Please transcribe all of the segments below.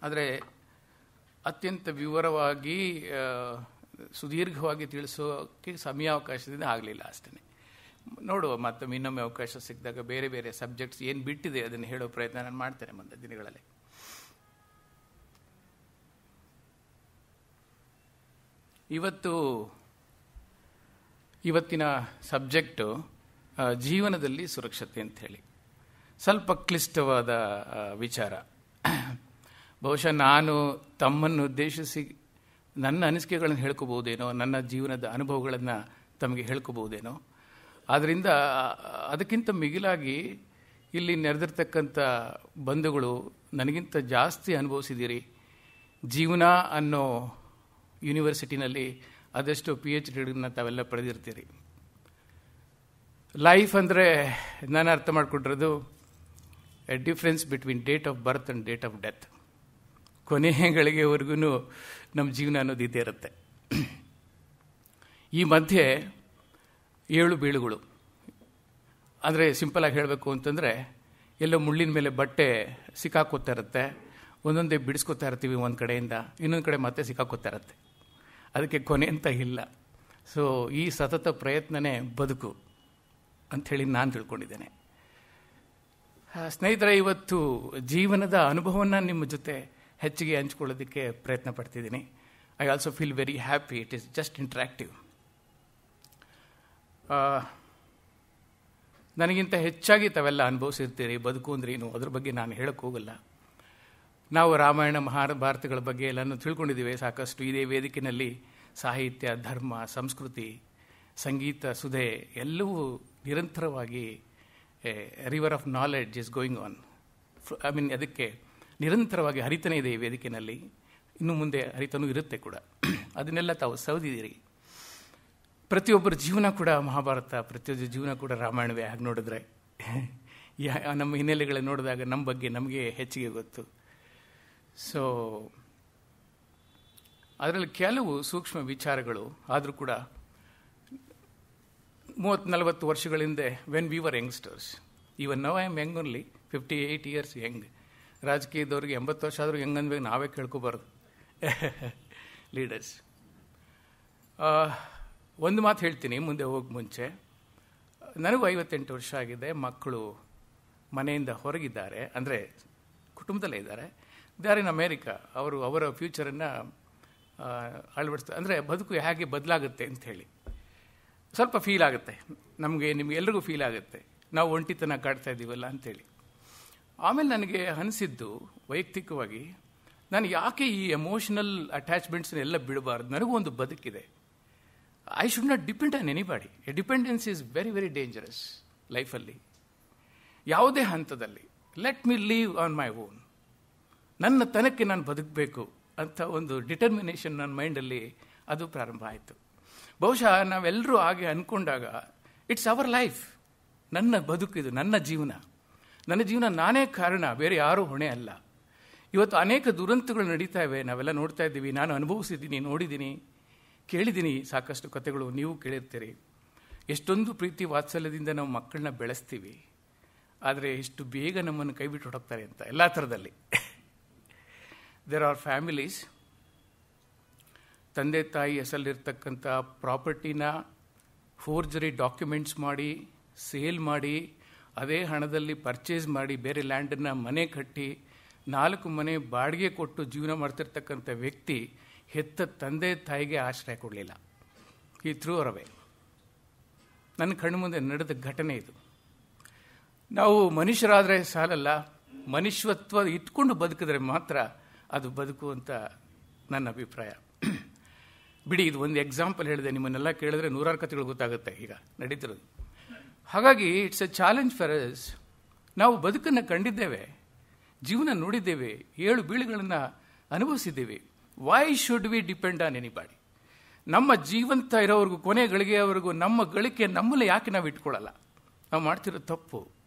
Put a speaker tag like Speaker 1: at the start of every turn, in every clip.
Speaker 1: ಆದರೆ ಅತ್ಯಂತ ವಿವರವಾಗಿ ಸುದೀರ್ಘವಾಗಿ ತಿಳಿಸೋಕ್ಕೆ ಸಮಯಾವಕಾಶದಿಂದ ಆಗಲಿಲ್ಲ ಅಷ್ಟೇ. ನೋಡುವ, ಮತ್ತೊಮ್ಮೆ ಇನ್ನೊಮ್ಮೆ ಅವಕಾಶ ಸಿಕ್ಕಿದಾಗ ಬೇರೆ ಬೇರೆ ಸಬ್ಜೆಕ್ಟ್ಸ್ ಏನು ಬಿಟ್ಟಿದೆ ಅದನ್ನು ಹೇಳೋ ಪ್ರಯತ್ನ ನಾನು ಮಾಡ್ತೇನೆ ಮುಂದೆ ದಿನಗಳಲ್ಲಿ. ಇವತ್ತಿನ ಸಬ್ಜೆಕ್ಟು ಜೀವನದಲ್ಲಿ ಸುರಕ್ಷತೆ ಅಂಥೇಳಿ. ಸ್ವಲ್ಪ ಕ್ಲಿಷ್ಟವಾದ ವಿಚಾರ. ಬಹುಶಃ ನಾನು ತಮ್ಮನ್ನು ಉದ್ದೇಶಿಸಿ ನನ್ನ ಅನಿಸಿಕೆಗಳನ್ನು ಹೇಳ್ಕೋಬಹುದೇನೋ, ನನ್ನ ಜೀವನದ ಅನುಭವಗಳನ್ನು ತಮಗೆ ಹೇಳ್ಕೋಬಹುದೇನೋ. ಆದ್ದರಿಂದ ಅದಕ್ಕಿಂತ ಮಿಗಿಲಾಗಿ ಇಲ್ಲಿ ನೆರೆದಿರ್ತಕ್ಕಂಥ ಬಂಧುಗಳು ನನಗಿಂತ ಜಾಸ್ತಿ ಅನುಭವಿಸಿದ್ದೀರಿ. ಜೀವನ ಅನ್ನೋ ಯೂನಿವರ್ಸಿಟಿನಲ್ಲಿ ಅದೆಷ್ಟು PhD ತಾವೆಲ್ಲ ಪಡೆದಿರ್ತೀರಿ. ಲೈಫ್ ಅಂದರೆ ನಾನು ಅರ್ಥ ಮಾಡಿಕೊಂಡಿರೋದು a difference between date of birth and date of death. ಕೊನೆಯ ಗಳಿಗೆವರೆಗೂ ನಮ್ಮ ಜೀವನ ಅನ್ನೋದು ಇದ್ದೇ ಇರುತ್ತೆ. ಈ ಮಧ್ಯೆ ಏಳು ಬೀಳುಗಳು. ಅಂದರೆ ಸಿಂಪಲಾಗಿ ಹೇಳಬೇಕು ಅಂತಂದರೆ, ಎಲ್ಲೋ ಮುಳ್ಳಿನ ಮೇಲೆ ಬಟ್ಟೆ ಸಿಕ್ಕಾಕೋತಾ ಇರುತ್ತೆ, ಒಂದೊಂದೇ ಬಿಡಿಸ್ಕೊತಾ ಇರ್ತೀವಿ ಒಂದು ಕಡೆಯಿಂದ, ಇನ್ನೊಂದು ಕಡೆ ಮತ್ತೆ ಸಿಕ್ಕಾಕೋತಾ ಇರುತ್ತೆ. ಅದಕ್ಕೆ ಕೊನೆ ಅಂತ ಇಲ್ಲ. ಸೊ ಈ ಸತತ ಪ್ರಯತ್ನನೇ ಬದುಕು ಅಂಥೇಳಿ ನಾನು ತಿಳ್ಕೊಂಡಿದ್ದೇನೆ. ಸ್ನೇಹಿತರೆ, ಇವತ್ತು ಜೀವನದ ಅನುಭವವನ್ನು ನಿಮ್ಮ ಜೊತೆ ಹೆಚ್ಚಿಗೆ ಹಂಚ್ಕೊಳ್ಳೋದಕ್ಕೆ ಪ್ರಯತ್ನ ಪಡ್ತಿದ್ದೀನಿ. I also feel very happy. It is just interactive. ನನಗಿಂತ ಹೆಚ್ಚಾಗಿ ತಾವೆಲ್ಲ ಅನುಭವಿಸಿರ್ತೀರಿ. ಬದುಕು ಅಂದ್ರೆ ಏನು ಅದ್ರ ಬಗ್ಗೆ ನಾನು ಹೇಳಕ್ಕೆ ಹೋಗಲ್ಲ. ನಾವು ರಾಮಾಯಣ ಮಹಾಭಾರತಗಳ ಬಗ್ಗೆ ಎಲ್ಲನೂ ತಿಳ್ಕೊಂಡಿದ್ದೀವಿ ಸಾಕಷ್ಟು. ಇದೇ ವೇದಿಕೆಯಲ್ಲಿ ಸಾಹಿತ್ಯ, ಧರ್ಮ, ಸಂಸ್ಕೃತಿ, ಸಂಗೀತ, ಸುಧೆ ಎಲ್ಲವೂ ನಿರಂತರವಾಗಿ river of knowledge is going on. ಅದಕ್ಕೆ ನಿರಂತರವಾಗಿ ಹರಿತನೇ ಇದೆ ಈ ವೇದಿಕೆಯಲ್ಲಿ. ಇನ್ನು ಮುಂದೆ ಹರಿತನೂ ಇರುತ್ತೆ ಕೂಡ. ಅದನ್ನೆಲ್ಲ ತಾವು ಸೌದಿದ್ದೀರಿ. ಪ್ರತಿಯೊಬ್ಬರ ಜೀವನ ಕೂಡ ಮಹಾಭಾರತ, ಪ್ರತಿಯೊಬ್ಬರ ಜೀವನ ಕೂಡ ರಾಮಾಯಣವೇ. ಹಾಗೆ ನೋಡಿದ್ರೆ ನಮ್ಮ ಹಿನ್ನೆಲೆಗಳನ್ನು ನೋಡಿದಾಗ ನಮ್ಮ ಬಗ್ಗೆ ನಮಗೆ ಹೆಚ್ಚಿಗೆ ಗೊತ್ತು. ಸೊ ಅದರಲ್ಲಿ ಕೆಲವು ಸೂಕ್ಷ್ಮ ವಿಚಾರಗಳು ಆದರೂ ಕೂಡ 30-40 ವರ್ಷಗಳ ಹಿಂದೆ, when we were youngsters, even now I am young only, 58 years young. ರಾಜಕೀಯದವ್ರಿಗೆ 80 ವರ್ಷ ಆದರೂ ಹೆಂಗ್ ಅನ್ಬೇಕು ನಾವೇ ಕೇಳ್ಕೋಬಾರ್ದು ಲೀಡರ್ಸ್. ಒಂದು ಮಾತು ಹೇಳ್ತೀನಿ ಮುಂದೆ ಹೋಗಿ ಮುಂಚೆ. ನನಗೂ 58 ವರ್ಷ ಆಗಿದೆ. ಮಕ್ಕಳು ಮನೆಯಿಂದ ಹೊರಗಿದ್ದಾರೆ, ಅಂದರೆ ಕುಟುಂಬದಲ್ಲೇ ಇದ್ದಾರೆ. They are in America. ಅವರು ಅವರ ಫ್ಯೂಚರನ್ನು ಅಳವಡಿಸ್ತಾರೆ. ಅಂದರೆ ಬದುಕು ಹೇಗೆ ಬದಲಾಗುತ್ತೆ ಅಂತ ಹೇಳಿ ಸ್ವಲ್ಪ ಫೀಲ್ ಆಗುತ್ತೆ ನಮಗೆ, ನಿಮಗೆಲ್ರಿಗೂ ಫೀಲ್ ಆಗುತ್ತೆ. ನಾವು ಒಂಟಿತನ ಕಾಡ್ತಾ ಇದ್ದೀವಲ್ಲ ಅಂಥೇಳಿ. ಆಮೇಲೆ ನನಗೆ ಅನಿಸಿದ್ದು ವೈಯಕ್ತಿಕವಾಗಿ, ನಾನು ಯಾಕೆ ಈ ಎಮೋಷನಲ್ ಅಟ್ಯಾಚ್ಮೆಂಟ್ಸ್ನೆಲ್ಲ ಬಿಡಬಾರ್ದು? ನನಗೂ ಒಂದು ಬದುಕಿದೆ. I should not depend on anybody. A dependence is very very dangerous ಲೈಫಲ್ಲಿ, ಯಾವುದೇ ಹಂತದಲ್ಲಿ. Let me leave on my own. ನನ್ನ ತನಕ್ಕೆ ನಾನು ಬದುಕಬೇಕು ಅಂತ ಒಂದು ಡಿಟರ್ಮಿನೇಷನ್ ನನ್ನ ಮೈಂಡಲ್ಲಿ ಅದು ಪ್ರಾರಂಭ ಆಯಿತು. ಬಹುಶಃ ನಾವೆಲ್ಲರೂ ಹಾಗೆ ಅಂದ್ಕೊಂಡಾಗ ಇಟ್ಸ್ ಅವರ್ ಲೈಫ್. ನನ್ನ ಬದುಕಿದು, ನನ್ನ ಜೀವನ. ನನ್ನ ಜೀವನ ನಾನೇ ಕಾರಣ, ಬೇರೆ ಯಾರೂ ಹೊಣೆ ಅಲ್ಲ. ಇವತ್ತು ಅನೇಕ ದುರಂತಗಳು ನಡೀತಾ ಇವೆ, ನಾವೆಲ್ಲ ನೋಡ್ತಾ ಇದ್ದೀವಿ. ನಾನು ಅನುಭವಿಸಿದ್ದೀನಿ, ನೋಡಿದ್ದೀನಿ, ಕೇಳಿದ್ದೀನಿ ಸಾಕಷ್ಟು ಕಥೆಗಳು. ನೀವು ಕೇಳಿರ್ತೀರಿ. ಎಷ್ಟೊಂದು ಪ್ರೀತಿ ವಾತ್ಸಲ್ಯದಿಂದ ನಾವು ಮಕ್ಕಳನ್ನ ಬೆಳೆಸ್ತೀವಿ, ಆದರೆ ಇಷ್ಟು ಬೇಗ ನಮ್ಮನ್ನು ಕೈ ಬಿಟ್ಟು ಹೊರಡ್ತಾರೆ ಅಂತ ಎಲ್ಲ ಥರದಲ್ಲಿ. ದೇರ್ ಆರ್ ಫ್ಯಾಮಿಲೀಸ್, ತಂದೆ ತಾಯಿ ಹೆಸರಲ್ಲಿರ್ತಕ್ಕಂಥ ಪ್ರಾಪರ್ಟಿನ ಫೋರ್ಜರಿ ಡಾಕ್ಯುಮೆಂಟ್ಸ್ ಮಾಡಿ, ಸೇಲ್ ಮಾಡಿ, ಅದೇ ಹಣದಲ್ಲಿ ಪರ್ಚೇಸ್ ಮಾಡಿ, ಬೇರೆ ಲ್ಯಾಂಡನ್ನು ಮನೆ ಕಟ್ಟಿ 4 ಮನೆ ಬಾಡಿಗೆ ಕೊಟ್ಟು ಜೀವನ ಮಾಡ್ತಿರ್ತಕ್ಕಂಥ ವ್ಯಕ್ತಿ ಹೆತ್ತ ತಂದೆ ತಾಯಿಗೆ ಆಶ್ರಯ ಕೊಡಲಿಲ್ಲ. ಈ ಥ್ರೂ ಅವರ್ ಅವೇ. ನನ್ನ ಕಣ್ಣು ಮುಂದೆ ನಡೆದ ಘಟನೆ ಇದು. ನಾವು ಮನುಷ್ಯರಾದರೆ ಸಾಲಲ್ಲ, ಮನುಷ್ಯತ್ವ ಇಟ್ಕೊಂಡು ಬದುಕಿದ್ರೆ ಮಾತ್ರ ಅದು ಬದುಕು ಅಂತ ನನ್ನ ಅಭಿಪ್ರಾಯ. ಬಿಡಿ, ಇದು ಒಂದು ಎಕ್ಸಾಂಪಲ್ ಹೇಳಿದೆ. ನಿಮ್ಮನ್ನೆಲ್ಲ ಕೇಳಿದ್ರೆ 100 ಕಥೆಗಳು ಗೊತ್ತಾಗುತ್ತೆ ಈಗ ನಡೀತಿರೋದು. ಹಾಗಾಗಿ it's a challenge for us. ನಾವು ಬದುಕನ್ನು ಕಂಡಿದ್ದೇವೆ, ಜೀವನ ನೋಡಿದ್ದೇವೆ, 7 ಬೀಳುಗಳನ್ನು ಅನುಭವಿಸಿದ್ದೇವೆ. Why should we depend on anybody? ನಮ್ಮ ಜೀವಂತ ಇರೋವರೆಗೂ, ಕೊನೆ ಗಳಿಗೆಯವರೆಗೂ ನಮ್ಮ ಗಳಿಕೆ ನಮ್ಮಲ್ಲಿ ಯಾಕೆ ನಾವು ಇಟ್ಕೊಳ್ಳಲ್ಲ? ನಾವು ಮಾಡ್ತಿರೋ ತಪ್ಪು,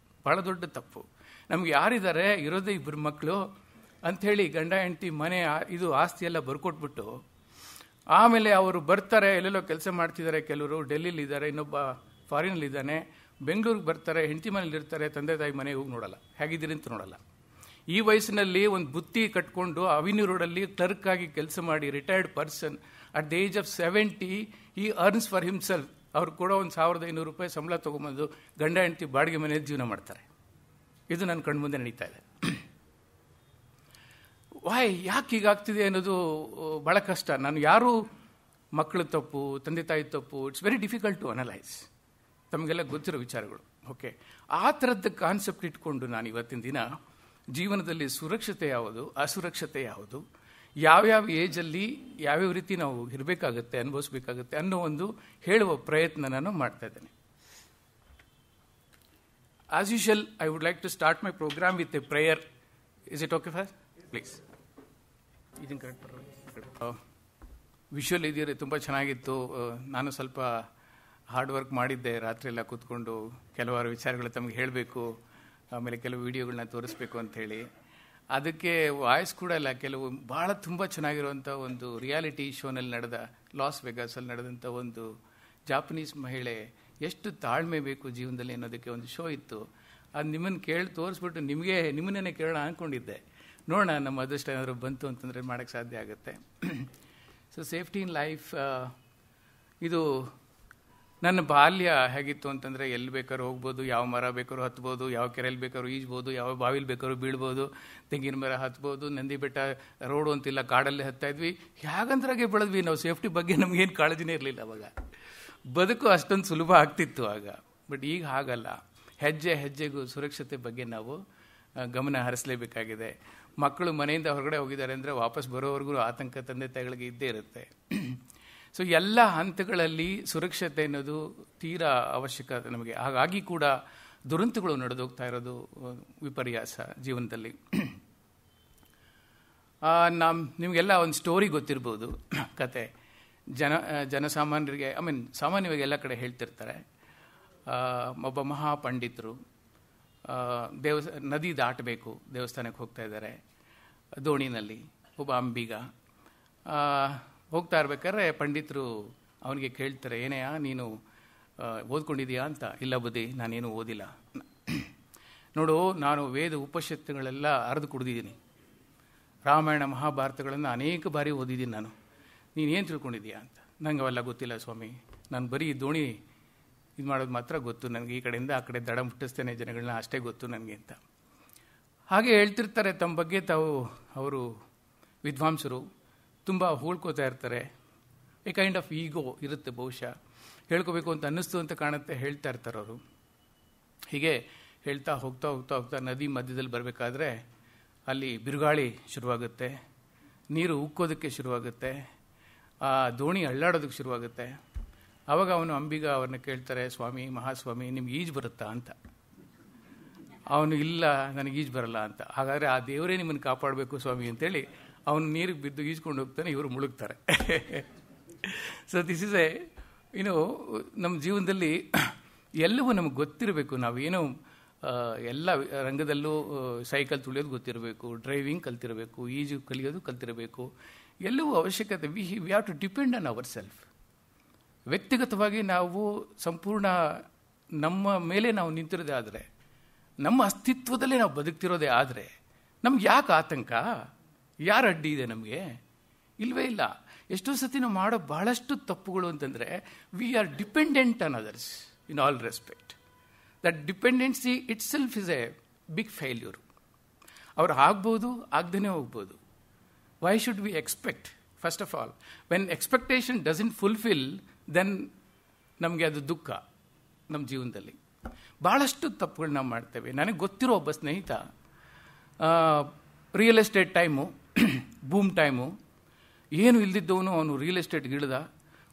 Speaker 1: ಭಾಳ ದೊಡ್ಡ ತಪ್ಪು. ನಮ್ಗೆ ಯಾರಿದ್ದಾರೆ, ಇರೋದೇ 2 ಮಕ್ಕಳು ಅಂಥೇಳಿ ಗಂಡ ಹೆಂಡತಿ ಮನೆ ಇದು ಆಸ್ತಿ ಎಲ್ಲ ಬರ್ಕೊಟ್ಬಿಟ್ಟು ಆಮೇಲೆ ಅವರು ಬರ್ತಾರೆ, ಎಲ್ಲೆಲ್ಲೋ ಕೆಲಸ ಮಾಡ್ತಿದ್ದಾರೆ. ಕೆಲವರು ಡೆಲ್ಲಿಲಿದ್ದಾರೆ, ಇನ್ನೊಬ್ಬ ಫಾರಿನಲ್ಲಿದ್ದಾನೆ, ಬೆಂಗಳೂರಿಗೆ ಬರ್ತಾರೆ, ಹೆಂಡತಿ ಮನೇಲಿ ಇರ್ತಾರೆ, ತಂದೆ ತಾಯಿ ಮನೆಗೆ ಹೋಗಿ ನೋಡಲ್ಲ, ಹೇಗಿದ್ದೀರಿ ಅಂತ ನೋಡಲ್ಲ. ಈ ವಯಸ್ಸಿನಲ್ಲಿ ಒಂದು ಬುತ್ತಿ ಕಟ್ಕೊಂಡು ಅವಿನ್ಯೂ ರೋಡಲ್ಲಿ ಕ್ಲರ್ಕ್ ಆಗಿ ಕೆಲಸ ಮಾಡಿ retired person at the age of 70 ಈ ಅರ್ನ್ಸ್ ಫಾರ್ ಹಿಮ್ಸೆಲ್ಫ್. ಅವ್ರು ಕೂಡ ಒಂದು ₹1,500 ಸಂಬಳ ತೊಗೊಂಬಂದು ಗಂಡ ಹೆಂಡತಿ ಬಾಡಿಗೆ ಮನೆಯಲ್ಲಿ ಜೀವನ ಮಾಡ್ತಾರೆ. ಇದು ನನ್ನ ಕಣ್ಮುಂದೆ ನಡೀತಾ ಇದೆ. ಯಾಕೆ ಹೀಗಾಗ್ತಿದೆ ಅನ್ನೋದು ಭಾಳ ಕಷ್ಟ. ನಾನು ಯಾರು ಮಕ್ಕಳು ತಪ್ಪು, ತಂದೆ ತಾಯಿ ತಪ್ಪು, it's very difficult to analyse. ತಮಗೆಲ್ಲ ಗೊತ್ತಿರೋ ವಿಚಾರಗಳು. ಓಕೆ, ಆ ಥರದ್ದು ಕಾನ್ಸೆಪ್ಟ್ ಇಟ್ಕೊಂಡು ನಾನು ಇವತ್ತಿನ ದಿನ ಜೀವನದಲ್ಲಿ ಸುರಕ್ಷತೆ ಯಾವುದು, ಅಸುರಕ್ಷತೆ ಯಾವುದು, ಯಾವ್ಯಾವ ಏಜಲ್ಲಿ ಯಾವ್ಯಾವ ರೀತಿ ನಾವು ಇರಬೇಕಾಗತ್ತೆ, ಅನುಭವಿಸ್ಬೇಕಾಗತ್ತೆ ಅನ್ನೋ ಒಂದು ಹೇಳುವ ಪ್ರಯತ್ನ ನಾನು ಮಾಡ್ತಾ ಇದ್ದೇನೆ. As usual, I would like to start my programme with a prayer. Is it okay for please? ಇದನ್ನು ಕರೆಕ್ಟ್ ವಿಷುವಲ್ ಇದೀರಿ, ತುಂಬ ಚೆನ್ನಾಗಿತ್ತು. ನಾನು ಸ್ವಲ್ಪ ಹಾರ್ಡ್ ವರ್ಕ್ ಮಾಡಿದ್ದೆ, ರಾತ್ರಿ ಎಲ್ಲ ಕೂತ್ಕೊಂಡು ಕೆಲವಾರು ವಿಚಾರಗಳು ತಮಗೆ ಹೇಳಬೇಕು, ಆಮೇಲೆ ಕೆಲವು ವಿಡಿಯೋಗಳನ್ನ ತೋರಿಸ್ಬೇಕು ಅಂಥೇಳಿ. ಅದಕ್ಕೆ ವಾಯ್ಸ್ ಕೂಡ ಇಲ್ಲ. ಕೆಲವು ಭಾಳ ತುಂಬ ಚೆನ್ನಾಗಿರುವಂಥ ಒಂದು ರಿಯಾಲಿಟಿ ಶೋನಲ್ಲಿ ನಡೆದ, ಲಾಸ್ ವೆಗಾಸಲ್ಲಿ ನಡೆದಂಥ ಒಂದು ಜಾಪನೀಸ್ ಮಹಿಳೆ ಎಷ್ಟು ತಾಳ್ಮೆ ಬೇಕು ಜೀವನದಲ್ಲಿ ಅನ್ನೋದಕ್ಕೆ ಒಂದು ಶೋ ಇತ್ತು. ಅದು ನಿಮ್ಮನ್ನು ಕೇಳಿ ತೋರಿಸ್ಬಿಟ್ಟು ನಿಮ್ಮನ್ನೇ ಕೇಳೋಣ ಅಂದ್ಕೊಂಡಿದ್ದೆ. ನೋಡೋಣ ನಮ್ಮ ಅದೃಷ್ಟ ಏನಾದರೂ ಬಂತು ಅಂತಂದರೆ ಮಾಡೋಕ್ಕೆ ಸಾಧ್ಯ ಆಗುತ್ತೆ. ಸೊ ಸೇಫ್ಟಿ ಇನ್ ಲೈಫ್, ಇದು ನನ್ನ ಬಾಲ್ಯ ಹೇಗಿತ್ತು ಅಂತಂದರೆ ಎಲ್ಲಿ ಬೇಕಾದ್ರೂ ಹೋಗ್ಬೋದು, ಯಾವ ಮರ ಬೇಕಾದ್ರೂ ಹತ್ಬೋದು, ಯಾವ ಕೆರೆಯಲ್ಲಿ ಬೇಕಾದ್ರೂ ಈಜ್ಬೋದು, ಯಾವ ಬಾವಿಲಿ ಬೇಕಾದ್ರೂ ಬೀಳ್ಬೋದು, ತೆಂಗಿನ ಮರ ಹತ್ಬೋದು, ನಂದಿ ಬೆಟ್ಟ ರೋಡು ಅಂತಿಲ್ಲ, ಕಾಡಲ್ಲೇ ಹತ್ತಾ ಇದ್ವಿ. ಹೇಗಂದ್ರಾಗೆ ಬೆಳೆದ್ವಿ ನಾವು. ಸೇಫ್ಟಿ ಬಗ್ಗೆ ನಮಗೇನು ಕಾಳಜಿನೇ ಇರಲಿಲ್ಲ ಅವಾಗ. ಬದುಕು ಅಷ್ಟೊಂದು ಸುಲಭ ಆಗ್ತಿತ್ತು ಆಗ. ಬಟ್ ಈಗ ಹಾಗಲ್ಲ. ಹೆಜ್ಜೆ ಹೆಜ್ಜೆಗೂ ಸುರಕ್ಷತೆ ಬಗ್ಗೆ ನಾವು ಗಮನ ಹರಿಸಲೇಬೇಕಾಗಿದೆ. ಮಕ್ಕಳು ಮನೆಯಿಂದ ಹೊರಗಡೆ ಹೋಗಿದ್ದಾರೆ ಅಂದರೆ ವಾಪಸ್ ಬರೋವರೆಗೂ ಆತಂಕ ತಂದೆ ತಾಯಿಗಳಿಗೆ ಇದ್ದೇ ಇರುತ್ತೆ. ಸೊ ಎಲ್ಲ ಹಂತಗಳಲ್ಲಿ ಸುರಕ್ಷತೆ ಅನ್ನೋದು ತೀರಾ ಅವಶ್ಯಕ ನಮಗೆ. ಹಾಗಾಗಿ ಕೂಡ ದುರಂತಗಳು ನಡೆದೋಗ್ತಾ ಇರೋದು ವಿಪರ್ಯಾಸ ಜೀವನದಲ್ಲಿ. ನಿಮಗೆಲ್ಲ ಒಂದು ಸ್ಟೋರಿ ಗೊತ್ತಿರ್ಬೋದು, ಕತೆ. ಜನಸಾಮಾನ್ಯರಿಗೆ, ಸಾಮಾನ್ಯವಾಗಿ ಎಲ್ಲ ಕಡೆ ಹೇಳ್ತಿರ್ತಾರೆ. ಒಬ್ಬ ಮಹಾಪಂಡಿತರು ನದಿ ದಾಟಬೇಕು, ದೇವಸ್ಥಾನಕ್ಕೆ ಹೋಗ್ತಾ ಇದ್ದಾರೆ ದೋಣಿನಲ್ಲಿ. ಒಬ್ಬ ಅಂಬಿಗ ಹೋಗ್ತಾ ಇರ್ಬೇಕಾದ್ರೆ ಪಂಡಿತರು ಅವನಿಗೆ ಕೇಳ್ತಾರೆ, ಏನಯ್ಯ ನೀನು ಓದ್ಕೊಂಡಿದೀಯಾ ಅಂತ. ಇಲ್ಲ ಬುದ್ಧಿ, ನಾನೇನು ಓದಿಲ್ಲ. ನೋಡು, ನಾನು ವೇದ ಉಪನಿಷತ್ತುಗಳೆಲ್ಲ ಅರ್ದು ಕುಡ್ದಿದ್ದೀನಿ, ರಾಮಾಯಣ ಮಹಾಭಾರತಗಳನ್ನು ಅನೇಕ ಬಾರಿ ಓದಿದ್ದೀನಿ ನಾನು. ನೀನೇನು ತಿಳ್ಕೊಂಡಿದ್ದೀಯಾ ಅಂತ. ನಂಗೆ ಅವೆಲ್ಲ ಗೊತ್ತಿಲ್ಲ ಸ್ವಾಮಿ, ನಾನು ಬರೀ ದೋಣಿ ಇದು ಮಾಡೋದು ಮಾತ್ರ ಗೊತ್ತು ನನಗೆ. ಈ ಕಡೆಯಿಂದ ಆ ಕಡೆ ದಡ ಮುಟ್ಟಿಸ್ತೇನೆ ಜನಗಳನ್ನ, ಅಷ್ಟೇ ಗೊತ್ತು ನನಗೆ ಅಂತ ಹಾಗೆ ಹೇಳ್ತಿರ್ತಾರೆ. ತಮ್ಮ ಬಗ್ಗೆ ಅವರು ವಿದ್ವಾಂಸರು ತುಂಬ ಹೋಳ್ಕೋತಾ ಇರ್ತಾರೆ. ಎ ಕೈಂಡ್ ಆಫ್ ಈಗೋ ಇರುತ್ತೆ ಬಹುಶಃ. ಹೇಳ್ಕೋಬೇಕು ಅಂತ ಅನ್ನಿಸ್ತು ಅಂತ ಕಾಣುತ್ತೆ, ಹೇಳ್ತಾ ಇರ್ತಾರೆ ಅವರು. ಹೀಗೆ ಹೇಳ್ತಾ ಹೋಗ್ತಾ ಹೋಗ್ತಾ ಹೋಗ್ತಾ ನದಿ ಮಧ್ಯದಲ್ಲಿ ಬರಬೇಕಾದ್ರೆ ಅಲ್ಲಿ ಬಿರುಗಾಳಿ ಶುರುವಾಗುತ್ತೆ, ನೀರು ಉಕ್ಕೋದಕ್ಕೆ ಶುರುವಾಗುತ್ತೆ, ಆ ದೋಣಿ ಅಳ್ಳಾಡೋದಕ್ಕೆ ಶುರುವಾಗುತ್ತೆ. ಆವಾಗ ಅವನು ಅಂಬಿಗ ಅವ್ರನ್ನ ಕೇಳ್ತಾರೆ, ಸ್ವಾಮಿ, ಮಹಾಸ್ವಾಮಿ, ನಿಮ್ಗೆ ಈಜು ಬರುತ್ತಾ ಅಂತ. ಅವನು ಇಲ್ಲ, ನನಗೆ ಈಜು ಬರಲ್ಲ ಅಂತ. ಹಾಗಾದರೆ ಆ ದೇವರೇ ನಿಮ್ಮನ್ನು ಕಾಪಾಡಬೇಕು ಸ್ವಾಮಿ ಅಂತೇಳಿ ಅವನು ನೀರಿಗೆ ಬಿದ್ದು ಈಜ್ಕೊಂಡು ಹೋಗ್ತಾನೆ, ಇವರು ಮುಳುಗ್ತಾರೆ. ಸೊ ದಿಸ್ ಇಸ್ ನಮ್ಮ ಜೀವನದಲ್ಲಿ ಎಲ್ಲವೂ ನಮಗೆ ಗೊತ್ತಿರಬೇಕು. ನಾವೇನೋ ಎಲ್ಲ ರಂಗದಲ್ಲೂ ಸೈಕಲ್ ತುಳಿಯೋದು ಗೊತ್ತಿರಬೇಕು, ಡ್ರೈವಿಂಗ್ ಕಲ್ತಿರಬೇಕು, ಈಜು ಕಲಿಯೋದು ಕಲ್ತಿರಬೇಕು. ಎಲ್ಲವೂ ಅವಶ್ಯಕತೆ. We have to depend on our self. ವ್ಯಕ್ತಿಗತವಾಗಿ ನಾವು ಸಂಪೂರ್ಣ ನಮ್ಮ ಮೇಲೆ ನಾವು ನಿಂತಿರೋದೇ ಆದರೆ, ನಮ್ಮ ಅಸ್ತಿತ್ವದಲ್ಲೇ ನಾವು ಬದುಕ್ತಿರೋದೇ ಆದರೆ ನಮ್ಗೆ ಯಾಕೆ ಆತಂಕ? ಯಾರು ಅಡ್ಡಿ ಇದೆ ನಮಗೆ? ಇಲ್ಲವೇ ಇಲ್ಲ. ಎಷ್ಟೋ ಸತಿ ನಾವು ಮಾಡೋ ಬಹಳಷ್ಟು ತಪ್ಪುಗಳು ಅಂತಂದರೆ we are dependent on others in all respect. That dependency itself is a big failure. ಅವ್ರು ಆಗ್ಬೋದು, ಆಗದೇ ಹೋಗ್ಬೋದು. Why should we expect? First of all, when expectation doesn't fulfil, then ನಮಗೆ ಅದು ದುಃಖ. ನಮ್ಮ ಜೀವನದಲ್ಲಿ ಭಾಳಷ್ಟು ತಪ್ಪುಗಳು ನಾವು ಮಾಡ್ತೇವೆ. ನನಗೆ ಗೊತ್ತಿರೋ ಒಬ್ಬ ಸ್ನೇಹಿತ real estate time, boom time, ಏನು ಇಲ್ದಿದ್ದವನು ಅವನು ರಿಯಲ್ ಎಸ್ಟೇಟ್ಗೆ ಇಳಿದ,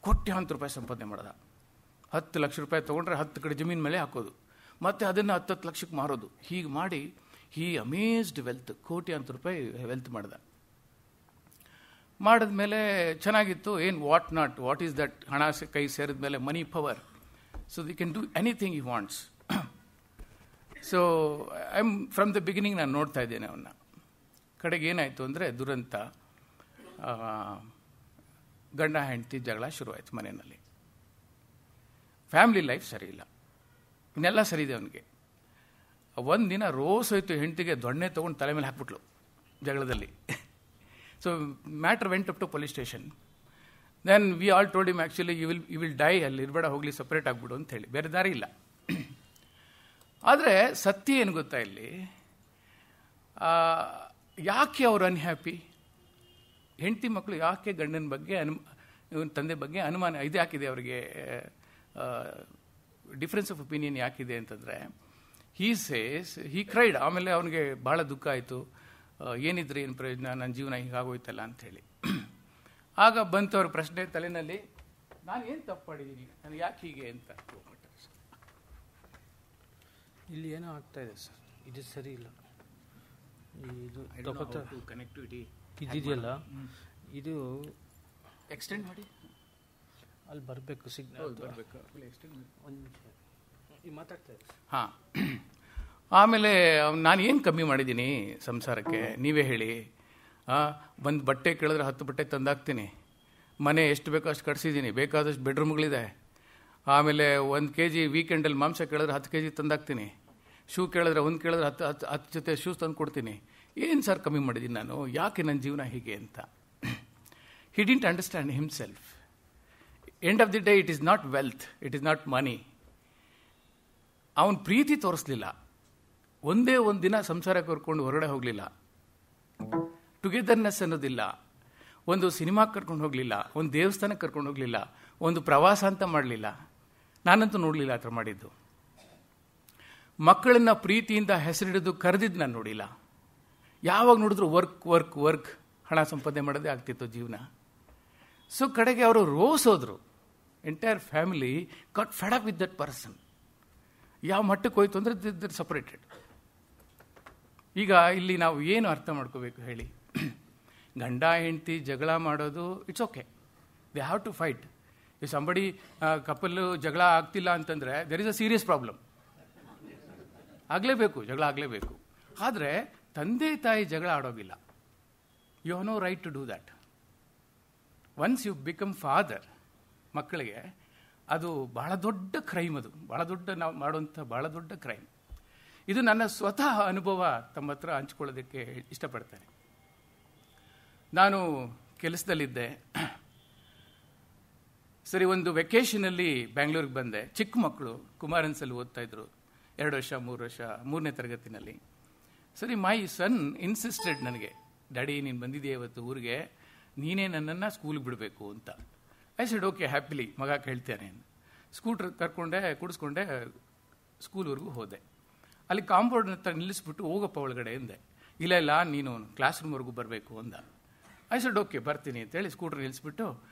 Speaker 1: ಕೋಟ್ಯಾಂತರ ರೂಪಾಯಿ ಸಂಪಾದನೆ ಮಾಡ್ದ. 10 ಲಕ್ಷ ರೂಪಾಯಿ ತೊಗೊಂಡ್ರೆ 10 ಕಡೆ ಜಮೀನು ಮೇಲೆ ಹಾಕೋದು, ಮತ್ತು ಅದನ್ನು 10 ಲಕ್ಷಕ್ಕೆ ಮಾರೋದು. ಹೀಗೆ ಮಾಡಿ ಅಮೇಜ್ಡ್ ವೆಲ್ತ್, ಕೋಟ್ಯಾಂತರ ರೂಪಾಯಿ ವೆಲ್ತ್ ಮಾಡ್ದ. ಮಾಡಿದ್ಮೇಲೆ ಚೆನ್ನಾಗಿತ್ತು. ಏನು ವಾಟ್ ಈಸ್ ದಟ್? ಹಣ ಕೈ ಸೇರಿದ ಮೇಲೆ money power. So the can do anything he wants. So I am from the beginning ನಾನು ನೋಡ್ತಾ ಇದ್ದೇನೆ ಅವನ್ನ. ಕಡೆಗೆ ಏನಾಯಿತು ಅಂದರೆ ದುರಂತ, ಗಂಡ ಹೆಂಡತಿ ಜಗಳ ಶುರುವಾಯಿತು ಮನೆಯಲ್ಲಿ. ಫ್ಯಾಮಿಲಿ ಲೈಫ್ ಸರಿ ಇಲ್ಲ, ಇನ್ನೆಲ್ಲ ಸರಿ ಇದೆ ಅವನಿಗೆ. ಒಂದು ದಿನ ರೋಸ್ ಹೋಯ್ತು, ಹೆಂಡತಿಗೆ ದೊಣ್ಣೆ ತೊಗೊಂಡು ತಲೆ ಮೇಲೆ ಹಾಕ್ಬಿಟ್ಲು ಜಗಳದಲ್ಲಿ. So matter went up to police station. Then we all told him actually you will die, ಅಲ್ಲಿ ಇರಬೇಡ, ಹೋಗಲಿ, ಸಪ್ರೇಟ್ ಆಗಿಬಿಡು ಅಂತ ಹೇಳಿ, ಬೇರೆ ದಾರಿ ಇಲ್ಲ. ಆದರೆ ಸತ್ಯ ಏನು ಗೊತ್ತಾ, ಇಲ್ಲಿ ಯಾಕೆ ಅವರು ಅನ್ಹ್ಯಾಪಿ, ಹೆಂಡತಿ ಮಕ್ಕಳು ಯಾಕೆ ಗಂಡನ ಬಗ್ಗೆ ಇವನ ತಂದೆ ಬಗ್ಗೆ ಅನುಮಾನ ಇದು ಯಾಕಿದೆ ಅವರಿಗೆ, ಡಿಫ್ರೆನ್ಸ್ ಆಫ್ ಒಪಿನಿಯನ್ ಯಾಕಿದೆ ಅಂತಂದರೆ, ಹೀ ಕ್ರೈಡ್. ಆಮೇಲೆ ಅವನಿಗೆ ಭಾಳ ದುಃಖ ಆಯಿತು, ಏನಿದ್ರೆ ಏನು ಪ್ರಯೋಜನ, ನನ್ನ ಜೀವನ ಹೀಗಾಗೋಯ್ತಲ್ಲ ಅಂಥೇಳಿ. ಆಗ ಬಂತು ಅವ್ರ ಪ್ರಶ್ನೆ ತಲೆಯಲ್ಲಿ, ನಾನು ಏನು ತಪ್ಪು ಮಾಡಿದ್ದೀನಿ, ನಾನು ಯಾಕೆ ಹೀಗೆ ಅಂತ.
Speaker 2: ಇಲ್ಲಿ ಏನೋ ಆಗ್ತಾ ಇದೆ ಸರ್, ಇದು ಸರಿ ಇಲ್ಲ. ಇದು
Speaker 1: ಕನೆಕ್ಟಿವಿಟಿ
Speaker 2: ಇದೆಯಲ್ಲ, ಇದು
Speaker 1: ಎಕ್ಸ್ಟೆಂಡ್ ಮಾಡಿ
Speaker 2: ಅಲ್ಲಿ ಬರಬೇಕು, ಸಿಗ್ನಲ್
Speaker 1: ಬರಬೇಕು.
Speaker 2: ಒಂದು ನಿಮಿಷ ಈಗ ಮಾತಾಡ್ತಾ ಇದೆ.
Speaker 1: ಹಾಂ, ಆಮೇಲೆ ನಾನು ಏನು ಕಮ್ಮಿ ಮಾಡಿದ್ದೀನಿ ಸಂಸಾರಕ್ಕೆ, ನೀವೇ ಹೇಳಿ. ಒಂದು ಬಟ್ಟೆ ಕೇಳಿದ್ರೆ 10 ಬಟ್ಟೆ ತಂದಾಕ್ತೀನಿ, ಮನೆ ಎಷ್ಟು ಬೇಕೋ ಅಷ್ಟು ಕಟ್ಸಿದ್ದೀನಿ, ಬೇಕಾದಷ್ಟು ಬೆಡ್ರೂಮ್ಗಳಿದೆ. ಆಮೇಲೆ 1 kg ವೀಕೆಂಡಲ್ಲಿ ಮಾಂಸ ಕೇಳಿದ್ರೆ 10 kg ತಂದಾಕ್ತೀನಿ, ಶೂ ಕೇಳಿದ್ರೆ 1 ಕೇಳಿದ್ರೆ 10 ಜೊತೆ ಶೂಸ್ ತಂದು ಕೊಡ್ತೀನಿ. ಏನು ಸರ್ ಕಮ್ಮಿ ಮಾಡಿದ್ದೀನಿ ನಾನು, ಯಾಕೆ ನನ್ನ ಜೀವನ ಹೀಗೆ ಅಂತ. ಹಿ didn't understand himself. End of the day it is not wealth, it is not ಮನಿ. ಅವನ ಪ್ರೀತಿ ತೋರಿಸ್ಲಿಲ್ಲ, ಒಂದೇ ಒಂದು ದಿನ ಸಂಸಾರ ಕರ್ಕೊಂಡು ಹೊರಗಡೆ ಹೋಗಲಿಲ್ಲ, ಟುಗೆದರ್ನೆಸ್ ಅನ್ನೋದಿಲ್ಲ, ಒಂದು ಸಿನಿಮಾಗೆ ಕರ್ಕೊಂಡು ಹೋಗಲಿಲ್ಲ, ಒಂದು ದೇವಸ್ಥಾನಕ್ಕೆ ಕರ್ಕೊಂಡು ಹೋಗಲಿಲ್ಲ, ಒಂದು ಪ್ರವಾಸ ಅಂತ ಮಾಡಲಿಲ್ಲ. ನಾನಂತೂ ನೋಡಲಿಲ್ಲ ಆ ಥರ ಮಾಡಿದ್ದು. ಮಕ್ಕಳನ್ನ ಪ್ರೀತಿಯಿಂದ ಹೆಸರಿಡಿದು ಕರೆದಿದ್ದು ನಾನು ನೋಡಿಲ್ಲ. ಯಾವಾಗ ನೋಡಿದ್ರು ವರ್ಕ್ ವರ್ಕ್ ವರ್ಕ್, ಹಣ ಸಂಪಾದನೆ ಮಾಡೋದೇ ಆಗ್ತಿತ್ತು ಜೀವನ. ಸೊ ಕಡೆಗೆ ಅವರು ರೋಸ್ ಹೋದರು. Entire family got Fed up with that person. ಯಾವ ಮಟ್ಟಕ್ಕೆ ಹೋಯ್ತು ಅಂದರೆ ದಿರ್ ಸಪ್ರೇಟೆಡ್. ಈಗ ಇಲ್ಲಿ ನಾವು ಏನು ಅರ್ಥ ಮಾಡ್ಕೋಬೇಕು ಹೇಳಿ, ಗಂಡ ಹೆಂಡತಿ ಜಗಳ ಮಾಡೋದು it's okay, they have to fight. ಈ ಸಂಬಡಿ ಕಪಲ್ಲು ಜಗಳ ಆಗ್ತಿಲ್ಲ ಅಂತಂದರೆ there is a serious problem. ಆಗಲೇಬೇಕು, ಜಗಳ ಆಗಲೇಬೇಕು. ಆದರೆ ತಂದೆ ತಾಯಿ ಜಗಳ ಆಡೋಗಿಲ್ಲ. You have no right to do that. Once you become father, ಮಕ್ಕಳಿಗೆ ಅದು ಬಹಳ ದೊಡ್ಡ ಕ್ರೈಮ್, ಅದು ಬಹಳ ದೊಡ್ಡ, ನಾವು ಮಾಡುವಂಥ ಬಹಳ ದೊಡ್ಡ ಕ್ರೈಮ್. ಇದು ನನ್ನ ಸ್ವತಃ ಅನುಭವ ತಮ್ಮ ಹತ್ರ ಹಂಚ್ಕೊಳ್ಳೋದಕ್ಕೆ ಇಷ್ಟಪಡ್ತೇನೆ. ನಾನು ಕೆಲಸದಲ್ಲಿದ್ದೆ. ಸರಿ, ಒಂದು ವೆಕೇಷನಲ್ಲಿ ಬ್ಯಾಂಗ್ಳೂರಿಗೆ ಬಂದೆ. ಚಿಕ್ಕ ಮಕ್ಕಳು ಕುಮಾರನ್ಸಲ್ಲಿ ಓದ್ತಾ ಇದ್ರು, 2 ವರ್ಷ 3 ವರ್ಷ, 3ನೇ ತರಗತಿನಲ್ಲಿ. ಸರಿ, ಮೈ ಸನ್ ಇನ್ಸಿಸ್ಟೆಡ್ ನನಗೆ, ಡ್ಯಾಡಿ ನೀನು ಬಂದಿದೆಯಾ ಇವತ್ತು ಊರಿಗೆ, ನೀನೇ ನನ್ನನ್ನು ಸ್ಕೂಲ್ಗೆ ಬಿಡಬೇಕು ಅಂತ. ಐ ಸೆಡ್ ಓಕೆ, ಹ್ಯಾಪಿಲಿ ಮಗ ಕೇಳ್ತೇನೆ. ಸ್ಕೂಟ್ರ್ ಕರ್ಕೊಂಡೆ, ಕುಡಿಸ್ಕೊಂಡೆ, ಸ್ಕೂಲ್ವರೆಗೂ ಹೋದೆ. ಅಲ್ಲಿ ಕಾಂಪೌಂಡ್ ಹತ್ರ ನಿಲ್ಲಿಸ್ಬಿಟ್ಟು ಹೋಗಪ್ಪ ಒಳಗಡೆ ಎಂದೆ. ಇಲ್ಲ ಇಲ್ಲ, ನೀನು ಕ್ಲಾಸ್ ರೂಮ್ವರೆಗೂ ಬರಬೇಕು ಅಂದ. ಐ ಸೆಡ್ ಓಕೆ ಬರ್ತೀನಿ ಅಂತೇಳಿ ಸ್ಕೂಟ್ರ್ ನಿಲ್ಲಿಸ್ಬಿಟ್ಟು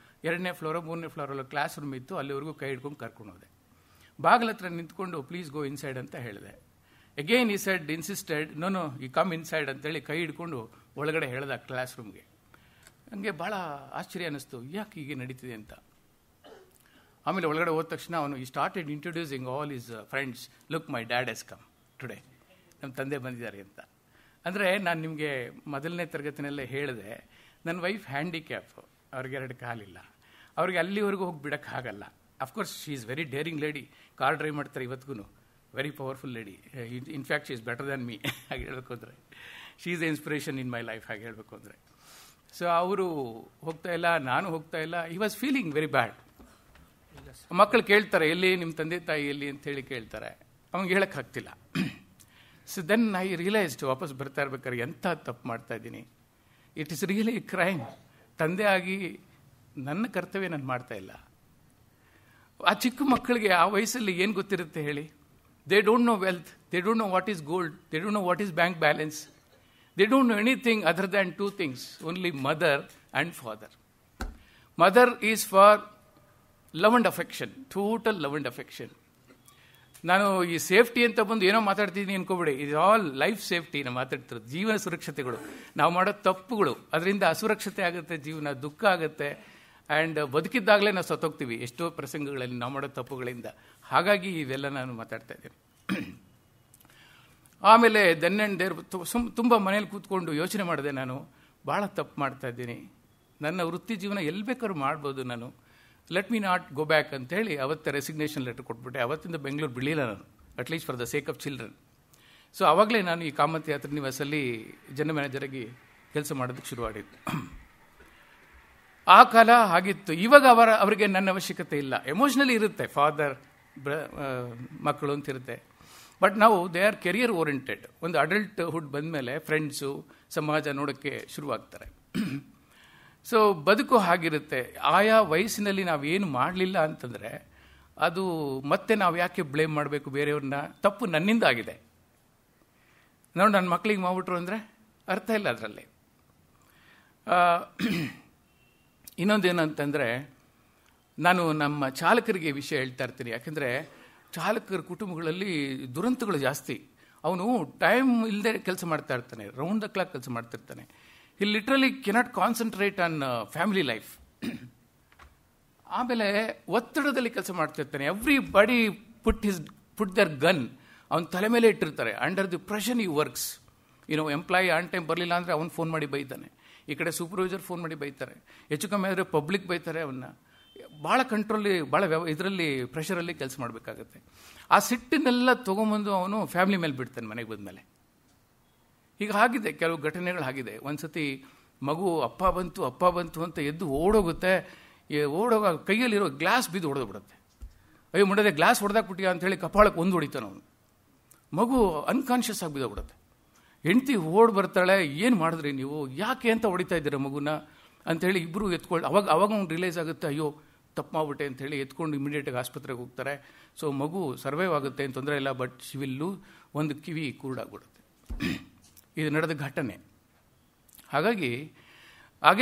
Speaker 1: 2ನೇ ಫ್ಲೋರೋ 3ನೇ ಫ್ಲೋರಲ್ಲಿ ಕ್ಲಾಸ್ ರೂಮ್ ಇತ್ತು, ಅಲ್ಲಿವರೆಗೂ ಕೈ ಹಿಡ್ಕೊಂಡು ಕರ್ಕೊಂಡು ಹೋದೆ. ಬಾಗಿಲ ಹತ್ರ ನಿಂತ್ಕೊಂಡು ಪ್ಲೀಸ್ ಗೋ ಇನ್ಸೈಡ್ ಅಂತ ಹೇಳಿದೆ. ಅಗೇನ್ ಈ ಸೈಡ್ ಇನ್ಸಿಸ್ಟೆಡ್, ನೋ ಈ ಕಮ್ ಇನ್ಸೈಡ್ ಅಂತೇಳಿ ಕೈ ಹಿಡ್ಕೊಂಡು ಒಳಗಡೆ ಹೇಳ್ದ ಕ್ಲಾಸ್ ರೂಮ್ಗೆ. ನನಗೆ ಭಾಳ ಆಶ್ಚರ್ಯ ಅನ್ನಿಸ್ತು, ಯಾಕೆ ಹೀಗೆ ನಡೀತಿದೆ ಅಂತ. ಆಮೇಲೆ ಒಳಗಡೆ ಹೋದ ತಕ್ಷಣ ಅವನು ಈ started introducing all is friends, look my dad has come today, ನಮ್ಮ ತಂದೆ ಬಂದಿದ್ದಾರೆ ಅಂತ. ಅಂದರೆ ನಾನು ನಿಮಗೆ ಮೊದಲನೇ ತರಗತಿನಲ್ಲೇ ಹೇಳಿದೆ, ನನ್ನ ವೈಫ್ ಹ್ಯಾಂಡಿಕ್ಯಾಪ್, ಅವ್ರಿಗೆ 2 ಕಾಲಿಲ್ಲ, ಅವ್ರಿಗೆ ಅಲ್ಲಿವರೆಗೂ ಹೋಗಿ ಬಿಡೋಕ್ಕಾಗಲ್ಲ. Of course she is very daring lady, car drive ಮಾಡ್ತಾರೆ ಇವತ್ತಿಗೂ, very powerful lady. In fact she is better than me, ಹಾಗೆ ಹೇಳಬೇಕು ಅಂದರೆ. She is the inspiration in my life, ಹಾಗೆ ಹೇಳಬೇಕು ಅಂದರೆ. ಸೊ ಅವರು ಹೋಗ್ತಾ ಇಲ್ಲ, ನಾನು ಹೋಗ್ತಾ ಇಲ್ಲ. He was feeling very bad. ಮಕ್ಕಳು ಕೇಳ್ತಾರೆ, ಎಲ್ಲಿ ನಿಮ್ಮ ತಂದೆ ತಾಯಿ ಎಲ್ಲಿ ಅಂತೇಳಿ ಕೇಳ್ತಾರೆ, ಅವ್ನಿಗೆ ಹೇಳಕ್ಕೆ ಆಗ್ತಿಲ್ಲ. ಸೊ ದೆನ್ ಐ ರಿಯಲೈಸ್ಡ್, ವಾಪಸ್ ಬರ್ತಾ ಇರ್ಬೇಕಾದ್ರೆ ಎಂಥ ತಪ್ಪು ಮಾಡ್ತಾ ಇದ್ದೀನಿ. It is really crime. ತಂದೆ ಆಗಿ ನನ್ನ ಕರ್ತವ್ಯ ನಾನು ಮಾಡ್ತಾ ಇಲ್ಲ. ಆ ಚಿಕ್ಕ ಮಕ್ಕಳಿಗೆ ಆ ವಯಸ್ಸಲ್ಲಿ ಏನು ಗೊತ್ತಿರುತ್ತೆ ಹೇಳಿ? They don't know wealth, they don't know what is gold, they don't know what is bank balance, they don't know anything other than 2 things, only mother and father. Mother is for love and affection, total love and affection. ನಾನು ಈ safety ಅಂತ ಬಂದು ಏನೋ ಮಾತಾಡ್ತಿದ್ದೀನಿ ಅನ್ಕೋಬೇಡಿ, ಇದು all life safety. ನಾವು ಮಾತಾಡ್ತಿರೋದು ಜೀವನ ಸುರಕ್ಷತೆಗಳು. ನಾವು ಮಾಡೋ ತಪ್ಪುಗಳು, ಅದರಿಂದ ಅಸುರಕ್ಷತೆ ಆಗುತ್ತೆ, ಜೀವನ ದುಃಖ ಆಗುತ್ತೆ. ಆ್ಯಂಡ್ ಬದುಕಿದ್ದಾಗಲೇ ನಾವು ಸತ್ತೋಗ್ತೀವಿ ಎಷ್ಟೋ ಪ್ರಸಂಗಗಳಲ್ಲಿ ನಾವು ಮಾಡೋ ತಪ್ಪುಗಳಿಂದ. ಹಾಗಾಗಿ ಇವೆಲ್ಲ ನಾನು ಮಾತಾಡ್ತಾ ಇದ್ದೇನೆ. ಆಮೇಲೆ ದೆನ್ ಆ್ಯಂಡ್ ದೇರ್ ತುಂಬ ಮನೇಲಿ ಕೂತ್ಕೊಂಡು ಯೋಚನೆ ಮಾಡಿದೆ, ನಾನು ಭಾಳ ತಪ್ಪು ಮಾಡ್ತಾ ಇದ್ದೀನಿ, ನನ್ನ ವೃತ್ತಿ ಜೀವನ ಎಲ್ಲಿ ಬೇಕಾದ್ರೂ ಮಾಡ್ಬೋದು ನಾನು, let me not go back ಅಂತೇಳಿ ಅವತ್ತೇ ರೆಸಿಗ್ನೇಷನ್ ಲೆಟರ್ ಕೊಟ್ಬಿಟ್ಟೆ. ಅವತ್ತಿಂದ ಬೆಂಗಳೂರು ಬಿಡಲಿಲ್ಲ ನಾನು, at least for the sake of children. So ಆವಾಗಲೇ ನಾನು ಈ ಕಾಮತ್ ಯಾತ್ರೆ ನಿವಾಸಲ್ಲಿ ಜನರಲ್ ಮ್ಯಾನೇಜರಾಗಿ ಕೆಲಸ ಮಾಡೋದಕ್ಕೆ ಶುರುವಾಡಿದ್ದು. ಆ ಕಾಲ ಆಗಿತ್ತು. ಇವಾಗ ಅವರಿಗೆ ನನ್ನ ಅವಶ್ಯಕತೆ ಇಲ್ಲ. ಎಮೋಷ್ನಲಿ ಇರುತ್ತೆ, ಫಾದರ್ ಮಕ್ಕಳು ಅಂತ ಇರುತ್ತೆ. ಬಟ್ ನಾವು ದೇ ಆರ್ ಕೆರಿಯರ್ ಓರಿಯೆಂಟೆಡ್. ಒಂದು ಅಡಲ್ಟ್ಹುಡ್ ಬಂದಮೇಲೆ ಫ್ರೆಂಡ್ಸು, ಸಮಾಜ ನೋಡೋಕ್ಕೆ ಶುರುವಾಗ್ತಾರೆ. ಸೊ ಬದುಕು ಹಾಗಿರುತ್ತೆ. ಆಯಾ ವಯಸ್ಸಿನಲ್ಲಿ ನಾವೇನು ಮಾಡಲಿಲ್ಲ ಅಂತಂದರೆ ಅದು ಮತ್ತೆ ನಾವು ಯಾಕೆ ಬ್ಲೇಮ್ ಮಾಡಬೇಕು ಬೇರೆಯವ್ರನ್ನ? ತಪ್ಪು ನನ್ನಿಂದ ಆಗಿದೆ, ನೋಡಿ ನನ್ನ ಮಕ್ಕಳಿಗೆ ಮಾಡ್ಬಿಟ್ರು ಅಂದರೆ ಅರ್ಥ ಇಲ್ಲ ಅದರಲ್ಲಿ. ಇನ್ನೊಂದೇನಂತಂದರೆ, ನಾನು ನಮ್ಮ ಚಾಲಕರಿಗೆ ವಿಷಯ ಹೇಳ್ತಾ ಇರ್ತೀನಿ. ಯಾಕೆಂದರೆ ಚಾಲಕರ ಕುಟುಂಬಗಳಲ್ಲಿ ದುರಂತಗಳು ಜಾಸ್ತಿ. ಅವನು ಟೈಮ್ ಇಲ್ಲದೆ ಕೆಲಸ ಮಾಡ್ತಾ ಇರ್ತಾನೆ, ರೌಂಡ್ ದ ಕ್ಲಾಕ್ ಕೆಲಸ ಮಾಡ್ತಿರ್ತಾನೆ. He literally cannot concentrate on family life. ಆಮೇಲೆ ಒತ್ತಡದಲ್ಲಿ ಕೆಲಸ ಮಾಡ್ತಿರ್ತಾನೆ. ಎವ್ರಿ ಬಡಿ ಪುಟ್ ದರ್ ಗನ್ ಅವನ ತಲೆ ಮೇಲೆ ಇಟ್ಟಿರ್ತಾರೆ. ಅಂಡರ್ ದಿ ಪ್ರೆಷರ್ ಈ ವರ್ಕ್ಸ್. ಎಂಪ್ಲಾಯಿ ಆನ್ ಟೈಮ್ ಬರಲಿಲ್ಲ ಅಂದರೆ ಅವ್ನು ಫೋನ್ ಮಾಡಿ ಬೈತಾನೆ, ಈ ಕಡೆ ಸೂಪರ್ವೈಸರ್ ಫೋನ್ ಮಾಡಿ ಬೈತಾರೆ, ಹೆಚ್ಚು ಕಮ್ಮಿ ಆದರೆ ಪಬ್ಲಿಕ್ ಬೈತಾರೆ. ಅವನ್ನ ಭಾಳ ಕಂಟ್ರೋಲಿ, ಭಾಳ ಇದರಲ್ಲಿ ಪ್ರೆಷರಲ್ಲಿ ಕೆಲಸ ಮಾಡಬೇಕಾಗತ್ತೆ. ಆ ಸಿಟ್ಟಿನೆಲ್ಲ ತೊಗೊಂಬಂದು ಅವನು ಫ್ಯಾಮಿಲಿ ಮೇಲೆ ಬಿಡ್ತಾನೆ ಮನೆಗೆ ಬಂದಮೇಲೆ. ಈಗ ಆಗಿದೆ, ಕೆಲವು ಘಟನೆಗಳಾಗಿದೆ. ಒಂದು ಸತಿ ಮಗು ಅಪ್ಪ ಬಂತು ಅಂತ ಎದ್ದು ಓಡೋಗುತ್ತೆ. ಓಡೋಗ ಕೈಯಲ್ಲಿರೋ ಗ್ಲಾಸ್ ಬಿದ್ದು ಹೊಡೆದ್ಬಿಡುತ್ತೆ. ಅಯ್ಯೋ ಮುಂಡದೆ ಗ್ಲಾಸ್ ಹೊಡೆದಾಕ್ಬಿಟ್ಟಿಯಾ ಅಂತೇಳಿ ಕಪಾಳಕ್ಕೆ ಒಂದು ಹೊಡಿತಾನೆ ಅವನು. ಮಗು ಅನ್ಕಾನ್ಷಿಯಸ್ ಆಗಿ ಬಿದ್ದೋಗ್ಬಿಡುತ್ತೆ. ಹೆಂಡ್ತಿ ಓಡ್ ಬರ್ತಾಳೆ, ಏನು ಮಾಡಿದ್ರಿ ನೀವು, ಯಾಕೆ ಅಂತ ಹೊಡಿತಾ ಇದ್ದೀರಾ ಮಗುನ ಅಂಥೇಳಿ ಇಬ್ಬರು ಎತ್ಕೊಂಡು ಅವಾಗ ಅವ್ನು ರಿಲೈಸ್ ಆಗುತ್ತೆ, ಅಯ್ಯೋ ತಪ್ಪು ಮಾಡ್ಬಿಟ್ಟೆ ಅಂಥೇಳಿ ಎತ್ಕೊಂಡು ಇಮಿಡಿಯೇಟಾಗಿ ಆಸ್ಪತ್ರೆಗೆ ಹೋಗ್ತಾರೆ. ಸೊ ಮಗು ಸರ್ವೈವ್ ಆಗುತ್ತೆ, ಏನು ತೊಂದರೆ ಇಲ್ಲ. ಬಟ್ ಶಿವಿಲ್ಲು ಒಂದು ಕಿವಿ ಕೂಡಾಗ್ಬಿಡುತ್ತೆ. ಇದು ನಡೆದ ಘಟನೆ. ಹಾಗಾಗಿ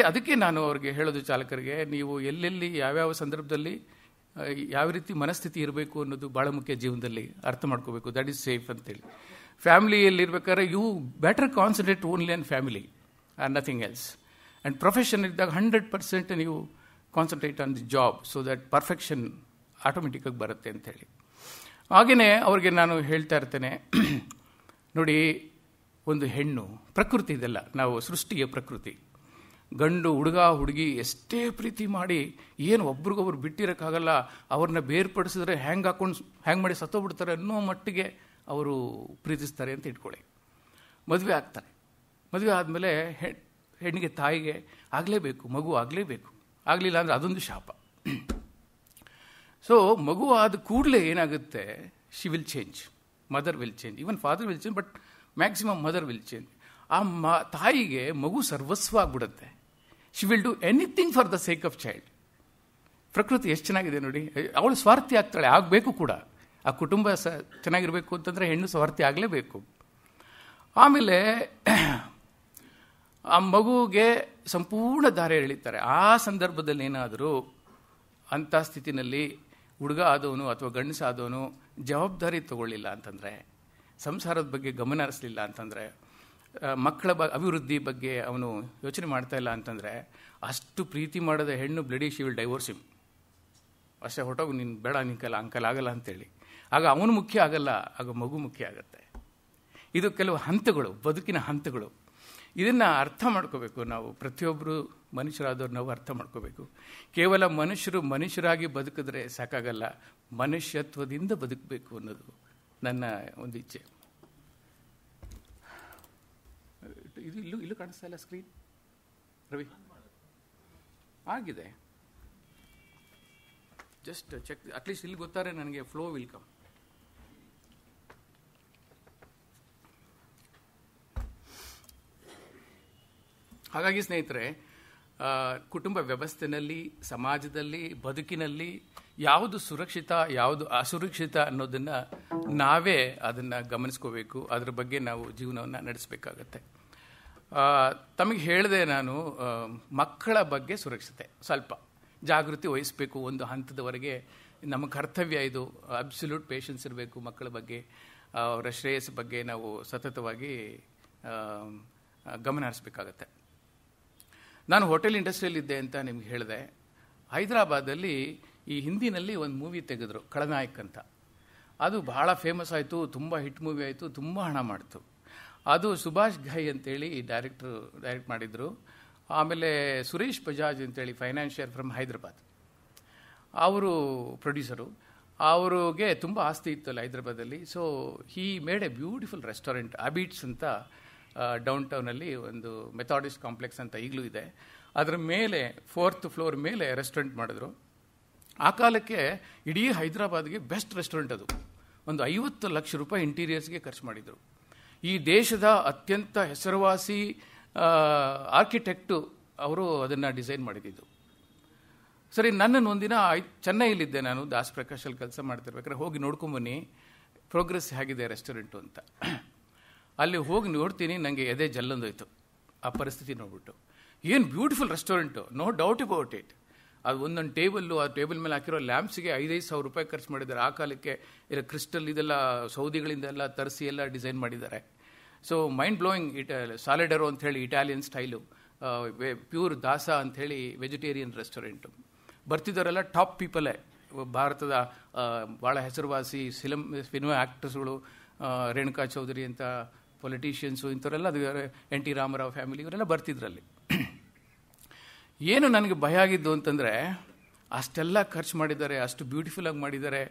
Speaker 1: ಅದಕ್ಕೆ ನಾನು ಅವ್ರಿಗೆ ಹೇಳೋದು, ಚಾಲಕರಿಗೆ, ನೀವು ಎಲ್ಲೆಲ್ಲಿ ಯಾವ್ಯಾವ ಸಂದರ್ಭದಲ್ಲಿ ಯಾವ ರೀತಿ ಮನಸ್ಥಿತಿ ಇರಬೇಕು ಅನ್ನೋದು ಭಾಳ ಮುಖ್ಯ ಜೀವನದಲ್ಲಿ ಅರ್ಥ ಮಾಡ್ಕೋಬೇಕು. ದಟ್ ಈಸ್ ಸೇಫ್ ಅಂತೇಳಿ. ಫ್ಯಾಮಿಲಿಯಲ್ಲಿರ್ಬೇಕಾದ್ರೆ you better concentrate only on family or nothing else. And profession ಇದ್ದಾಗ 100% ನೀವು concentrate on the job, so that perfection ಆಟೋಮೆಟಿಕ್ಕಾಗಿ ಬರುತ್ತೆ ಅಂಥೇಳಿ. ಹಾಗೆಯೇ ಅವ್ರಿಗೆ ನಾನು ಹೇಳ್ತಾ ಇರ್ತೇನೆ, ನೋಡಿ, ಒಂದು ಹೆಣ್ಣು ಪ್ರಕೃತಿ ಇದೆಲ್ಲ, ನಾವು ಸೃಷ್ಟಿಯ ಪ್ರಕೃತಿ. ಗಂಡು ಹುಡುಗ ಹುಡುಗಿ ಎಷ್ಟೇ ಪ್ರೀತಿ ಮಾಡಿ ಏನು ಒಬ್ರಿಗೊಬ್ರು ಬಿಟ್ಟಿರೋಕ್ಕಾಗಲ್ಲ, ಅವ್ರನ್ನ ಬೇರ್ಪಡಿಸಿದ್ರೆ ಹ್ಯಾಂಗ್ ಮಾಡಿ ಸತ್ತೋಗ್ಬಿಡ್ತಾರೆ ಅನ್ನೋ ಮಟ್ಟಿಗೆ ಅವರು ಪ್ರೀತಿಸ್ತಾರೆ ಅಂತ ಇಟ್ಕೊಳ್ಳಿ. ಮದುವೆ ಆಗ್ತಾರೆ. ಮದುವೆ ಆದಮೇಲೆ ಹೆಣ್ಣಿಗೆ, ತಾಯಿಗೆ ಆಗಲೇಬೇಕು, ಮಗು ಆಗಲೇಬೇಕು. ಆಗಲಿಲ್ಲ ಅಂದರೆ ಅದೊಂದು ಶಾಪ. ಸೊ ಮಗು ಆದ ಕೂಡಲೇ ಏನಾಗುತ್ತೆ, she will change, mother will change, even father will change, but maximum mother will change. ಆ ತಾಯಿಗೆ ಮಗು ಸರ್ವಸ್ವ ಆಗ್ಬಿಡುತ್ತೆ. She will do anything for the sake of child. ಪ್ರಕೃತಿ ಎಷ್ಟು ಚೆನ್ನಾಗಿದೆ ನೋಡಿ. ಅವಳು ಸ್ವಾರ್ಥಿ ಆಗ್ತಾಳೆ, ಆಗಬೇಕು ಕೂಡ. ಆ ಕುಟುಂಬ ಚೆನ್ನಾಗಿರಬೇಕು ಅಂತಂದರೆ ಹೆಣ್ಣು ಸ್ವಾರ್ಥಿ ಆಗಲೇಬೇಕು. ಆಮೇಲೆ ಆ ಮಗುಗೆ ಸಂಪೂರ್ಣ ದಾರಿ ಎಳಿತಾರೆ. ಆ ಸಂದರ್ಭದಲ್ಲಿ ಏನಾದರೂ ಅಂಥ ಸ್ಥಿತಿನಲ್ಲಿ ಹುಡುಗ ಆದವನು ಅಥವಾ ಗಂಡಸ ಆದವನು ಜವಾಬ್ದಾರಿ ತಗೊಳ್ಳಿಲ್ಲ ಅಂತಂದರೆ, ಸಂಸಾರದ ಬಗ್ಗೆ ಗಮನ ಹರಿಸಲಿಲ್ಲ ಅಂತಂದರೆ, ಮಕ್ಕಳ ಅಭಿವೃದ್ಧಿ ಬಗ್ಗೆ ಅವನು ಯೋಚನೆ ಮಾಡ್ತಾ ಇಲ್ಲ ಅಂತಂದರೆ, ಅಷ್ಟು ಪ್ರೀತಿ ಮಾಡದ ಹೆಣ್ಣು bloody she will divorce him. ಅಷ್ಟೇ, ಹೊಟ್ಟೋಗು, ನೀನು ಬೇಡ, ನಿನ್ನ ಕೈಲಿ ಅಂಕಲ್ ಆಗಲ್ಲ ಅಂತೇಳಿ. ಆಗ ಅವನು ಮುಖ್ಯ ಆಗಲ್ಲ, ಆಗ ಮಗು ಮುಖ್ಯ ಆಗುತ್ತೆ. ಇದು ಕೆಲವು ಹಂತಗಳು, ಬದುಕಿನ ಹಂತಗಳು. ಇದನ್ನು ಅರ್ಥ ಮಾಡ್ಕೋಬೇಕು ನಾವು. ಪ್ರತಿಯೊಬ್ಬರು ಮನುಷ್ಯರಾದವ್ರು ನಾವು ಅರ್ಥ ಮಾಡ್ಕೋಬೇಕು. ಕೇವಲ ಮನುಷ್ಯರಾಗಿ ಬದುಕಿದ್ರೆ ಸಾಕಾಗಲ್ಲ, ಮನುಷ್ಯತ್ವದಿಂದ ಬದುಕಬೇಕು ಅನ್ನೋದು ನನ್ನ ಒಂದು ಇಚ್ಛೆ. ಇದು ಇಲ್ಲೂ ಕಾಣಿಸ್ತಾ ಇಲ್ಲ ಸ್ಕ್ರೀನ್ ರವಿ? ಆಗಿದೆ, ಜಸ್ಟ್ ಚೆಕ್. ಅಟ್ಲೀಸ್ಟ್ ಇಲ್ಲಿ ಗೊತ್ತಾರೆ ನನಗೆ, ಫ್ಲೋ ವಿಲ್ ಕಮ್. ಹಾಗಾಗಿ ಸ್ನೇಹಿತರೆ, ಕುಟುಂಬ ವ್ಯವಸ್ಥೆಯಲ್ಲಿ, ಸಮಾಜದಲ್ಲಿ, ಬದುಕಿನಲ್ಲಿ ಯಾವುದು ಸುರಕ್ಷಿತ, ಯಾವುದು ಅಸುರಕ್ಷಿತ ಅನ್ನೋದನ್ನು ನಾವೇ ಅದನ್ನು ಗಮನಿಸ್ಕೋಬೇಕು. ಅದರ ಬಗ್ಗೆ ನಾವು ಜೀವನವನ್ನು ನಡೆಸಬೇಕಾಗತ್ತೆ. ತಮಗೆ ಹೇಳಿದೆ ನಾನು, ಮಕ್ಕಳ ಬಗ್ಗೆ ಸುರಕ್ಷತೆ ಸ್ವಲ್ಪ ಜಾಗೃತಿ ವಹಿಸಬೇಕು. ಒಂದು ಹಂತದವರೆಗೆ ನಮ್ಮ ಕರ್ತವ್ಯ ಇದು. ಅಬ್ಸಲ್ಯೂಟ್ ಪೇಷನ್ಸ್ ಇರಬೇಕು ಮಕ್ಕಳ ಬಗ್ಗೆ. ಅವರ ಶ್ರೇಯಸ್ಸು ಬಗ್ಗೆ ನಾವು ಸತತವಾಗಿ ಗಮನ ಹರಿಸಬೇಕಾಗತ್ತೆ. ನಾನು ಹೋಟೆಲ್ ಇಂಡಸ್ಟ್ರಿಯಲ್ಲಿದ್ದೆ ಅಂತ ನಿಮ್ಗೆ ಹೇಳಿದೆ. ಹೈದರಾಬಾದಲ್ಲಿ ಈ ಹಿಂದಿನಲ್ಲಿ ಒಂದು ಮೂವಿ ತೆಗೆದ್ರು, ಖಳನಾಯಕ್ ಅಂತ. ಅದು ಬಹಳ ಫೇಮಸ್ ಆಯಿತು, ತುಂಬ ಹಿಟ್ ಮೂವಿ ಆಯಿತು, ತುಂಬ ಹಣ ಮಾಡ್ತು. ಅದು ಸುಭಾಷ್ ಘೈ ಅಂತೇಳಿ ಡೈರೆಕ್ಟ್ ಮಾಡಿದರು. ಆಮೇಲೆ ಸುರೇಶ್ ಬಜಾಜ್ ಅಂತೇಳಿ ಫೈನಾನ್ಷಿಯರ್ ಫ್ರಮ್ ಹೈದರಾಬಾದ್, ಅವರು ಪ್ರೊಡ್ಯೂಸರು. ಅವ್ರಿಗೆ ತುಂಬ ಆಸ್ತಿ ಇತ್ತಲ್ಲ ಹೈದ್ರಾಬಾದಲ್ಲಿ. So he made a beautiful restaurant, Abids ಅಂತ ಡೌನ್ ಟೌನಲ್ಲಿ ಒಂದು ಮೆಥಾಡಿಸ್ಟ್ ಕಾಂಪ್ಲೆಕ್ಸ್ ಅಂತ ಈಗಲೂ ಇದೆ. ಅದರ ಮೇಲೆ 4th ಫ್ಲೋರ್ ಮೇಲೆ ರೆಸ್ಟೋರೆಂಟ್ ಮಾಡಿದ್ರು. ಆ ಕಾಲಕ್ಕೆ ಇಡೀ ಹೈದರಾಬಾದ್ಗೆ ಬೆಸ್ಟ್ ರೆಸ್ಟೋರೆಂಟ್ ಅದು. ಒಂದು 50 ಲಕ್ಷ ರೂಪಾಯಿ ಇಂಟೀರಿಯರ್ಸ್ಗೆ ಖರ್ಚು ಮಾಡಿದರು. ಈ ದೇಶದ ಅತ್ಯಂತ ಹೆಸರುವಾಸಿ ಆರ್ಕಿಟೆಕ್ಟು ಅವರು ಅದನ್ನು ಡಿಸೈನ್ ಮಾಡಿದ್ದು. ಸರಿ, ನನ್ನನ್ನು ಒಂದಿನ ಚೆನ್ನೈಯಲ್ಲಿದ್ದೆ ನಾನು, ದಾಸ್ ಪ್ರಕಾಶಲ್ಲಿ ಕೆಲಸ ಮಾಡ್ತಿರ್ಬೇಕಾದ್ರೆ ಹೋಗಿ ನೋಡ್ಕೊಂಬನ್ನಿ ಪ್ರೋಗ್ರೆಸ್ ಹೇಗಿದೆ ರೆಸ್ಟೋರೆಂಟು ಅಂತ. ಅಲ್ಲಿ ಹೋಗಿ ನೋಡ್ತೀನಿ, ನನಗೆ ಎದೆ ಜಲ್ಲೊಂದೋಯ್ತು ಆ ಪರಿಸ್ಥಿತಿ ನೋಡ್ಬಿಟ್ಟು. ಏನು beautiful restaurant, no doubt about it. ಅದು ಒಂದೊಂದು ಟೇಬಲ್ಲು, ಆ ಟೇಬಲ್ ಮೇಲೆ ಹಾಕಿರೋ ಲ್ಯಾಂಪ್ಸ್ಗೆ 5,000 ಸಾವಿರ ರೂಪಾಯಿ ಖರ್ಚು ಮಾಡಿದ್ದಾರೆ. ಆ ಕಾಲಕ್ಕೆ ಇಲ್ಲ ಕ್ರಿಸ್ಟಲ್ ಇದೆಲ್ಲ ಸೌದಿಗಳಿಂದ ಎಲ್ಲ ತರಿಸಿ ಎಲ್ಲ ಡಿಸೈನ್ ಮಾಡಿದ್ದಾರೆ. So mind blowing. ಸಾಲೆಡರೋ ಅಂತ ಹೇಳಿ ಇಟಾಲಿಯನ್ ಸ್ಟೈಲು, ಪ್ಯೂರ್ ದಾಸ ಅಂಥೇಳಿ ವೆಜಿಟೇರಿಯನ್ ರೆಸ್ಟೋರೆಂಟು. ಬರ್ತಿದ್ದವರೆಲ್ಲ ಟಾಪ್ ಪೀಪಲೇ, ಭಾರತದ ಭಾಳ ಹೆಸರುವಾಸಿ ಸಿನಿಮಾ ಆ್ಯಕ್ಟರ್ಸ್ಗಳು, ರೇಣುಕಾ ಚೌಧರಿ ಅಂತ ಪೊಲಿಟಿಷಿಯನ್ಸು, ಇಂಥವರೆಲ್ಲ ಅದು ಎನ್ ಟಿ ರಾಮರಾವ್ ಫ್ಯಾಮಿಲಿ ಇವರೆಲ್ಲ ಬರ್ತಿದ್ರಲ್ಲಿ. ಏನು ನನಗೆ ಭಯ ಆಗಿದ್ದು ಅಂತಂದರೆ, ಅಷ್ಟೆಲ್ಲ ಖರ್ಚು ಮಾಡಿದ್ದಾರೆ, ಅಷ್ಟು ಬ್ಯೂಟಿಫುಲ್ಲಾಗಿ ಮಾಡಿದ್ದಾರೆ.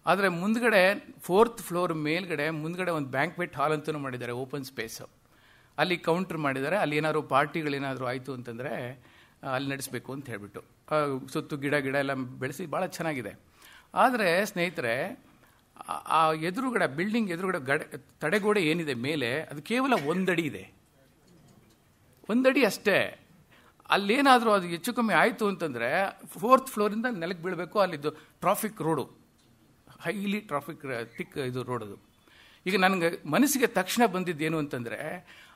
Speaker 1: ಆದರೆ ಮುಂದ್ಗಡೆ 4th ಫ್ಲೋರ್ ಮೇಲ್ಗಡೆ ಮುಂದ್ಗಡೆ ಒಂದು ಬ್ಯಾಂಕ್ವೆಟ್ ಹಾಲ್ ಅಂತಲೂ ಮಾಡಿದ್ದಾರೆ, ಓಪನ್ ಸ್ಪೇಸು. ಅಲ್ಲಿ ಕೌಂಟ್ರ್ ಮಾಡಿದ್ದಾರೆ. ಅಲ್ಲಿ ಏನಾದ್ರು ಪಾರ್ಟಿಗಳೇನಾದರೂ ಆಯಿತು ಅಂತಂದರೆ ಅಲ್ಲಿ ನಡೆಸಬೇಕು ಅಂತ ಹೇಳಿಬಿಟ್ಟು ಸುತ್ತು ಗಿಡ ಎಲ್ಲ ಬೆಳೆಸಿ ಭಾಳ ಚೆನ್ನಾಗಿದೆ. ಆದರೆ ಸ್ನೇಹಿತರೆ, ಆ ಎದುರುಗಡೆ ಬಿಲ್ಡಿಂಗ್ ಎದುರುಗಡೆ ತಡೆಗೋಡೆ ಏನಿದೆ ಮೇಲೆ, ಅದು ಕೇವಲ 1 ಅಡಿ ಇದೆ, 1 ಅಡಿ ಅಷ್ಟೇ. ಅಲ್ಲೇನಾದರೂ ಅದು ಹೆಚ್ಚು ಕಮ್ಮಿ ಆಯಿತು ಅಂತಂದರೆ 4th ಫ್ಲೋರಿಂದ ನೆಲಕ್ಕೆ ಬೀಳಬೇಕು. ಅಲ್ಲಿದ್ದು ಟ್ರಾಫಿಕ್ ರೋಡು, ಹೈಲಿ ಟ್ರಾಫಿಕ್ ತಿಕ್ ಇದು ರೋಡದು. ಈಗ ನನಗೆ ಮನಸ್ಸಿಗೆ ತಕ್ಷಣ ಬಂದಿದ್ದೇನು ಅಂತಂದರೆ,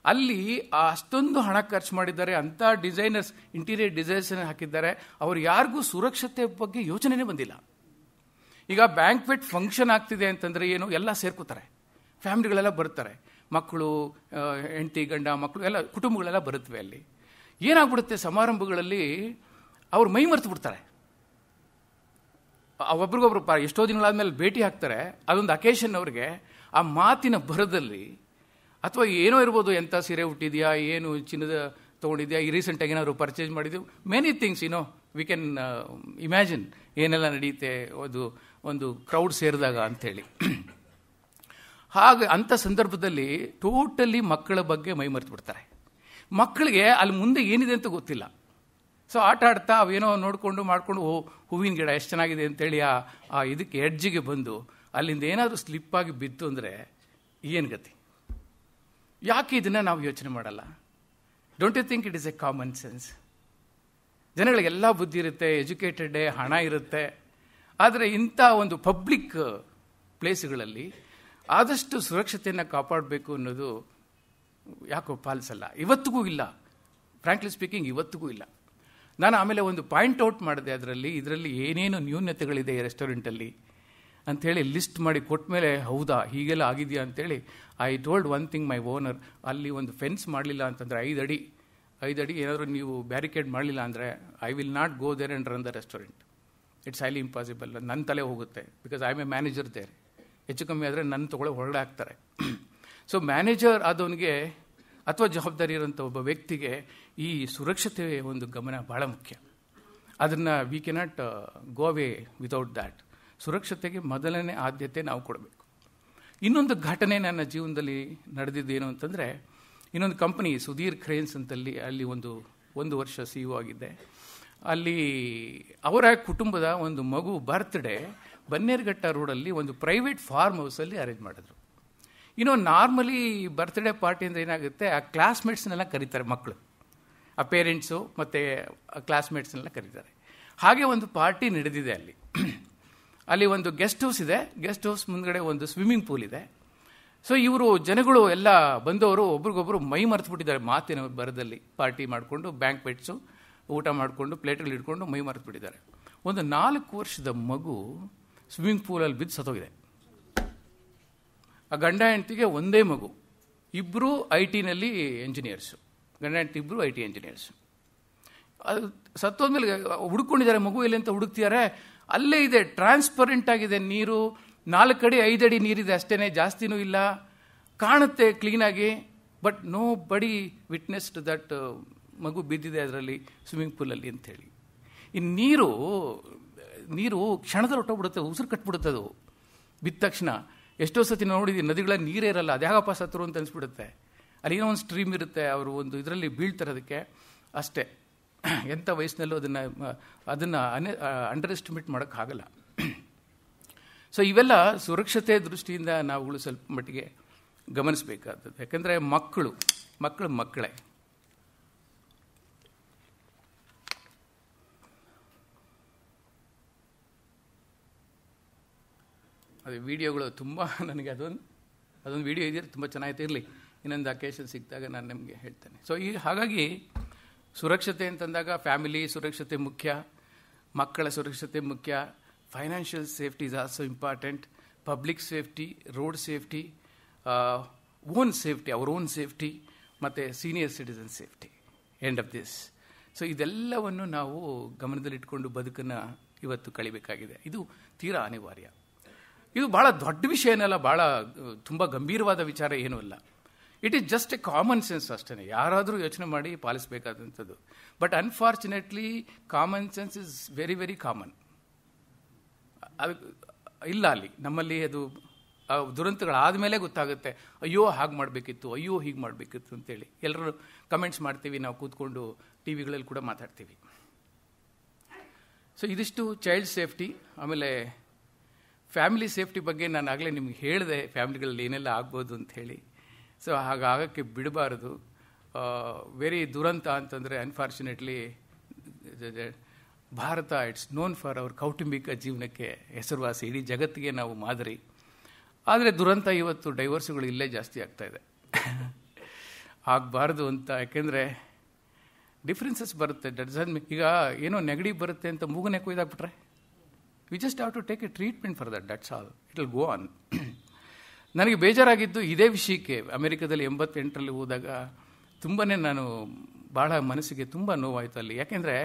Speaker 1: ಅಲ್ಲಿ ಅಷ್ಟೊಂದು ಹಣ ಖರ್ಚು ಮಾಡಿದ್ದಾರೆ, ಅಂಥ ಡಿಸೈನರ್ಸ್ ಇಂಟೀರಿಯರ್ ಡಿಸೈನರ್ಸ್ ಹಾಕಿದ್ದಾರೆ, ಅವ್ರು ಯಾರಿಗೂ ಸುರಕ್ಷತೆ ಬಗ್ಗೆ ಯೋಚನೆನೇ ಬಂದಿಲ್ಲ. ಈಗ ಬ್ಯಾಂಕ್ವೆಟ್ ಫಂಕ್ಷನ್ ಆಗ್ತಿದೆ ಅಂತಂದರೆ ಏನು, ಎಲ್ಲ ಸೇರ್ಕೋತಾರೆ, ಫ್ಯಾಮಿಲಿಗಳೆಲ್ಲ ಬರ್ತಾರೆ, ಮಕ್ಕಳು, ಹೆಂಡತಿ ಗಂಡ ಮಕ್ಕಳು ಎಲ್ಲ ಕುಟುಂಬಗಳೆಲ್ಲ ಬರುತ್ತವೆ. ಅಲ್ಲಿ ಏನಾಗ್ಬಿಡುತ್ತೆ, ಸಮಾರಂಭಗಳಲ್ಲಿ ಅವ್ರು ಮೈ ಮರೆತು ಬಿಡ್ತಾರೆ. ಒಬ್ರಿಗೊಬ್ರು ಎಷ್ಟೋ ದಿನಗಳಾದ್ಮೇಲೆ ಭೇಟಿ ಹಾಕ್ತಾರೆ. ಅದೊಂದು ಅಕೇಶನ್ ಅವ್ರಿಗೆ. ಆ ಮಾತಿನ ಭರದಲ್ಲಿ ಅಥವಾ ಏನೋ ಇರ್ಬೋದು, ಎಂಥ ಸೀರೆ ಹುಟ್ಟಿದೆಯಾ, ಏನು ಚಿನ್ನದ ತೊಗೊಂಡಿದ್ಯಾ, ಈ ರೀಸೆಂಟಾಗಿ ಏನಾದ್ರು ಪರ್ಚೇಸ್ ಮಾಡಿದ್ವಿ, many things we can imagine ಏನೆಲ್ಲ ನಡೆಯುತ್ತೆ ಒಂದು ಕ್ರೌಡ್ ಸೇರಿದಾಗ ಅಂಥೇಳಿ. ಹಾಗೆ ಅಂಥ ಸಂದರ್ಭದಲ್ಲಿ ಟೋಟಲಿ ಮಕ್ಕಳ ಬಗ್ಗೆ ಮೈ ಮರೆತು ಬಿಡ್ತಾರೆ. ಮಕ್ಕಳಿಗೆ ಅಲ್ಲಿ ಮುಂದೆ ಏನಿದೆ ಅಂತ ಗೊತ್ತಿಲ್ಲ. ಸೊ ಆಟ ಆಡ್ತಾ ಅವೇನೋ ನೋಡಿಕೊಂಡು ಮಾಡಿಕೊಂಡು ಹೂವಿನ ಗಿಡ ಎಷ್ಟು ಚೆನ್ನಾಗಿದೆ ಅಂತೇಳಿ ಆ ಇದಕ್ಕೆ ಎಡ್ಜಿಗೆ ಬಂದು ಅಲ್ಲಿಂದ ಏನಾದರೂ ಸ್ಲಿಪ್ಪಾಗಿ ಬಿತ್ತು ಅಂದರೆ ಏನು ಗತಿ? ಯಾಕೆ ಇದನ್ನು ನಾವು ಯೋಚನೆ ಮಾಡಲ್ಲ? Don't you think it is a common sense? ಜನಗಳಿಗೆಲ್ಲ ಬುದ್ಧಿ ಇರುತ್ತೆ, ಎಜುಕೇಟೆಡ್, ಹಣ ಇರುತ್ತೆ. ಆದರೆ ಇಂಥ ಒಂದು ಪಬ್ಲಿಕ್ ಪ್ಲೇಸ್ಗಳಲ್ಲಿ ಆದಷ್ಟು ಸುರಕ್ಷತೆಯನ್ನು ಕಾಪಾಡಬೇಕು ಅನ್ನೋದು ಯಾಕೋ ಪಾಲಿಸಲ್ಲ, ಇವತ್ತಿಗೂ ಇಲ್ಲ. ಫ್ರಾಂಕ್ಲಿ ಸ್ಪೀಕಿಂಗ್ ಇವತ್ತಿಗೂ ಇಲ್ಲ. ನಾನು ಆಮೇಲೆ ಒಂದು ಪಾಯಿಂಟ್ ಔಟ್ ಮಾಡಿದೆ, ಇದರಲ್ಲಿ ಏನೇನು ನ್ಯೂನತೆಗಳಿದೆ ಈ ರೆಸ್ಟೋರೆಂಟಲ್ಲಿ ಅಂಥೇಳಿ ಲಿಸ್ಟ್ ಮಾಡಿ ಕೊಟ್ಟ ಮೇಲೆ, ಹೌದಾ ಹೀಗೆಲ್ಲ ಆಗಿದೆಯಾ ಅಂತೇಳಿ I told one thing my owner, ಅಲ್ಲಿ ಒಂದು ಫೆನ್ಸ್ ಮಾಡಲಿಲ್ಲ ಅಂತಂದರೆ 5 ಅಡಿ ಏನಾದರೂ ನೀವು ಬ್ಯಾರಿಕೇಡ್ ಮಾಡಲಿಲ್ಲ ಅಂದರೆ I will not go there and run the restaurant. It's highly impossible. ನನ್ನ ತಲೆ ಹೋಗುತ್ತೆ, because I am a manager there. ಹೆಚ್ಚು ಕಮ್ಮಿ ಆದರೆ ನನ್ನ ತಗೊಳ್ಳೋ ಹೊರಗಡೆ ಹಾಕ್ತಾರೆ. ಸೊ ಮ್ಯಾನೇಜರ್ ಆದವನಿಗೆ ಅಥವಾ ಜವಾಬ್ದಾರಿ ಇರೋಂಥ ಒಬ್ಬ ವ್ಯಕ್ತಿಗೆ ಈ ಸುರಕ್ಷತೆ ಒಂದು ಗಮನ ಭಾಳ ಮುಖ್ಯ. ಅದನ್ನು we cannot go away without that. ಸುರಕ್ಷತೆಗೆ ಮೊದಲನೇ ಆದ್ಯತೆ ನಾವು ಕೊಡಬೇಕು. ಇನ್ನೊಂದು ಘಟನೆ ನನ್ನ ಜೀವನದಲ್ಲಿ ನಡೆದಿದ್ದೇನು ಅಂತಂದರೆ, ಇನ್ನೊಂದು ಕಂಪನಿ ಸುಧೀರ್ ಕ್ರೇನ್ಸ್ ಅಂತಲ್ಲಿ ಅಲ್ಲಿ ಒಂದು ವರ್ಷ CEO ಆಗಿದ್ದೆ. ಅಲ್ಲಿ ಅವರ ಕುಟುಂಬದ ಒಂದು ಮಗು ಬರ್ತ್ಡೇ ಬನ್ನೇರುಘಟ್ಟ ರೋಡಲ್ಲಿ ಒಂದು ಪ್ರೈವೇಟ್ ಫಾರ್ಮ್ ಹೌಸಲ್ಲಿ ಅರೇಂಜ್ ಮಾಡಿದ್ರು. ನಾರ್ಮಲಿ ಬರ್ತ್ಡೇ ಪಾರ್ಟಿ ಅಂದರೆ ಏನಾಗುತ್ತೆ, ಆ ಕ್ಲಾಸ್ಮೇಟ್ಸ್ನೆಲ್ಲ ಕರೀತಾರೆ ಮಕ್ಕಳು, ಆ ಪೇರೆಂಟ್ಸು ಮತ್ತು ಕ್ಲಾಸ್ಮೇಟ್ಸ್ನೆಲ್ಲ ಕರೀತಾರೆ. ಹಾಗೆ ಒಂದು ಪಾರ್ಟಿ ನಡೆದಿದೆ ಅಲ್ಲಿ ಒಂದು ಗೆಸ್ಟ್ ಹೌಸ್ ಇದೆ. ಗೆಸ್ಟ್ ಹೌಸ್ ಮುಂದ್ಗಡೆ ಒಂದು ಸ್ವಿಮ್ಮಿಂಗ್ ಪೂಲ್ ಇದೆ. ಸೊ ಇವರು ಜನಗಳು ಎಲ್ಲ ಬಂದವರು ಒಬ್ರಿಗೊಬ್ರು ಮೈ ಮರೆತು ಬಿಟ್ಟಿದ್ದಾರೆ ಮಾತಿನ ಬರದಲ್ಲಿ. ಪಾರ್ಟಿ ಮಾಡಿಕೊಂಡು ಬ್ಯಾಂಕ್ವೆಟ್ಸು ಊಟ ಮಾಡಿಕೊಂಡು ಪ್ಲೇಟ್ಗಳು ಇಟ್ಕೊಂಡು ಮೈ ಮರೆತು ಬಿಟ್ಟಿದ್ದಾರೆ. ಒಂದು 4 ವರ್ಷದ ಮಗು ಸ್ವಿಮ್ಮಿಂಗ್ ಪೂಲಲ್ಲಿ ಬಿದ್ದು ಸತ್ತೋಗಿದೆ. ಆ ಗಂಡ ಹೆಂಡತಿಗೆ ಒಂದೇ ಮಗು, ಇಬ್ಬರು IT-ನಲ್ಲಿ ಎಂಜಿನಿಯರ್ಸು, ಗಂಡ ಹೆಂಡತಿ ಇಬ್ಬರು IT ಎಂಜಿನಿಯರ್ಸು. ಅದು ಸತ್ತೋದ್ಮೇಲೆ ಹುಡ್ಕೊಂಡಿದ್ದಾರೆ, ಮಗು ಎಲ್ಲಿ ಅಂತ ಹುಡುಕ್ತಿದ್ದಾರೆ. ಅಲ್ಲೇ ಇದೆ, ಟ್ರಾನ್ಸ್ಪರೆಂಟ್ ಆಗಿದೆ ನೀರು, 4 ಅಡಿ 5 ಅಡಿ ನೀರಿದೆ ಅಷ್ಟೇ, ಜಾಸ್ತಿನೂ ಇಲ್ಲ, ಕಾಣುತ್ತೆ ಕ್ಲೀನಾಗಿ. ಬಟ್ ನೋ ಬಡಿ ವಿಟ್ನೆಸ್ಡ್ ದಟ್ ಮಗು ಬಿದ್ದಿದೆ ಅದರಲ್ಲಿ ಸ್ವಿಮ್ಮಿಂಗ್ ಪೂಲಲ್ಲಿ ಅಂಥೇಳಿ. ಈ ನೀರು ನೀರು ಕ್ಷಣದಲ್ಲಿ ಹೊಟ್ಟೋಗ್ಬಿಡುತ್ತೆ, ಉಸಿರು ಕಟ್ಬಿಡುತ್ತೆ ಅದು ಬಿದ್ದ ತಕ್ಷಣ. ಎಷ್ಟೋ ಸತಿ ನೋಡಿದ್ದೀವಿ ನದಿಗಳ ನೀರೇ ಇರಲ್ಲ, ಅದ್ಯಾಗಪ್ಪ ಸತ್ರು ಅಂತ ಅನಿಸ್ಬಿಡುತ್ತೆ. ಅಲ್ಲಿ ಏನೋ ಒಂದು ಸ್ಟ್ರೀಮ್ ಇರುತ್ತೆ, ಅವರು ಒಂದು ಇದರಲ್ಲಿ ಬೀಳ್ತಾರೆ ಅದಕ್ಕೆ ಅಷ್ಟೇ. ಎಂಥ ವಯಸ್ಸಿನಲ್ಲೂ ಅದನ್ನು ಅಂಡರ್ ಎಸ್ಟಿಮೇಟ್ ಮಾಡೋಕ್ಕಾಗಲ್ಲ. ಸೊ ಇವೆಲ್ಲ ಸುರಕ್ಷತೆ ದೃಷ್ಟಿಯಿಂದ ನಾವುಗಳು ಸ್ವಲ್ಪ ಮಟ್ಟಿಗೆ ಗಮನಿಸಬೇಕಾದದ್ದು. ಯಾಕಂದರೆ ಮಕ್ಕಳೇ ಅದು ವಿಡಿಯೋಗಳು ತುಂಬ ನನಗೆ ಅದೊಂದು ವಿಡಿಯೋ ಇದೆಯಲ್ಲ ತುಂಬ ಚೆನ್ನಾಗಿತ್ತು. ಇರಲಿ, ಇನ್ನೊಂದು ಅಕೇಶನ್ ಸಿಕ್ಕಿದಾಗ ನಾನು ನಿಮಗೆ ಹೇಳ್ತೇನೆ. ಸೊ ಹಾಗಾಗಿ ಸುರಕ್ಷತೆ ಅಂತಂದಾಗ ಫ್ಯಾಮಿಲಿ ಸುರಕ್ಷತೆ ಮುಖ್ಯ, ಮಕ್ಕಳ ಸುರಕ್ಷತೆ ಮುಖ್ಯ, financial safety is also important, public safety, road safety, own safety, our own safety, ಮತ್ತು senior citizen safety, end of this. So ಇದೆಲ್ಲವನ್ನು ನಾವು ಗಮನದಲ್ಲಿಟ್ಕೊಂಡು ಬದುಕನ್ನು ಇವತ್ತು ಕಳಿಬೇಕಾಗಿದೆ. ಇದು ತೀರಾ ಅನಿವಾರ್ಯ. ಇದು ಭಾಳ ದೊಡ್ಡ ವಿಷಯ ಏನಲ್ಲ, ಭಾಳ ತುಂಬ ಗಂಭೀರವಾದ ವಿಚಾರ ಏನೂ ಅಲ್ಲ. It is just a common sense ಅಷ್ಟೇ, ಯಾರಾದರೂ ಯೋಚನೆ ಮಾಡಿ ಪಾಲಿಸಬೇಕಾದಂಥದ್ದು. But unfortunately common sense is very very common. ಅದು ಇಲ್ಲ ಅಲ್ಲಿ ನಮ್ಮಲ್ಲಿ. ಅದು ದುರಂತಗಳಾದ ಮೇಲೆ ಗೊತ್ತಾಗುತ್ತೆ, ಅಯ್ಯೋ ಹಾಗೆ ಮಾಡಬೇಕಿತ್ತು, ಅಯ್ಯೋ ಹೀಗೆ ಮಾಡಬೇಕಿತ್ತು ಅಂತೇಳಿ. ಎಲ್ಲರೂ ಕಮೆಂಟ್ಸ್ ಮಾಡ್ತೀವಿ, ನಾವು ಕೂತ್ಕೊಂಡು ಟಿ ವಿಗಳಲ್ಲಿ ಕೂಡ ಮಾತಾಡ್ತೀವಿ. ಸೊ ಇದಿಷ್ಟು ಚೈಲ್ಡ್ ಸೇಫ್ಟಿ. ಆಮೇಲೆ ಫ್ಯಾಮಿಲಿ ಸೇಫ್ಟಿ ಬಗ್ಗೆ ನಾನು ಆಗಲೇ ನಿಮ್ಗೆ ಹೇಳಿದೆ, ಫ್ಯಾಮಿಲಿಗಳಲ್ಲಿ ಏನೆಲ್ಲ ಆಗ್ಬೋದು ಅಂತ ಹೇಳಿ. ಸೊ ಹಾಗಾಗಕ್ಕೆ ಬಿಡಬಾರ್ದು. ವೆರಿ ದುರಂತ ಅಂತಂದರೆ unfortunately Bharat it's known for our ಕೌಟುಂಬಿಕ ಜೀವನಕ್ಕೆ ಹೆಸರುವಾಸಿ, ಇಡೀ ಜಗತ್ತಿಗೆ ನಾವು ಮಾದರಿ. ಆದರೆ ದುರಂತ ಇವತ್ತು ಡೈವರ್ಸ್ಗಳು ಇಲ್ಲೇ ಜಾಸ್ತಿ ಆಗ್ತಾಯಿದೆ. ಆಗಬಾರ್ದು ಅಂತ. ಯಾಕೆಂದರೆ ಡಿಫ್ರೆನ್ಸಸ್ ಬರುತ್ತೆ. ಈಗ ಏನೋ ನೆಗಡಿ ಬರುತ್ತೆ ಅಂತ ಮೂಗನೆ ಕೊಯ್ದಾಕ್ಬಿಟ್ರೆ we just have to take a treatment for that's all, it will go on. ನನಗೆ ಬೇಜಾರಾಗಿದ್ದು ಇದೇ ವಿಷಯಕ್ಕೆ. ಅಮೆರಿಕದಲ್ಲಿ 88ರಲ್ಲಿ ಹೋದಾಗ ತುಂಬಾ ನಾನು ಭಾಳ ಮನಸ್ಸಿಗೆ ತುಂಬ ನೋವಾಯಿತು ಅಲ್ಲಿ. ಯಾಕೆಂದರೆ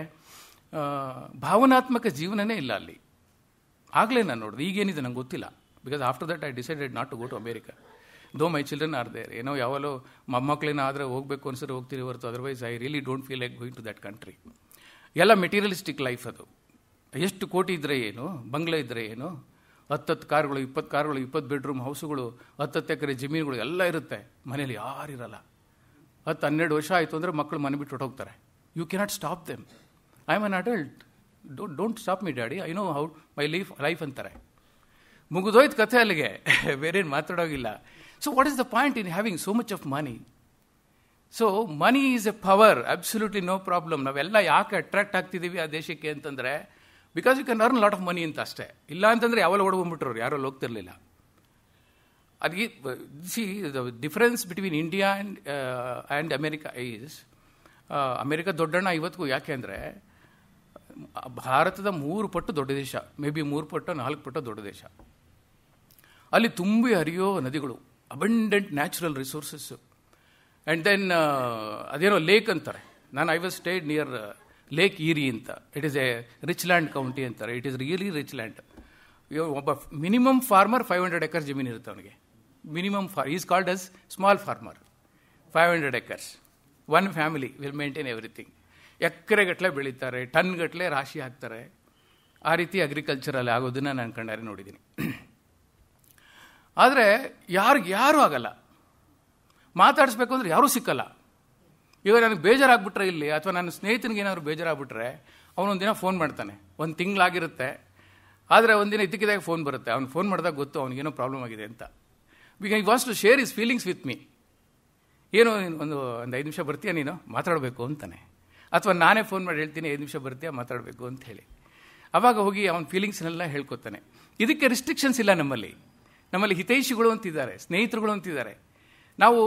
Speaker 1: ಭಾವನಾತ್ಮಕ ಜೀವನನೇ ಇಲ್ಲ ಅಲ್ಲಿ. ಆಗಲೇ ನಾನು ನೋಡಿದೆ. ಈಗೇನಿದೆ ನಂಗೆ ಗೊತ್ತಿಲ್ಲ. Because after that I decided not to go to America. Though my children are there. ಏನೋ ಯಾವಾಗಲೋ ಮೊಮ್ಮಕ್ಕಳೇನೋ ಆದರೆ ಹೋಗಬೇಕು ಅನ್ಸರೆ ಹೋಗ್ತೀರಿ ಹೊರತು otherwise I really don't feel like going to that country. ಎಲ್ಲ ಮೆಟೀರಿಯಲಿಸ್ಟಿಕ್ ಲೈಫ್ ಅದು. ಎಷ್ಟು ಕೋಟಿ ಇದ್ದರೆ ಏನು, ಬಂಗ್ಲೆ ಇದ್ದರೆ ಏನು, 10 ಕಾರ್ಗಳು, 20 ಕಾರ್ಗಳು, 20 ಬೆಡ್ರೂಮ್ ಹೌಸುಗಳು, 10 ಎಕರೆ ಜಮೀನುಗಳು ಎಲ್ಲ ಇರುತ್ತೆ. ಮನೇಲಿ ಯಾರಿರಲ್ಲ. 10-12 ವರ್ಷ ಆಯಿತು ಅಂದರೆ ಮಕ್ಕಳು ಮನೆ ಬಿಟ್ಟು ಹೊರಟೋಗ್ತಾರೆ. You cannot stop them. I am an adult, don't stop me daddy, I know how my life ಅಂತಾರೆ. ಮುಗಿದೋಯ್ತು ಕಥೆ ಅಲ್ಲಿಗೆ, ಬೇರೇನು ಮಾತಾಡೋಗಿಲ್ಲ. So what is the point in having so much of money? So money is a power, absolutely no problem. ನಾವೆಲ್ಲ ಯಾಕೆ attract ಆಗ್ತಿದ್ದೀವಿ ಆ ದೇಶಕ್ಕೆ ಅಂತಂದರೆ because you can earn lot of money ಅಂತ ಅಷ್ಟೇ. ಇಲ್ಲ ಅಂತಂದರೆ ಯಾವಾಗ ಓಡ್ಕೊಂಡ್ಬಿಟ್ರು, ಯಾರೋ ಹೋಗ್ತಿರ್ಲಿಲ್ಲ. ಅದಕ್ಕೆ C the difference between India and America is, America ದೊಡ್ಡಣ್ಣ ಇವತ್ತಿಗೂ. ಯಾಕೆ ಅಂದರೆ ಭಾರತದ 3 ಪಟ್ಟು ದೊಡ್ಡ ದೇಶ, ಮೇ ಬಿ 3 ಪಟ್ಟು 4 ಪಟ್ಟು ದೊಡ್ಡ ದೇಶ. ಅಲ್ಲಿ ತುಂಬಿ ಹರಿಯೋ ನದಿಗಳು, abundant natural resources. And then ಅದೇನೋ ಲೇಕ್ ಅಂತಾರೆ. I was stayed near lake Erie ಅಂತ. It is a rich land county ಅಂತಾರೆ. It is really rich land. ಒಬ್ಬ ಮಿನಿಮಮ್ ಫಾರ್ಮರ್ 500 ಎಕರ್ಸ್ ಜಮೀನು ಇರುತ್ತೆ ಅವನಿಗೆ. Minimum is called as small farmer. 500 acres. One family will maintain everything. ಎಕರೆಗಟ್ಟಲೆ ಬೆಳೀತಾರೆ, ಟನ್ಗಟ್ಟಲೆ ರಾಶಿ ಹಾಕ್ತಾರೆ. ಆ ರೀತಿ ಅಗ್ರಿಕಲ್ಚರಲ್ಲಿ ಆಗೋದನ್ನು ನಾನು ಕಣ್ಣಾರೆ ನೋಡಿದ್ದೀನಿ. ಆದರೆ ಯಾರೂ ಆಗಲ್ಲ. ಮಾತಾಡಿಸ್ಬೇಕು ಅಂದರೆ ಯಾರೂ ಸಿಕ್ಕಲ್ಲ. ಈಗ ನನಗೆ ಬೇಜಾರಾಗ್ಬಿಟ್ರೆ ಇಲ್ಲಿ, ಅಥವಾ ನನ್ನ ಸ್ನೇಹಿತನಿಗೆ ಏನಾದರೂ ಬೇಜಾರಾಗ್ಬಿಟ್ರೆ ಅವನೊಂದಿನ ಫೋನ್ ಮಾಡ್ತಾನೆ. 1 ತಿಂಗಳಾಗಿರುತ್ತೆ, ಆದರೆ ಒಂದಿನ ಇದ್ದಕ್ಕಿದ್ದಾಗ ಫೋನ್ ಬರುತ್ತೆ. ಅವ್ನು ಫೋನ್ ಮಾಡಿದಾಗ ಗೊತ್ತು ಅವನಿಗೇನೋ ಪ್ರಾಬ್ಲಮ್ ಆಗಿದೆ ಅಂತ. Because he wants to share his feelings with me. ಏನೋ ಒಂದು 5 ನಿಮಿಷ ಬರ್ತೀಯಾ ನೀನು ಮಾತಾಡಬೇಕು ಅಂತಾನೆ. ಅಥವಾ ನಾನೇ ಫೋನ್ ಮಾಡಿ ಹೇಳ್ತೀನಿ 5 ನಿಮಿಷ ಬರ್ತೀಯಾ ಮಾತಾಡಬೇಕು ಅಂತ ಹೇಳಿ. ಆವಾಗ ಹೋಗಿ ಅವನ ಫೀಲಿಂಗ್ಸ್ನೆಲ್ಲ ಹೇಳ್ಕೊತಾನೆ. ಇದಕ್ಕೆ ರಿಸ್ಟ್ರಿಕ್ಷನ್ಸ್ ಇಲ್ಲ ನಮ್ಮಲ್ಲಿ. ಹಿತೈಷಿಗಳು ಅಂತಿದ್ದಾರೆ, ಸ್ನೇಹಿತರುಗಳು ಅಂತಿದ್ದಾರೆ. ನಾವು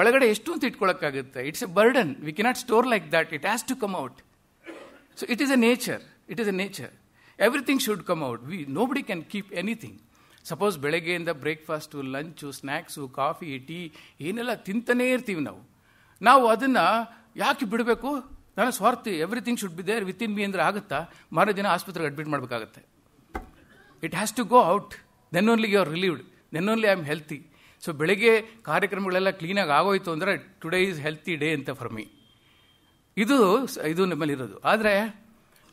Speaker 1: ಒಳಗಡೆ ಎಷ್ಟು ಅಂತ ಇಟ್ಕೊಳ್ಳೋಕ್ಕಾಗುತ್ತೆ? It's a burden. We cannot store like that. It has to come out. So it is a nature. Everything should come out. Nobody can keep anything. Suppose ಬೆಳಗ್ಗೆಯಿಂದ breakfast, lunch, snacks, coffee, tea ಏನೆಲ್ಲ ತಿಂತಾನೇ ಇರ್ತೀವಿ ನಾವು ಅದನ್ನು ಯಾಕೆ ಬಿಡಬೇಕು? ನಾನು ಸ್ವಾರ್ಥಿ, everything should be there with in me ಅಂದರೆ ಆಗುತ್ತಾ? ಮಾರೋ ದಿನ ಆಸ್ಪತ್ರೆಗೆ ಅಡ್ಮಿಟ್ ಮಾಡಬೇಕಾಗತ್ತೆ. It has to go out. Then only you R relieved. Then only I am healthy. So ಬೆಳಗ್ಗೆ ಕಾರ್ಯಕ್ರಮಗಳೆಲ್ಲ ಕ್ಲೀನಾಗಿ ಆಗೋಯ್ತು ಅಂದರೆ ಟುಡೇ ಈಸ್ ಹೆಲ್ತಿ ಡೇ ಅಂತ ಫಾರ್ ಮೀ. ಇದು ನಮ್ಮಲ್ಲಿರೋದು. ಆದರೆ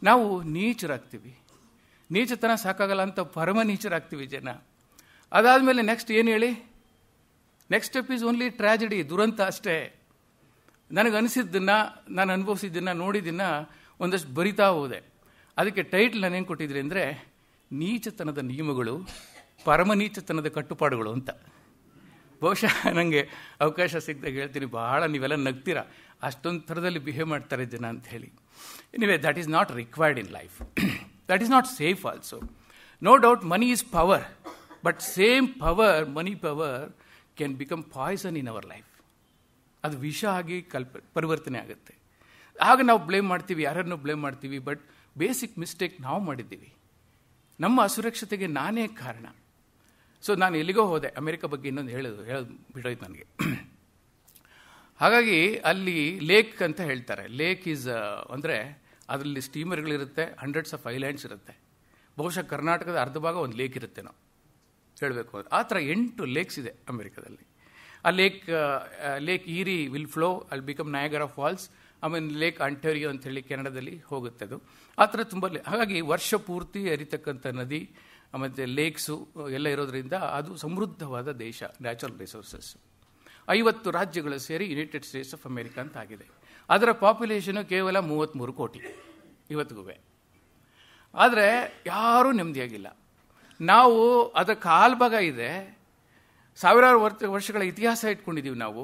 Speaker 1: ನಾವು ನೀಚರಾಗ್ತೀವಿ. ನೀಚತನ ಸಾಕಾಗಲ್ಲ ಅಂತ ಪರಮ ನೀಚರಾಗ್ತೀವಿ ಜನ. ಅದಾದಮೇಲೆ ನೆಕ್ಸ್ಟ್ ಏನು ಹೇಳಿ, next step is only tragedy, ದುರಂತ ಅಷ್ಟೇ. ನನಗನಿಸಿದ್ದನ್ನು, ನಾನು ಅನುಭವಿಸಿದ್ದನ್ನು, ನೋಡಿದ್ದನ್ನು ಒಂದಷ್ಟು ಬರಿತಾ ಹೋದೆ. ಅದಕ್ಕೆ ಟೈಟ್ಲ್ ನಾನೇನು ಕೊಟ್ಟಿದ್ರಿ ಅಂದರೆ, ನೀಚತನದ ನಿಯಮಗಳು, ಪರಮ ನೀಚತನದ ಕಟ್ಟುಪಾಡುಗಳು ಅಂತ. ಬಹುಶಃ ನನಗೆ ಅವಕಾಶ ಸಿಕ್ಕಿದಾಗ ಹೇಳ್ತೀನಿ, ಬಹಳ ನೀವೆಲ್ಲ ನಗ್ತೀರಾ, ಅಷ್ಟೊಂದು ಥರದಲ್ಲಿ ಬಿಹೇವ್ ಮಾಡ್ತಾರೆ ಜನ ಅಂತ ಹೇಳಿ. Anyway, that is not required in life. That is not safe also. No doubt money is power, but same power, money power can become poison in our life. ಅದು ವಿಷ ಆಗಿ ಪರಿವರ್ತನೆ ಆಗುತ್ತೆ. ಆಗ ನಾವು ಬ್ಲೇಮ್ ಮಾಡ್ತೀವಿ, ಯಾರನ್ನು ಬ್ಲೇಮ್ ಮಾಡ್ತೀವಿ, ಬಟ್ ಬೇಸಿಕ್ ಮಿಸ್ಟೇಕ್ ನಾವು ಮಾಡಿದ್ದೀವಿ. ನಮ್ಮ ಅಸುರಕ್ಷತೆಗೆ ನಾನೇ ಕಾರಣ. ಸೊ ನಾನು ಎಲ್ಲಿಗೋ ಹೋದೆ, ಅಮೆರಿಕ ಬಗ್ಗೆ ಇನ್ನೊಂದು ಹೇಳೋದು ಬಿಡೋಯ್ತು ನನಗೆ. ಹಾಗಾಗಿ ಅಲ್ಲಿ ಲೇಕ್ ಅಂತ ಹೇಳ್ತಾರೆ. ಲೇಕ್ ಈಸ್ ಅಂದರೆ ಅದರಲ್ಲಿ ಸ್ಟೀಮರ್ಗಳಿರುತ್ತೆ, ಹಂಡ್ರೆಡ್ಸ್ ಆಫ್ ಐಲ್ಯಾಂಡ್ಸ್ ಇರುತ್ತೆ. ಬಹುಶಃ ಕರ್ನಾಟಕದ ಅರ್ಧ ಭಾಗ ಒಂದು ಲೇಕ್ ಇರುತ್ತೆ ನಾವು ಹೇಳಬೇಕು ಅಂದರೆ. ಆ ಥರ 8 ಲೇಕ್ಸ್ ಇದೆ ಅಮೆರಿಕದಲ್ಲಿ. ಆ ಲೇಕ್ ಈರಿ ವಿಲ್ ಫ್ಲೋ, ಅಲ್ಲಿ ಬಿಕಮ್ ನಯಾಗರಾ ಫಾಲ್ಸ್. ಆಮೇಲೆ ಲೇಕ್ ಆಂಟೋರಿಯೋ ಅಂತ ಹೇಳಿ ಕೆನಡಾದಲ್ಲಿ ಹೋಗುತ್ತೆ ಅದು. ಆ ಥರ ತುಂಬ ಹಾಗಾಗಿ ವರ್ಷ ಪೂರ್ತಿ ಹರಿತಕ್ಕಂಥ ನದಿ ಮತ್ತು ಲೇಕ್ಸು ಎಲ್ಲ ಇರೋದ್ರಿಂದ ಅದು ಸಮೃದ್ಧವಾದ ದೇಶ, ನ್ಯಾಚುರಲ್ ರಿಸೋರ್ಸಸ್. 50 ರಾಜ್ಯಗಳು ಸೇರಿ ಯುನೈಟೆಡ್ ಸ್ಟೇಟ್ಸ್ ಆಫ್ ಅಮೆರಿಕಾ ಅಂತ ಆಗಿದೆ. ಅದರ ಪಾಪ್ಯುಲೇಷನು ಕೇವಲ 33 ಕೋಟಿ ಇವತ್ತಿಗೂ. ಆದರೆ ಯಾರೂ ನೆಮ್ಮದಿಯಾಗಿಲ್ಲ. ನಾವು ಅದರ ಕಾಲ್ಭಾಗ ಇದೆ, ಸಾವಿರಾರು ವರ್ಷಗಳ ಇತಿಹಾಸ ಇಟ್ಕೊಂಡಿದ್ದೀವಿ ನಾವು.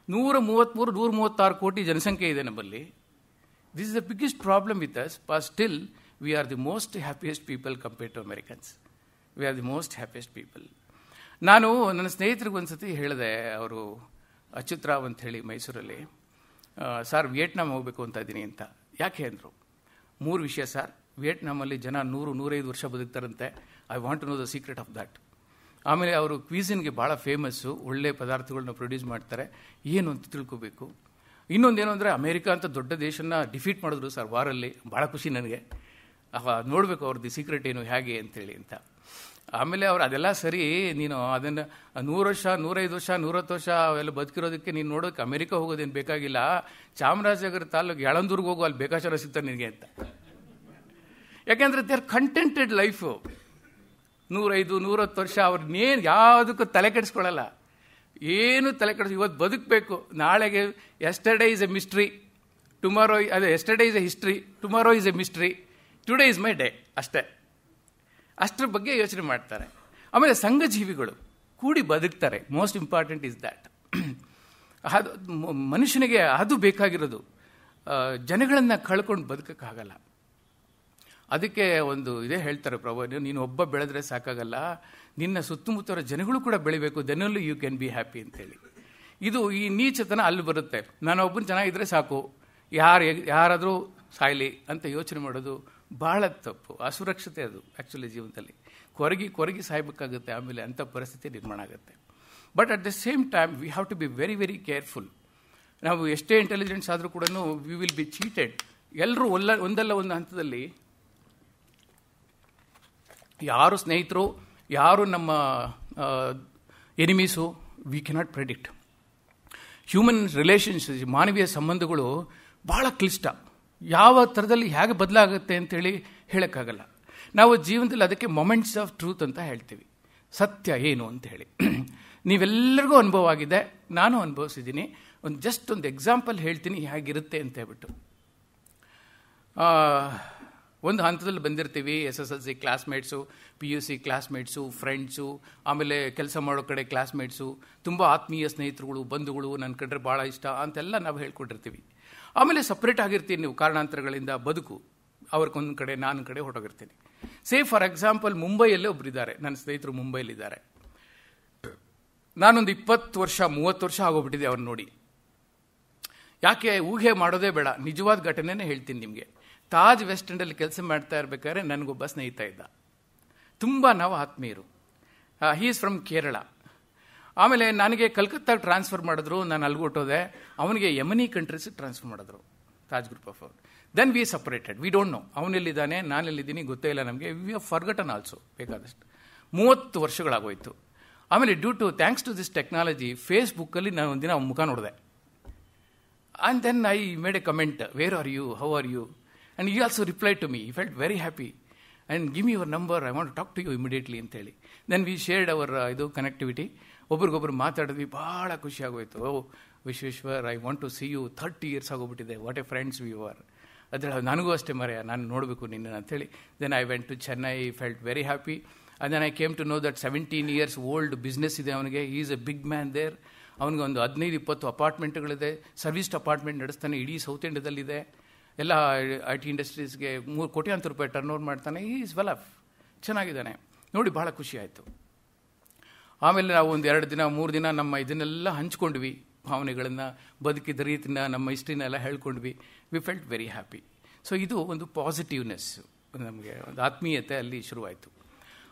Speaker 1: 136 ಕೋಟಿ ಜನಸಂಖ್ಯೆ ಇದೆ ನಮ್ಮಲ್ಲಿ. This is the biggest problem with us. But still we are the most happiest people compared to Americans. We are the most happiest people. ನಾನು ನನ್ನ ಸ್ನೇಹಿತರಿಗೆ ಒಂದು ಸತಿ ಹೇಳಿದೆ, ಅವರು ಅಚ್ಯುತ್ ರಾವ್ ಅಂತ ಹೇಳಿ ಮೈಸೂರಲ್ಲಿ, ಸರ್ ವಿಯೆಟ್ನಾಂ ಹೋಗಬೇಕು ಅಂತ ಇದ್ದೀನಿ ಅಂತ. ಯಾಕೆ ಅಂದರು. 3 ವಿಷಯ ಸರ್. ವಿಯೆಟ್ನಾಮಲ್ಲಿ ಜನ 100-105 ವರ್ಷ ಬದುಕ್ತಾರಂತೆ. I want to know the secret of that. ಆಮೇಲೆ ಅವರು ಕ್ವಿಝಿನ್ಗೆ ಭಾಳ ಫೇಮಸ್ಸು, ಒಳ್ಳೆ ಪದಾರ್ಥಗಳನ್ನ ಪ್ರೊಡ್ಯೂಸ್ ಮಾಡ್ತಾರೆ, ಏನು ಅಂತ ತಿಳ್ಕೋಬೇಕು. ಇನ್ನೊಂದೇನು ಅಂದರೆ, ಅಮೇರಿಕಾ ಅಂತ ದೊಡ್ಡ ದೇಶನ ಡಿಫೀಟ್ ಮಾಡಿದ್ರು ಸರ್ ವಾರಲ್ಲಿ. ಭಾಳ ಖುಷಿ ನನಗೆ. ನೋಡಬೇಕು ಅವ್ರದ್ದು ಸೀಕ್ರೆಟ್ ಏನು ಹೇಗೆ ಅಂತೇಳಿ ಅಂತ. ಆಮೇಲೆ ಅವ್ರು ಅದೆಲ್ಲ ಸರಿ, ನೀನು ಅದನ್ನು 100 ವರ್ಷ, 105 ವರ್ಷ, 110 ವರ್ಷ ಅವೆಲ್ಲ ಬದುಕಿರೋದಕ್ಕೆ ನೀನು ನೋಡೋಕ್ಕೆ ಅಮೆರಿಕ ಹೋಗೋದೇನು ಬೇಕಾಗಿಲ್ಲ, ಚಾಮರಾಜನಗರ ತಾಲೂಕು ಯಳಂದೂರ್ಗೆ ಹೋಗು, ಅಲ್ಲಿ ಬೇಕಾಚಾರ ಸಿಗ್ತಾರೆ ನಿನಗೆ ಅಂತ. ಯಾಕೆಂದರೆ ದೇ ಆರ್ ಕಂಟೆಂಟೆಡ್ ಲೈಫು. 105-110 ವರ್ಷ ಅವ್ರನ್ನೇನು ಯಾವುದಕ್ಕೂ ತಲೆ ಕೆಡಿಸ್ಕೊಳ್ಳಲ್ಲ, ಏನು ತಲೆ ಕೆಡಿಸ್. ಇವತ್ತು ಬದುಕಬೇಕು, ನಾಳೆಗೆ yesterday is a mystery, tomorrow ಅದೇ yesterday is a history, tomorrow is a mystery, today is my day, ಅಷ್ಟೇ. ಅಷ್ಟರ ಬಗ್ಗೆ ಯೋಚನೆ ಮಾಡ್ತಾರೆ. ಆಮೇಲೆ ಸಂಘಜೀವಿಗಳು ಕೂಡಿ ಬದುಕ್ತಾರೆ. Most important is that. ಅದು ಮನುಷ್ಯನಿಗೆ ಅದು ಬೇಕಾಗಿರೋದು. ಜನಗಳನ್ನು ಕಳ್ಕೊಂಡು ಬದುಕೋಕ್ಕಾಗಲ್ಲ. ಅದಕ್ಕೆ ಒಂದು ಇದೇ ಹೇಳ್ತಾರೆ ಪ್ರಭು, ನೀನು ಒಬ್ಬ ಬೆಳೆದ್ರೆ ಸಾಕಾಗಲ್ಲ, ನಿನ್ನ ಸುತ್ತಮುತ್ತಲ ಜನಗಳು ಕೂಡ ಬೆಳಿಬೇಕು, then only you can be happy ಅಂತೇಳಿ. ಇದು ಈ ನೀಚತನ ಅಲ್ಲಿ ಬರುತ್ತೆ. ನಾನು ಒಬ್ಬನು ಚೆನ್ನಾಗಿದ್ದರೆ ಸಾಕು, ಯಾರಾದರೂ ಸಾಯಲಿ ಅಂತ ಯೋಚನೆ ಮಾಡೋದು ಭಾಳ ತಪ್ಪು. ಅಸುರಕ್ಷತೆ ಅದು ಆ್ಯಕ್ಚುಲಿ ಜೀವನದಲ್ಲಿ. ಕೊರಗಿ ಸಾಯಬೇಕಾಗುತ್ತೆ, ಆಮೇಲೆ ಅಂಥ ಪರಿಸ್ಥಿತಿ ನಿರ್ಮಾಣ ಆಗುತ್ತೆ. But at the same time we have to be very very careful. ನಾವು ಎಷ್ಟೇ ಇಂಟೆಲಿಜೆನ್ಸ್ ಆದರೂ ಕೂಡ ವಿ ವಿಲ್ ಬಿ ಚೀಟೆಡ್. ಎಲ್ಲರೂ ಒಂದಲ್ಲ ಒಂದು ಹಂತದಲ್ಲಿ ಯಾರು ಸ್ನೇಹಿತರು, ಯಾರು ನಮ್ಮ enemies, we cannot predict. Human relations, ಮಾನವೀಯ ಸಂಬಂಧಗಳು ಭಾಳ ಕ್ಲಿಷ್ಟ. ಯಾವ ಥರದಲ್ಲಿ ಹೇಗೆ ಬದಲಾಗುತ್ತೆ ಅಂತೇಳಿ ಹೇಳೋಕ್ಕಾಗಲ್ಲ. ನಾವು ಜೀವನದಲ್ಲಿ ಅದಕ್ಕೆ ಮೊಮೆಂಟ್ಸ್ ಆಫ್ ಟ್ರೂತ್ ಅಂತ ಹೇಳ್ತೀವಿ. ಸತ್ಯ ಏನು ಅಂತ ಹೇಳಿ ನೀವೆಲ್ಲರಿಗೂ ಅನುಭವ ಆಗಿದೆ, ನಾನು ಅನುಭವಿಸಿದ್ದೀನಿ. ಜಸ್ಟ್ ಒಂದು ಎಕ್ಸಾಂಪಲ್ ಹೇಳ್ತೀನಿ ಹೇಗಿರುತ್ತೆ ಅಂತ ಹೇಳ್ಬಿಟ್ಟು. ಒಂದು ಹಂತದಲ್ಲಿ ಬಂದಿರ್ತೀವಿ, SSLC classmates, PUC classmates, friends, ಆಮೇಲೆ ಕೆಲಸ ಮಾಡೋ ಕಡೆ ಕ್ಲಾಸ್ಮೇಟ್ಸು, ತುಂಬ ಆತ್ಮೀಯ ಸ್ನೇಹಿತರುಗಳು, ಬಂಧುಗಳು, ನನ್ನ ಕಂಡ್ರೆ ಭಾಳ ಇಷ್ಟ ಅಂತೆಲ್ಲ ನಾವು ಹೇಳ್ಕೊಂಡಿರ್ತೀವಿ. ಆಮೇಲೆ ಸಪ್ರೇಟ್ ಆಗಿರ್ತೀನಿ ನೀವು, ಕಾರಣಾಂತರಗಳಿಂದ ಬದುಕು, ಅವ್ರಿಗೊಂದು ಕಡೆ ನಾನು ಕಡೆ ಹೊರಟೋಗಿರ್ತೀನಿ. ಫಾರ್ ಎಕ್ಸಾಂಪಲ್ ಮುಂಬೈಯಲ್ಲೇ ಒಬ್ಬರಿದ್ದಾರೆ, ನನ್ನ ಸ್ನೇಹಿತರು ಮುಂಬೈಲಿದ್ದಾರೆ. ನಾನೊಂದು 20 ವರ್ಷ 30 ವರ್ಷ ಆಗೋಗ್ಬಿಟ್ಟಿದೆ ಅವ್ರನ್ನ ನೋಡಿ. ಯಾಕೆ ಊಹೆ ಮಾಡೋದೇ ಬೇಡ, ನಿಜವಾದ ಘಟನೆನೇ ಹೇಳ್ತೀನಿ ನಿಮಗೆ. ತಾಜ್ ವೆಸ್ಟ್ ಎಂಡಲ್ಲಿ ಕೆಲಸ ಮಾಡ್ತಾ ಇರ್ಬೇಕಾದ್ರೆ ನನಗೊಬ್ಬ ಸ್ನೇಹಿತ ಇದ್ದ, ತುಂಬ ನಾವು ಆತ್ಮೀಯರು. He is from Kerala. ಆಮೇಲೆ ನನಗೆ ಕಲ್ಕತ್ತಾಗೆ ಟ್ರಾನ್ಸ್ಫರ್ ಮಾಡಿದ್ರು, ನಾನು ಅಲ್ಗೊಟ್ಟೋದೆ. ಅವನಿಗೆ ಯಮನಿ ಕಂಟ್ರೀಸಿಗೆ ಟ್ರಾನ್ಸ್ಫರ್ ಮಾಡಿದ್ರು, ತಾಜ್ ಗ್ರೂಪ್ ಆಫ್ ಅವ್ರು. Then we separated, we don't know ಅವನೆಲ್ಲಿದ್ದಾನೆ ನಾನೆಲ್ಲಿದ್ದೀನಿ ಗೊತ್ತೇ ಇಲ್ಲ ನಮಗೆ. ವಿ ಹ್ಯಾವ್ ಫರ್ಗಟನ್ ಆಲ್ಸೋ ಬೇಕಾದಷ್ಟು. 30 ವರ್ಷಗಳಾಗೋಯ್ತು. ಆಮೇಲೆ ಥ್ಯಾಂಕ್ಸ್ ಟು ದಿಸ್ ಟೆಕ್ನಾಲಜಿ, ಫೇಸ್ಬುಕ್ಕಲ್ಲಿ ನಾನು ಒಂದಿನ ಅವನ ಮುಖ ನೋಡಿದೆ. And then I made a comment, where are you, how are you? And he also replied to me. He felt very happy. And give me your number, I want to talk to you immediately ಅಂತೇಳಿ. Then we shared our ಇದು connectivity. ಒಬ್ರಿಗೊಬ್ರು ಮಾತಾಡಿದ್ವಿ, ಭಾಳ ಖುಷಿ ಆಗೋಯ್ತು. Oh Vishweshwar, I want to see you, 30 years ಆಗೋಗ್ಬಿಟ್ಟಿದೆ, what a friends we are. ಅದ್ರ ನನಗೂ ಅಷ್ಟೇ ಮರೆಯ, ನಾನು ನೋಡಬೇಕು ನಿನ್ನ ಅಂತೇಳಿ. Then I went to Chennai, felt very happy. And then I came to know that 17 years old business ಇದೆ ಅವನಿಗೆ. He is a big man there. ಅವನಿಗೆ ಒಂದು 15-20 ಅಪಾರ್ಟ್ಮೆಂಟ್ಗಳಿದೆ, ಸರ್ವಿಸ್ಡ್ ಅಪಾರ್ಟ್ಮೆಂಟ್ ನಡೆಸ್ತಾನೆ, ಇಡೀ ಸೌತ್ ಇಂಡಿಯಾದಲ್ಲಿದೆ. ಎಲ್ಲ IT ಇಂಡಸ್ಟ್ರೀಸ್ಗೆ 3 ಕೋಟ್ಯಾಂತರ ರೂಪಾಯಿ ಟರ್ನ್ ಓವರ್ ಮಾಡ್ತಾನೆ. ಈ ಈಸ್ ವೆಲ್ ಆಫ್, ಚೆನ್ನಾಗಿದ್ದಾನೆ. ನೋಡಿ ಭಾಳ ಖುಷಿ ಆಯಿತು. ಆಮೇಲೆ ನಾವು ಒಂದು 2 ದಿನ 3 ದಿನ ನಮ್ಮ ಇದನ್ನೆಲ್ಲ ಹಂಚ್ಕೊಂಡ್ವಿ, ಭಾವನೆಗಳನ್ನು, ಬದುಕಿದ ರೀತಿನ, ನಮ್ಮ ಹಿಸ್ಟ್ರಿನೆಲ್ಲ ಹೇಳ್ಕೊಂಡ್ವಿ. We felt very happy. So ಇದು ಒಂದು ಪಾಸಿಟಿವ್ನೆಸ್, ನಮಗೆ ಒಂದು ಆತ್ಮೀಯತೆ ಅಲ್ಲಿ ಶುರುವಾಯಿತು.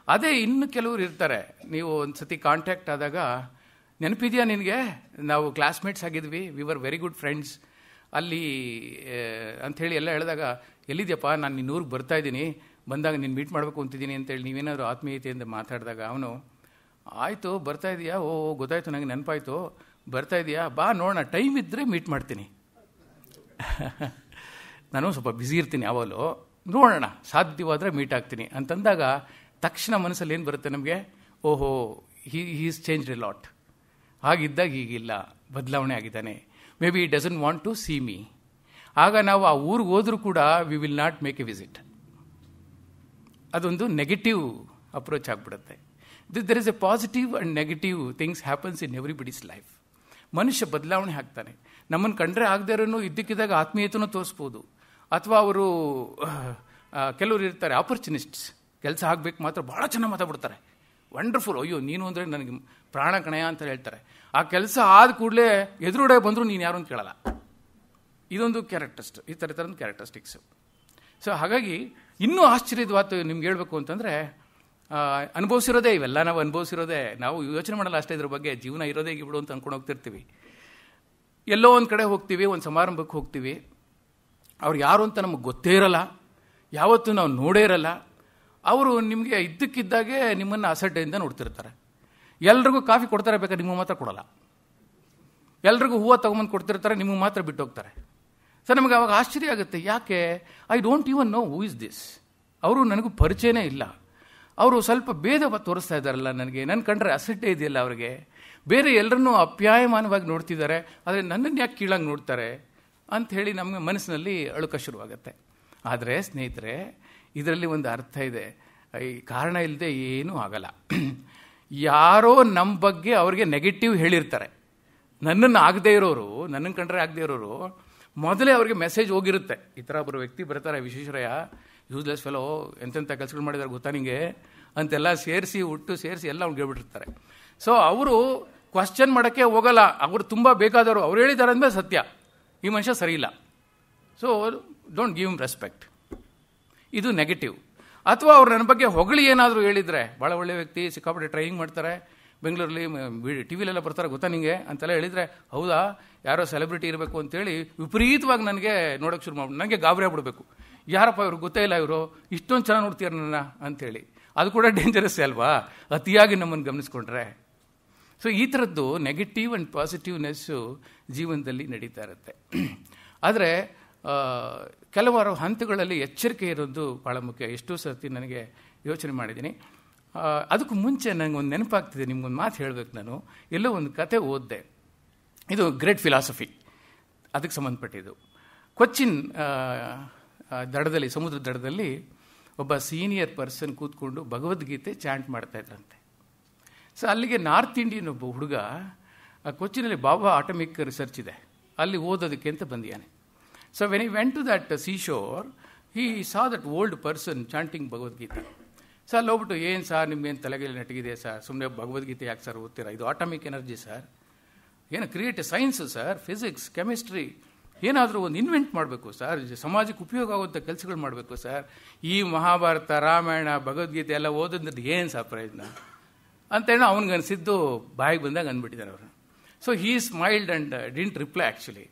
Speaker 1: ಅದೇ ಇನ್ನು ಕೆಲವರು ಇರ್ತಾರೆ, ನೀವು ಒಂದು ಸತಿ ಕಾಂಟ್ಯಾಕ್ಟ್ ಆದಾಗ, ನೆನಪಿದೆಯಾ ನಿನಗೆ, ನಾವು ಕ್ಲಾಸ್ಮೇಟ್ಸ್ ಆಗಿದ್ವಿ, we were very good friends ಅಲ್ಲಿ ಅಂಥೇಳಿ ಎಲ್ಲ ಹೇಳಿದಾಗ, ಎಲ್ಲಿದೆಯಪ್ಪ, ನಾನು ನಿನ್ನ ಊರಿಗೆ ಬರ್ತಾ ಇದ್ದೀನಿ, ಬಂದಾಗ ನೀನು ಮೀಟ್ ಮಾಡಬೇಕು ಅಂತಿದ್ದೀನಿ ಅಂತೇಳಿ ನೀವೇನಾದರೂ ಆತ್ಮೀಯತೆಯಿಂದ ಮಾತಾಡಿದಾಗ ಅವನು, ಆಯಿತು ಬರ್ತಾ ಇದೆಯಾ, ಓ ಗೊತ್ತಾಯ್ತು, ನನಗೆ ನೆನಪಾಯಿತು, ಬರ್ತಾ ಇದೆಯಾ, ಬಾ ನೋಡೋಣ, ಟೈಮ್ ಇದ್ದರೆ ಮೀಟ್ ಮಾಡ್ತೀನಿ. ನಾನು ಸ್ವಲ್ಪ ಬ್ಯುಸಿ ಇರ್ತೀನಿ ಯಾವಾಗಲೂ, ನೋಡೋಣ ಸಾಧ್ಯವಾದರೆ ಮೀಟ್ ಆಗ್ತೀನಿ ಅಂತಂದಾಗ ತಕ್ಷಣ ಮನಸ್ಸಲ್ಲಿ ಏನು ಬರುತ್ತೆ ನಮಗೆ, ಓಹೋ ಈಸ್ ಚೇಂಜ್ಡ್ ಎ ಲಾಟ್. ಹಾಗಿದ್ದಾಗ ಈಗಿಲ್ಲ, ಬದಲಾವಣೆ ಆಗಿದ್ದಾನೆ. Maybe doesn't want to see me. ಆಗ ನಾವು ಆ ಊರಿಗೆ ಹೋದರೂ ಕೂಡ we will not make a visit. ಅದೊಂದು ನೆಗೆಟಿವ್ ಅಪ್ರೋಚ್ ಆಗಿಬಿಡುತ್ತೆ. There is a positive and negative things happens in everybody's life. ಮನುಷ್ಯ ಬದಲಾವಣೆ ಆಗ್ತಾನೆ. ನಮ್ಮನ್ನು ಕಂಡ್ರೆ ಆಗದೇ ಇರೋನು ಇದ್ದಕ್ಕಿದ್ದಾಗ ಆತ್ಮೀಯತೆನೂ ತೋರಿಸ್ಬೋದು. ಅಥವಾ ಅವರು ಕೆಲವರು ಇರ್ತಾರೆ ಆಪರ್ಚುನಿಸ್ಟ್ಸ್, ಕೆಲಸ ಆಗಬೇಕು ಮಾತ್ರ ಭಾಳ ಚೆನ್ನಾಗಿ ಮಾತಾಡ್ಬಿಡ್ತಾರೆ, ವಂಡರ್ಫುಲ್, ಅಯ್ಯೋ ನೀನು ಅಂದರೆ ನನಗೆ ಪ್ರಾಣ ಕಣಯ ಅಂತ ಹೇಳ್ತಾರೆ. ಆ ಕೆಲಸ ಆದ ಕೂಡಲೇ ಎದುರುಗಡೆ ಬಂದರೂ ನೀನು ಯಾರು ಅಂತ ಕೇಳಲ್ಲ. ಇದೊಂದು ಈ ಥರದೊಂದು ಕ್ಯಾರೆಕ್ಟರಿಸ್ಟಿಕ್ಸು. ಸೊ ಹಾಗಾಗಿ ಇನ್ನೂ ಆಶ್ಚರ್ಯವಾದ ನಿಮ್ಗೆ ಹೇಳಬೇಕು ಅಂತಂದರೆ, ಅನುಭವಿಸಿರೋದೇ ಇವೆಲ್ಲ, ನಾವು ಅನುಭವಿಸಿರೋದೇ, ನಾವು ಯೋಚನೆ ಮಾಡಲ್ಲ ಅಷ್ಟೇ ಇದ್ರ ಬಗ್ಗೆ. ಜೀವನ ಇರೋದೇ ಬಿಡು ಅಂತ ಅಂದ್ಕೊಂಡು ಹೋಗ್ತಿರ್ತೀವಿ. ಎಲ್ಲೋ ಒಂದು ಕಡೆ ಹೋಗ್ತೀವಿ, ಒಂದು ಸಮಾರಂಭಕ್ಕೆ ಹೋಗ್ತೀವಿ, ಅವ್ರು ಯಾರು ಅಂತ ನಮಗೆ ಗೊತ್ತೇ ಇರಲ್ಲ, ಯಾವತ್ತೂ ನಾವು ನೋಡೇ ಇರಲ್ಲ. ಅವರು ನಿಮಗೆ ಇದ್ದಕ್ಕಿದ್ದಾಗೆ ನಿಮ್ಮನ್ನು ಅಸಡ್ಡೆಯಿಂದ ನೋಡ್ತಿರ್ತಾರೆ. ಎಲ್ರಿಗೂ ಕಾಫಿ ಕೊಡ್ತಾರೆ, ಬೇಕಾದ್ರೆ ನಿಮಗೆ ಮಾತ್ರ ಕೊಡಲ್ಲ. ಎಲ್ರಿಗೂ ಹೂವು ತೊಗೊಂಬಂದು ಕೊಡ್ತಿರ್ತಾರೆ, ನಿಮಗೆ ಮಾತ್ರ ಬಿಟ್ಟು ಹೋಗ್ತಾರೆ. ಸರ್ ನಮಗೆ ಅವಾಗ ಆಶ್ಚರ್ಯ ಆಗುತ್ತೆ, ಯಾಕೆ? I don't even no who is this. ಅವರು ನನಗೂ ಪರಿಚಯನೇ ಇಲ್ಲ. ಅವರು ಸ್ವಲ್ಪ ಭೇದ ತೋರಿಸ್ತಾ ಇದ್ದಾರಲ್ಲ ನನಗೆ, ನನ್ನ ಕಂಡ್ರೆ ಅಸಡ್ಡೆ ಇದೆಯಲ್ಲ ಅವರಿಗೆ. ಬೇರೆ ಎಲ್ಲರನ್ನೂ ಅಪ್ಯಾಯಮಾನವಾಗಿ ನೋಡ್ತಿದ್ದಾರೆ, ಆದರೆ ನನ್ನನ್ನು ಯಾಕೆ ಕೀಳಾಗಿ ನೋಡ್ತಾರೆ ಅಂಥೇಳಿ ನಮಗೆ ಮನಸ್ಸಿನಲ್ಲಿ ಅಳುಕ ಶುರುವಾಗುತ್ತೆ. ಆದರೆ ಸ್ನೇಹಿತರೆ, ಇದರಲ್ಲಿ ಒಂದು ಅರ್ಥ ಇದೆ. ಈ ಕಾರಣ ಇಲ್ಲದೆ ಏನೂ ಆಗಲ್ಲ. ಯಾರೋ ನಮ್ಮ ಬಗ್ಗೆ ಅವ್ರಿಗೆ ನೆಗೆಟಿವ್ ಹೇಳಿರ್ತಾರೆ. ನನ್ನನ್ನು ಆಗದೇ ಇರೋರು, ನನ್ನನ್ನು ಕಂಡ್ರೆ ಆಗದೇ ಇರೋರು ಮೊದಲೇ ಅವ್ರಿಗೆ ಮೆಸೇಜ್ ಹೋಗಿರುತ್ತೆ. ಈ ಥರ ಒಬ್ಬರು ವ್ಯಕ್ತಿ ಬರ್ತಾರೆ, ವಿಶ್ವೇಶ್ವರಯ್ಯ ಯೂಸ್ಲೆಸ್ ಫೆಲೋ, ಎಂತೆಂಥ ಕೆಲಸಗಳು ಮಾಡಿದ್ದಾರೆ ಗೊತ್ತಾ ನಿಮಗೆ ಅಂತೆಲ್ಲ ಸೇರಿಸಿ ಎಲ್ಲ ಅವ್ನಿಗೆ ಹೇಳ್ಬಿಟ್ಟಿರ್ತಾರೆ. ಸೊ ಅವರು ಕ್ವಶನ್ ಮಾಡೋಕ್ಕೆ ಹೋಗಲ್ಲ. ಅವರು ತುಂಬ ಬೇಕಾದವರು, ಅವ್ರು ಹೇಳಿದ್ದಾರೆ ಅಂದಮೇಲೆ ಸತ್ಯ, ಈ ಮನುಷ್ಯ ಸರಿ ಇಲ್ಲ, so don't give him respect. ಇದು ನೆಗೆಟಿವ್. ಅಥವಾ ಅವ್ರು ನನ್ನ ಬಗ್ಗೆ ಹೊಗಳಿ ಏನಾದರೂ ಹೇಳಿದರೆ, ಭಾಳ ಒಳ್ಳೆ ವ್ಯಕ್ತಿ, ಸಿಕ್ಕಾಪಟ್ಟೆ ಟ್ರೈನಿಂಗ್ ಮಾಡ್ತಾರೆ, ಬೆಂಗಳೂರಲ್ಲಿ ಟಿ ವಿಲೆಲ್ಲ ಬರ್ತಾರೆ ಗೊತ್ತಾ ನಿಮಗೆ ಅಂತೆಲ್ಲ ಹೇಳಿದರೆ, ಹೌದಾ ಯಾರೋ ಸೆಲೆಬ್ರಿಟಿ ಇರಬೇಕು ಅಂತೇಳಿ ವಿಪರೀತವಾಗಿ ನನಗೆ ನೋಡೋಕ್ಕೆ ಶುರು ಮಾಡ್ಬಿಟ್ಟು ನನಗೆ ಗಾಬರಿ ಆಗ್ಬಿಡ್ಬೇಕು. ಯಾರಪ್ಪ ಇವರು, ಗೊತ್ತೇ ಇಲ್ಲ ಇವರು, ಇಷ್ಟೊಂದು ಚೆನ್ನಾಗಿ ನೋಡ್ತೀರ ನನ್ನ ಅಂಥೇಳಿ. ಅದು ಕೂಡ ಡೇಂಜರಸ್ಸೇ ಅಲ್ವಾ, ಅತಿಯಾಗಿ ನಮ್ಮನ್ನು ಗಮನಿಸ್ಕೊಂಡ್ರೆ. ಸೊ ಈ ಥರದ್ದು ನೆಗೆಟಿವ್ ಆ್ಯಂಡ್ ಪಾಸಿಟಿವ್ನೆಸ್ಸು ಜೀವನದಲ್ಲಿ ನಡೀತಾ ಇರುತ್ತೆ. ಆದರೆ ಕೆಲವಾರು ಹಂತಗಳಲ್ಲಿ ಎಚ್ಚರಿಕೆ ಇರೋದು ಭಾಳ ಮುಖ್ಯ. ಎಷ್ಟೋ ಸರ್ತಿ ನನಗೆ ಯೋಚನೆ ಮಾಡಿದ್ದೀನಿ. ಅದಕ್ಕೂ ಮುಂಚೆ ನನಗೊಂದು ನೆನಪಾಗ್ತಿದೆ, ನಿಮ್ಗೊಂದು ಮಾತು ಹೇಳಬೇಕು. ನಾನು ಎಲ್ಲೋ ಒಂದು ಕತೆ ಓದಿದೆ, ಇದು ಗ್ರೇಟ್ ಫಿಲಾಸಫಿ, ಅದಕ್ಕೆ ಸಂಬಂಧಪಟ್ಟಿದ್ದು. ಕೊಚ್ಚಿನ್ ದಡದಲ್ಲಿ, ಸಮುದ್ರ ದಡದಲ್ಲಿ ಒಬ್ಬ ಸೀನಿಯರ್ ಪರ್ಸನ್ ಕೂತ್ಕೊಂಡು ಭಗವದ್ಗೀತೆ ಚಾಂಟ್ ಮಾಡ್ತಾ ಇದ್ರಂತೆ. ಸೊ ಅಲ್ಲಿಗೆ ನಾರ್ತ್ ಇಂಡಿಯನ್ ಒಬ್ಬ ಹುಡುಗ ಕೊಚ್ಚಿನಲ್ಲಿ ಬಾಬಾ ಆಟಮಿಕ್ ರಿಸರ್ಚ್ ಇದೆ, ಅಲ್ಲಿ ಓದೋದಕ್ಕೆ ಅಂತ ಬಂದಿಯಾನೆ. So when he went to that seashore, he saw that old person chanting Bhagavad Gita. So ಅಲ್ಲಿ ಹೋಗ್ಬಿಟ್ಟು, ಏನು ಸರ್ ನಿಮ್ಗೇನು ತಲೆಗೆಲ್ಲ ನೆಟ್ಟಿಗಿದೆ ಸರ್, ಸುಮ್ಮನೆ ಭಗವದ್ಗೀತೆ ಯಾಕೆ ಸರ್ ಓದ್ತೀರಾ, ಇದು ಆಟಮಿಕ್ ಎನರ್ಜಿ ಸರ್, ಏನು create science sir, physics chemistry, ಏನಾದರೂ ಒಂದು ಇನ್ವೆಂಟ್ ಮಾಡಬೇಕು ಸರ್, ಸಮಾಜಕ್ಕೆ ಉಪಯೋಗ ಆಗುವಂಥ ಕೆಲಸಗಳು ಮಾಡಬೇಕು ಸರ್. ಈ ಮಹಾಭಾರತ, ರಾಮಾಯಣ, ಭಗವದ್ಗೀತೆ ಎಲ್ಲ ಓದೋದ್ರದ್ದು ಏನು ಸರ್ ಪ್ರಯೋಜನ ಅಂತೇಳಿ ಅವ್ನಿಗೆ ಅನಿಸಿದ್ದು ಬಾಯಿಗೆ ಬಂದಾಗ ಅಂದ್ಬಿಟ್ಟಿದ್ದಾರೆ ಅವರು. So he smiled and didn't reply. Actually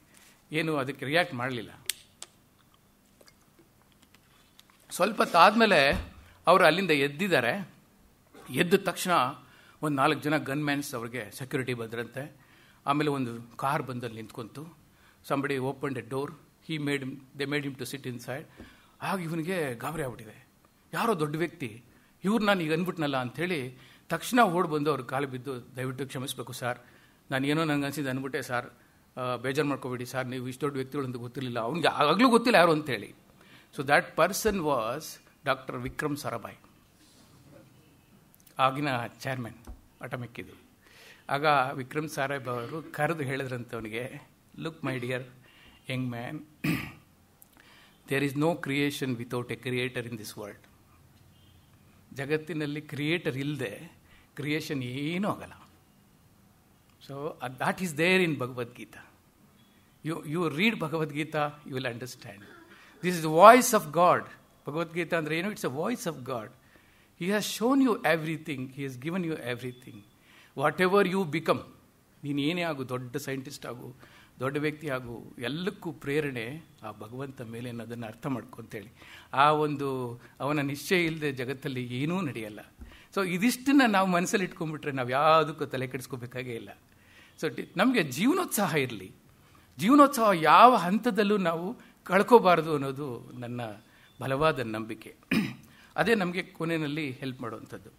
Speaker 1: ಏನು ಅದಕ್ಕೆ ರಿಯಾಕ್ಟ್ ಮಾಡಲಿಲ್ಲ. ಸ್ವಲ್ಪ ಹೊತ್ತಾದಮೇಲೆ ಅವರು ಅಲ್ಲಿಂದ ಎದ್ದಿದ್ದಾರೆ. ಎದ್ದ ತಕ್ಷಣ ಒಂದು 4 ಜನ ಗನ್ಮ್ಯಾನ್ಸ್ ಅವ್ರಿಗೆ ಸೆಕ್ಯೂರಿಟಿ ಬಂದ್ರಂತೆ. ಆಮೇಲೆ ಒಂದು ಕಾರ್ ಬಂದಲ್ಲಿ ನಿಂತ್ಕೊಂತು. Somebody open a door, they made him to sit inside. ಆಗ ಇವನಿಗೆ ಗಾಬರಿ ಆಗ್ಬಿಟ್ಟಿದೆ, ಯಾರೋ ದೊಡ್ಡ ವ್ಯಕ್ತಿ, ಇವ್ರು ನಾನು ಈಗ ಅಂದ್ಬಿಟ್ನಲ್ಲ ಅಂಥೇಳಿ ತಕ್ಷಣ ಓಡ್ ಬಂದು ಅವ್ರ ಕಾಲು ಬಿದ್ದು, ದಯವಿಟ್ಟು ಕ್ಷಮಿಸಬೇಕು ಸರ್, ನಾನು ಏನೋ ನನಗೆ ಅನಿಸಿದ್ದು ಅಂದ್ಬಿಟ್ಟೆ ಸರ್, ಬೇಜಾರು ಮಾಡ್ಕೋಬೇಡಿ ಸರ್, ನೀವು ಇಷ್ಟು ದೊಡ್ಡ ವ್ಯಕ್ತಿಗಳು ಅಂತ ಗೊತ್ತಿರಲಿಲ್ಲ, ಅವ್ನಿಗೆ ಆಗಲೂ ಗೊತ್ತಿಲ್ಲ ಯಾರು ಅಂತೇಳಿ. So that person was doctor Vikram Sarabhai, ಆಗಿನ ಚೇರ್ಮನ್ ಅಟಮಿಕ್ ಇದು. ಆಗ ವಿಕ್ರಮ್ ಸಾರಾಭಾಯ್ ಅವರು ಕರೆದು ಹೇಳಿದ್ರಂತೆ ಅವನಿಗೆ, look my dear young man, there is no creation without a creator in this world. ಜಗತ್ತಿನಲ್ಲಿ ಕ್ರಿಯೇಟರ್ ಇಲ್ಲದೆ ಕ್ರಿಯೇಷನ್ ಏನೂ ಆಗಲ್ಲ. So that is there in Bhagavad Gita. You read Bhagavad Gita, you will understand. This is the voice of God. Bhagavad Gita andre ಏನು? It's a voice of God. He has shown you everything. He has given you everything. Whatever you become, ನೀನು ಏನೇ ಆಗು, ದೊಡ್ಡ scientist ಆಗು, ದೊಡ್ಡ ವ್ಯಕ್ತಿ ಆಗು, ಎಲ್ಲಕ್ಕೂ ಪ್ರೇರಣೆ ಆ ಭಗವಂತ ಮೇಲೆ ಅನ್ನೋದನ್ನು ಅರ್ಥ ಮಾಡ್ಕೊಂತೇಳಿ. ಆ ಒಂದು ಅವನ ನಿಶ್ಚಯ ಇಲ್ಲದೆ ಜಗತ್ತಲ್ಲಿ ಏನೂ ನಡೆಯಲ್ಲ. ಸೊ ಇದಿಷ್ಟನ್ನು ನಾವು ಮನಸ್ಸಲ್ಲಿ ಇಟ್ಕೊಂಡ್ಬಿಟ್ರೆ ನಾವು ಯಾವುದಕ್ಕೂ ತಲೆ ಕೆಡಿಸ್ಕೋಬೇಕಾಗೇ ಇಲ್ಲ. ಸೊ ನಮಗೆ ಜೀವನೋತ್ಸಾಹ ಇರಲಿ, ಜೀವನೋತ್ಸವ ಯಾವ ಹಂತದಲ್ಲೂ ನಾವು ಕಳ್ಕೋಬಾರದು ಅನ್ನೋದು ನನ್ನ ಬಲವಾದ ನಂಬಿಕೆ. ಅದೇ ನಮಗೆ ಕೊನೆಯಲ್ಲಿ ಹೆಲ್ಪ್ ಮಾಡುವಂಥದ್ದು.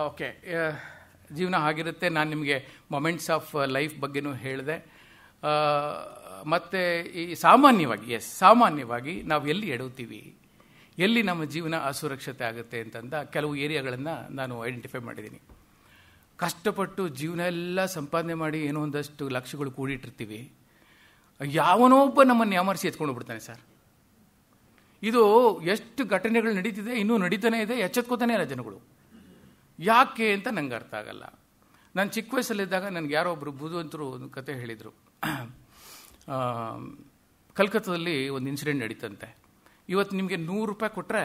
Speaker 1: ಓಕೆ, ಜೀವನ ಆಗಿರುತ್ತೆ. ನಾನು ನಿಮಗೆ ಮೊಮೆಂಟ್ಸ್ ಆಫ್ ಲೈಫ್ ಬಗ್ಗೆನೂ ಹೇಳಿದೆ. ಮತ್ತು ಈ ಸಾಮಾನ್ಯವಾಗಿ ನಾವು ಎಲ್ಲಿ ಎಡುತ್ತೀವಿ, ಎಲ್ಲಿ ನಮ್ಮ ಜೀವನ ಅಸುರಕ್ಷತೆ ಆಗುತ್ತೆ ಅಂತಂದ ಕೆಲವು ಏರಿಯಾಗಳನ್ನು ನಾನು ಐಡೆಂಟಿಫೈ ಮಾಡಿದ್ದೀನಿ. ಕಷ್ಟಪಟ್ಟು ಜೀವನ ಎಲ್ಲ ಸಂಪಾದನೆ ಮಾಡಿ ಏನೋ ಒಂದಷ್ಟು ಲಕ್ಷಗಳು ಕೂಡಿಟ್ಟಿರ್ತೀವಿ, ಯಾವನೋ ಒಬ್ಬ ನಮ್ಮನ್ನು ಯಾಮರ್ಸಿ ಎತ್ಕೊಂಡು ಬಿಡ್ತಾನೆ ಸರ್. ಇದು ಎಷ್ಟು ಘಟನೆಗಳು ನಡೀತಿದೆ, ಇನ್ನೂ ನಡೀತಾನೆ ಇದೆ, ಎಚ್ಚೆತ್ಕೋತಾನೆ ಇಲ್ಲ ಜನಗಳು. ಯಾಕೆ ಅಂತ ನಂಗೆ ಅರ್ಥ ಆಗಲ್ಲ. ನಾನು ಚಿಕ್ಕ ವಯಸ್ಸಲ್ಲಿದ್ದಾಗ ನನಗೆ ಯಾರೋ ಒಬ್ಬರು ಬುದ್ಧಿವಂತರು ಒಂದು ಕತೆ ಹೇಳಿದರು. ಕಲ್ಕತ್ತಾದಲ್ಲಿ ಒಂದು ಇನ್ಸಿಡೆಂಟ್ ನಡೀತಂತೆ. ಇವತ್ತು ನಿಮಗೆ ₹100 ಕೊಟ್ಟರೆ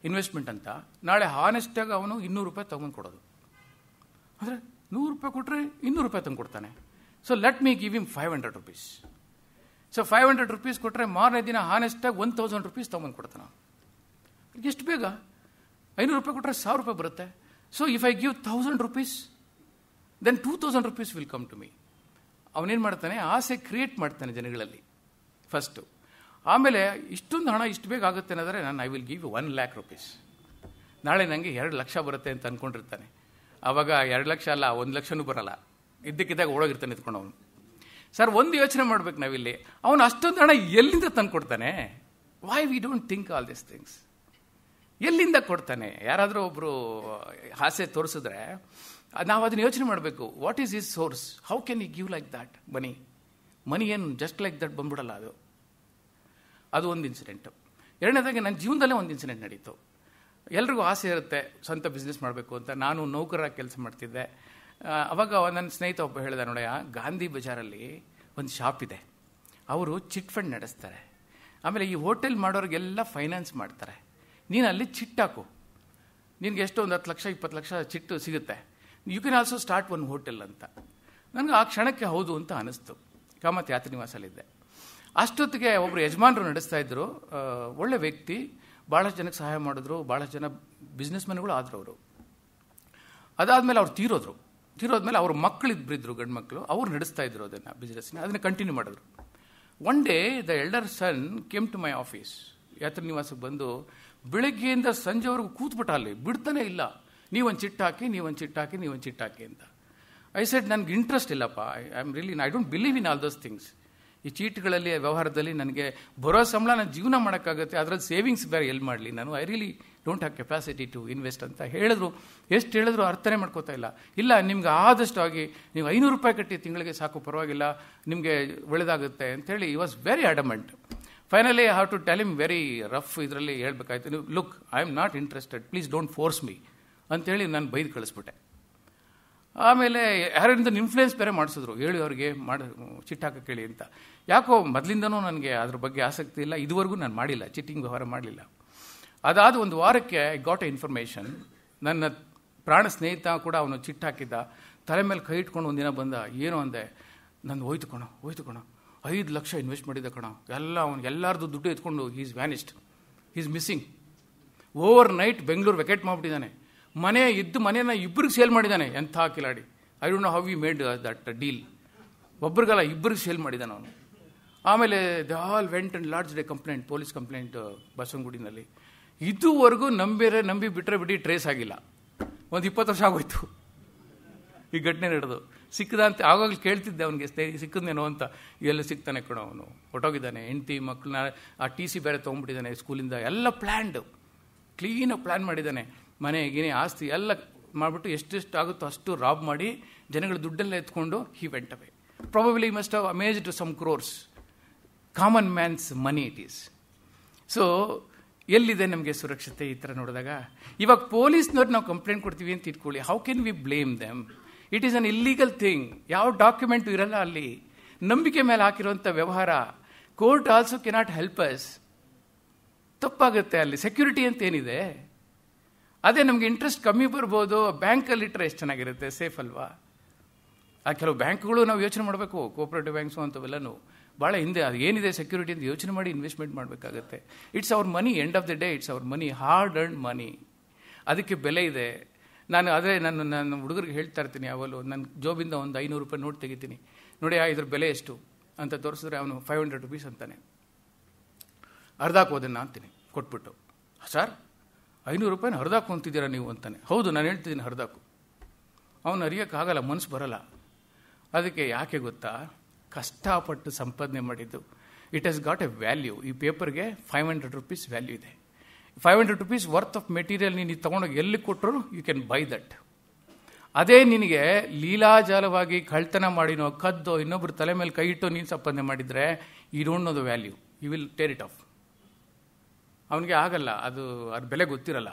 Speaker 1: ಇನ್ವೆಸ್ಟ್ಮೆಂಟ್ ಅಂತ, ನಾಳೆ ಹಾನೆಸ್ಟಾಗಿ ಅವನು ₹200 ತೊಗೊಂಡು ಕೊಡೋದು. ಅಂದರೆ ₹100 ಕೊಟ್ಟರೆ ₹200 ತಂದು ಕೊಡ್ತಾನೆ. So let me give him ₹500. So ₹500 ಕೊಟ್ಟರೆ ಮಾರನೇ ದಿನ ಹಾನೆಸ್ಟಾಗಿ ₹1000 ತೊಗೊಂಡು ಕೊಡ್ತಾನೆ. ಎಷ್ಟು ಬೇಗ? ₹500 ಕೊಟ್ಟರೆ ₹1000 ಬರುತ್ತೆ. So if I give ₹1000, then ₹2000 will come to me. ಅವನೇನು ಮಾಡ್ತಾನೆ, ಆಸೆ ಕ್ರಿಯೇಟ್ ಮಾಡ್ತಾನೆ ಜನಗಳಲ್ಲಿ ಫಸ್ಟು. ಆಮೇಲೆ ಇಷ್ಟೊಂದು ಹಣ ಇಷ್ಟು ಬೇಗ ಆಗುತ್ತೆ ಅನ್ನೋದ್ರೆ ಐ ವಿಲ್ ಗಿವ್ ₹1,00,000. ನಾಳೆ ನನಗೆ 2 ಲಕ್ಷ ಬರುತ್ತೆ ಅಂತ ಅಂದ್ಕೊಂಡಿರ್ತಾನೆ. ಆವಾಗ 2 ಲಕ್ಷ ಅಲ್ಲ, 1 ಲಕ್ಷನೂ ಬರಲ್ಲ, ಇದ್ದಕ್ಕಿದ್ದಾಗ ಓಡೋಗಿರ್ತಾನೆ ಎತ್ಕೊಂಡು ಅವನು. ಸರ್, ಒಂದು ಯೋಚನೆ ಮಾಡ್ಬೇಕು ನಾವಿಲ್ಲಿ, ಅವನು ಅಷ್ಟೊಂದು ಹಣ ಎಲ್ಲಿಂದ ತಂದು ಕೊಡ್ತಾನೆ? Why we don't think all this things? ಎಲ್ಲಿಂದ ಕೊಡ್ತಾನೆ? ಯಾರಾದರೂ ಒಬ್ಬರು ಆಸೆ ತೋರಿಸಿದ್ರೆ ನಾವು ಅದನ್ನು ಯೋಚನೆ ಮಾಡಬೇಕು. What is his source? How can you give like that money ಏನು ಜಸ್ಟ್ ಲೈಕ್ ದಟ್ ಬಂದ್ಬಿಡಲ್ಲ. ಅದು ಒಂದು ಇನ್ಸಿಡೆಂಟು. ಎರಡನೇದಾಗಿ ನನ್ನ ಜೀವನದಲ್ಲೇ ಒಂದು ಇನ್ಸಿಡೆಂಟ್ ನಡೀತು. ಎಲ್ರಿಗೂ ಆಸೆ ಇರುತ್ತೆ ಸ್ವಂತ ಬಿಸ್ನೆಸ್ ಮಾಡಬೇಕು ಅಂತ. ನಾನು ನೌಕರರಾಗಿ ಕೆಲಸ ಮಾಡ್ತಿದ್ದೆ. ಅವಾಗ ನನ್ನ ಸ್ನೇಹಿತ ಒಬ್ಬ ಹೇಳಿದ, ನೋಡಯ್ಯ, ಗಾಂಧಿ ಬಜಾರಲ್ಲಿ ಒಂದು ಶಾಪ್ ಇದೆ, ಅವರು ಚಿಟ್ ಫಂಡ್ ನಡೆಸ್ತಾರೆ, ಆಮೇಲೆ ಈ ಹೋಟೆಲ್ ಮಾಡೋರಿಗೆಲ್ಲ ಫೈನಾನ್ಸ್ ಮಾಡ್ತಾರೆ, ನೀನು ಅಲ್ಲಿ ಚಿಟ್ ಹಾಕು, ನಿನಗೆ ಎಷ್ಟೋ ಒಂದು 10 ಲಕ್ಷ 20 ಲಕ್ಷ ಚಿಟ್ಟು ಸಿಗುತ್ತೆ, you can also start one hotel ಅಂತ. ನನಗೆ ಆ ಕ್ಷಣಕ್ಕೆ ಹೌದು ಅಂತ ಅನಿಸ್ತು. ಕಾಮತ್ ಯಾತ್ರಿ ನಿವಾಸಲ್ಲಿದ್ದೆ. ಅಷ್ಟೊತ್ತಿಗೆ ಒಬ್ಬರು ಯಜಮಾನರು ನಡೆಸ್ತಾ ಇದ್ದರು, ಒಳ್ಳೆ ವ್ಯಕ್ತಿ, ಭಾಳಷ್ಟು ಜನಕ್ಕೆ ಸಹಾಯ ಮಾಡಿದ್ರು, ಭಾಳಷ್ಟು ಜನ ಬಿಸ್ನೆಸ್ ಮೆನ್ಗಳು ಆದರು ಅವರು. ಅದಾದಮೇಲೆ ಅವ್ರು ತೀರೋದ್ಮೇಲೆ ಅವ್ರ ಮಕ್ಕಳಿಬ್ಬರಿದ್ರು, ಗಂಡು ಮಕ್ಕಳು, ಅವ್ರು ನಡೆಸ್ತಾ ಇದ್ರು ಅದನ್ನು ಬಿಸ್ನೆಸ್ನ, ಅದನ್ನು ಕಂಟಿನ್ಯೂ ಮಾಡಿದ್ರು. One day the elder son came to my office. ಯಾತ್ರಿ ನಿವಾಸಕ್ಕೆ ಬಂದು ಬೆಳಗ್ಗೆಯಿಂದ ಸಂಜೆವರೆಗೂ ಕೂತ್ಬಿಟ್ಟ, ಅಲ್ಲಿ ಬಿಡ್ತಾನೆ ಇಲ್ಲ, ನೀವೊಂದು ಚಿಟ್ಟು ಹಾಕಿ ಅಂತ. ಐ ಸೆಡ್, ನನಗೆ ಇಂಟ್ರೆಸ್ಟ್ ಇಲ್ಲಪ್ಪ, I don't believe in all those things. ಈ ಚೀಟ್ಗಳಲ್ಲಿ ವ್ಯವಹಾರದಲ್ಲಿ ನನಗೆ ಬರೋ ಸಂಬಳ ನಾನು ಜೀವನ ಮಾಡೋಕ್ಕಾಗುತ್ತೆ, ಅದರಲ್ಲಿ ಸೇವಿಂಗ್ಸ್ ಬೇರೆ ಎಲ್ಲಿ ಮಾಡಲಿ ನಾನು, I really don't have capacity to invest ಅಂತ ಹೇಳಿದ್ರು. ಎಷ್ಟು ಹೇಳಿದ್ರು ಅರ್ಥನೇ ಮಾಡ್ಕೋತಾ ಇಲ್ಲ, ನಿಮ್ಗೆ ಆದಷ್ಟು ಆಗಿ ನೀವು ₹500 ಕಟ್ಟಿ ತಿಂಗಳಿಗೆ ಸಾಕು, ಪರವಾಗಿಲ್ಲ, ನಿಮಗೆ ಒಳ್ಳೆಯದಾಗುತ್ತೆ ಅಂತೇಳಿ ಈ was very adamant. Finally I have to tell him very rough ಇದರಲ್ಲಿ ಹೇಳ್ಬೇಕಾಯ್ತು, ನೀವು look, I am not interested, please don't force me ಅಂತೇಳಿ ನಾನು ಬೈದು ಕಳಿಸ್ಬಿಟ್ಟೆ. ಆಮೇಲೆ ಯಾರಿಂದ ಇನ್ಫ್ಲೂಯೆನ್ಸ್ ಬೇರೆ ಮಾಡಿಸಿದ್ರು, ಹೇಳಿ ಅವ್ರಿಗೆ ಚಿಟ್ ಹಾಕಕ್ಕೆ ಹೇಳಿ ಅಂತ. ಯಾಕೋ ಮೊದಲಿಂದನೂ ನನಗೆ ಅದ್ರ ಬಗ್ಗೆ ಆಸಕ್ತಿ ಇಲ್ಲ, ಇದುವರೆಗೂ ನಾನು ಮಾಡಿಲ್ಲ, ಚಿಟ್ಟಿಂಗ್ ವ್ಯವಹಾರ ಮಾಡಲಿಲ್ಲ. ಅದಾದ ಒಂದು ವಾರಕ್ಕೆ ಐ ಗಾಟ್ ಎ ಇನ್ಫಾರ್ಮೇಷನ್. ನನ್ನ ಪ್ರಾಣ ಸ್ನೇಹಿತ ಕೂಡ ಅವನು ಚಿಟ್ಟು ಹಾಕಿದ್ದ, ತಲೆ ಮೇಲೆ ಕೈ ಇಟ್ಕೊಂಡು ಒಂದಿನ ಬಂದ, ಏನು ಅಂದೆ, ನಂದು ಹೋಯ್ತು ಕಣೋ, 5 ಲಕ್ಷ ಇನ್ವೆಸ್ಟ್ ಮಾಡಿದ್ದೆ ಕಣೋ, ಎಲ್ಲರದು ದುಡ್ಡು ಎತ್ಕೊಂಡು he's vanished, he's missing. Overnight Bengaluru vacate ಮಾಡಿಬಿಟ್ಟಿದ್ದಾನೆ, ಮನೆಯನ್ನು ಇಬ್ಬರಿಗೆ ಸೇಲ್ ಮಾಡಿದ್ದಾನೆ. ಎಂಥ ಕಿಲಾಡಿ! I don't know how we made that deal. ಒಬ್ರಿಗಲ್ಲ, ಇಬ್ಬರಿಗೆ ಸೇಲ್ ಮಾಡಿದ್ದಾನೆ ಅವನು. ಆಮೇಲೆ they all went and lodged a complaint, police complaint ಬಸವನಗುಡಿನಲ್ಲಿ. ಇದುವರೆಗೂ ನಂಬಿ ಬಿಟ್ಟರೆ ಬಿಡಿ ಟ್ರೇಸ್ ಆಗಿಲ್ಲ. ಒಂದು 20 ವರ್ಷ ಆಗೋಯ್ತು ಈ ಘಟನೆ ನಡೆದು. ಸಿಕ್ಕದ ಅಂತ ಆವಾಗಲೂ ಕೇಳ್ತಿದ್ದೆ ಅವನಿಗೆ, ಸಿಕ್ಕದೇನೋ ಅಂತ. ಎಲ್ಲ ಸಿಗ್ತಾನೆ ಕಣೋ, ಅವನು ಹೊಟ್ಟೋಗಿದ್ದಾನೆ, ಹೆಂಡತಿ ಮಕ್ಕಳನ್ನ ಆ TC ಬೇರೆ ತೊಗೊಂಡ್ಬಿಟ್ಟಿದ್ದಾನೆ ಸ್ಕೂಲಿಂದ. ಎಲ್ಲ ಕ್ಲೀನಾಗಿ ಪ್ಲ್ಯಾನ್ ಮಾಡಿದ್ದಾನೆ. ಮನೆ ಗಿನೆ ಆಸ್ತಿ ಎಲ್ಲ ಮಾಡಿಬಿಟ್ಟು ಎಷ್ಟೆಷ್ಟು ಆಗುತ್ತೋ ಅಷ್ಟು ರಾಬ್ ಮಾಡಿ ಜನಗಳ ದುಡ್ಡೆಲ್ಲ ಎತ್ಕೊಂಡು he went away. Probably must have amazed some crores. Common man's money it is. So ಎಲ್ಲಿದೆ ನಮಗೆ ಸುರಕ್ಷತೆ ಈ ಥರ ನೋಡಿದಾಗ? ಇವಾಗ ಪೊಲೀಸ್ನವ್ರು ನಾವು ಕಂಪ್ಲೇಂಟ್ ಕೊಡ್ತೀವಿ ಅಂತ ಇಟ್ಕೊಳ್ಳಿ, how can we blame them? It is an illegal thing. ಯಾವ ಡಾಕ್ಯುಮೆಂಟು ಇರಲ್ಲ ಅಲ್ಲಿ. ನಂಬಿಕೆ ಮೇಲೆ ಹಾಕಿರುವಂಥ ವ್ಯವಹಾರ. Court also cannot help us. ತಪ್ಪಾಗುತ್ತೆ ಅಲ್ಲಿ. ಸೆಕ್ಯೂರಿಟಿ ಅಂತ ಏನಿದೆ? ಅದೇ ನಮಗೆ ಇಂಟ್ರೆಸ್ಟ್ ಕಮ್ಮಿ ಬರ್ಬೋದು. ಬ್ಯಾಂಕಲ್ಲಿ ಇಟ್ಟರೆ ಎಷ್ಟು ಚೆನ್ನಾಗಿರುತ್ತೆ, ಸೇಫ್ ಅಲ್ವಾ? ಆ ಕೆಲವು ಬ್ಯಾಂಕ್ಗಳು ನಾವು ಯೋಚನೆ ಮಾಡಬೇಕು, ಕೋಆಪರೇಟಿವ್ ಬ್ಯಾಂಕ್ಸು ಅಂಥವೆಲ್ಲನೂ ಭಾಳ ಹಿಂದೆ. ಅದು ಏನಿದೆ ಸೆಕ್ಯೂರಿಟಿ ಅಂತ ಯೋಚನೆ ಮಾಡಿ ಇನ್ವೆಸ್ಟ್ಮೆಂಟ್ ಮಾಡಬೇಕಾಗತ್ತೆ. It's our money, end of the day it's our money, hard earned money. ಅದಕ್ಕೆ ಬೆಲೆ ಇದೆ. ನಾನು ಹುಡುಗರಿಗೆ ಹೇಳ್ತಾ ಇರ್ತೀನಿ ಯಾವಾಗಲೂ, ನನ್ನ ಜೋಬಿಂದ ಒಂದು 500 ರೂಪಾಯಿ ನೋಟ್ ತೆಗಿತೀನಿ, ನೋಡಿ ಇದ್ರ ಬೆಲೆ ಎಷ್ಟು ಅಂತ ತೋರಿಸಿದ್ರೆ ಅವನು 500 rupees ಅಂತಾನೆ. ಅರ್ಧಾಕೋದನ್ನ ಅಂತೀನಿ ಕೊಟ್ಬಿಟ್ಟು, ಸರ್ 500 ರೂಪಾಯಿನ ಹರಿದಾಕು ಅಂತಿದ್ದೀರಾ ನೀವು ಅಂತಾನೆ. ಹೌದು, ನಾನು ಹೇಳ್ತಿದ್ದೀನಿ ಹರಿದಾಕು. ಅವನು ಅರಿಯೋಕ್ಕಾಗಲ್ಲ, ಮನಸ್ಸು ಬರಲ್ಲ. ಅದಕ್ಕೆ ಯಾಕೆ ಗೊತ್ತಾ? ಕಷ್ಟಪಟ್ಟು ಸಂಪಾದನೆ ಮಾಡಿದ್ದು. It has got A value. ಈ ಪೇಪರ್ಗೆ 500 rupees ವ್ಯಾಲ್ಯೂ ಇದೆ. 500 rupees ವರ್ತ್ ಆಫ್ ಮೆಟೀರಿಯಲ್ ನೀನು ತಗೊಂಡೋಗಿ ಎಲ್ಲಿ ಕೊಟ್ಟರು ಯು ಕ್ಯಾನ್ ಬೈ ದಟ್. ಅದೇ ನಿನಗೆ ಲೀಲಾಜಾಲವಾಗಿ ಕಳ್ತನ ಮಾಡಿನೋ ಕದ್ದೋ ಇನ್ನೊಬ್ರು ತಲೆ ಮೇಲೆ ಕೈ ಇಟ್ಟು ನೀನು ಸಂಪಾದನೆ ಮಾಡಿದರೆ you don't know the value, you will tear it off. ಅವನಿಗೆ ಆಗಲ್ಲ, ಅದು ಬೆಲೆ ಗೊತ್ತಿರಲ್ಲ.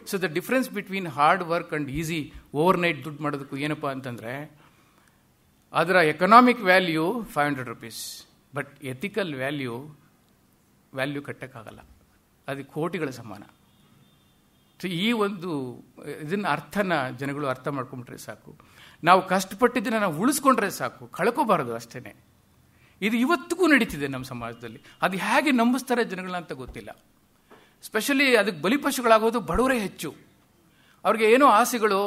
Speaker 1: So the difference between hard work and easy overnight ದುಡ್ಡು ಮಾಡೋದಕ್ಕೂ ಏನಪ್ಪ ಅಂತಂದರೆ, ಅದರ economic value 500 rupees, but ethical value ಕಟ್ಟಕ್ಕಾಗಲ್ಲ. ಅದು ಕೋಟಿಗಳ ಸಮಾನ. ಸೊ ಈ ಒಂದು ಇದನ್ನ ಜನಗಳು ಅರ್ಥ ಮಾಡ್ಕೊಂಡ್ಬಿಟ್ರೆ ಸಾಕು. ನಾವು ಕಷ್ಟಪಟ್ಟಿದ್ದನ್ನು ನಾವು ಉಳಿಸ್ಕೊಂಡ್ರೆ ಸಾಕು, ಕಳ್ಕೋಬಾರದು ಅಷ್ಟೇ. ಇದು ಇವತ್ತಿಗೂ ನಡೀತಿದೆ ನಮ್ಮ ಸಮಾಜದಲ್ಲಿ. ಅದು ಹೇಗೆ ನಂಬಿಸ್ತಾರೆ ಜನಗಳನ್ನ ಅಂತ ಗೊತ್ತಿಲ್ಲ. ಸ್ಪೆಷಲಿ ಅದಕ್ಕೆ ಬಲಿಪಶುಗಳಾಗೋದು ಬಡವರೇ ಹೆಚ್ಚು. ಅವ್ರಿಗೆ ಏನೋ ಆಸೆಗಳು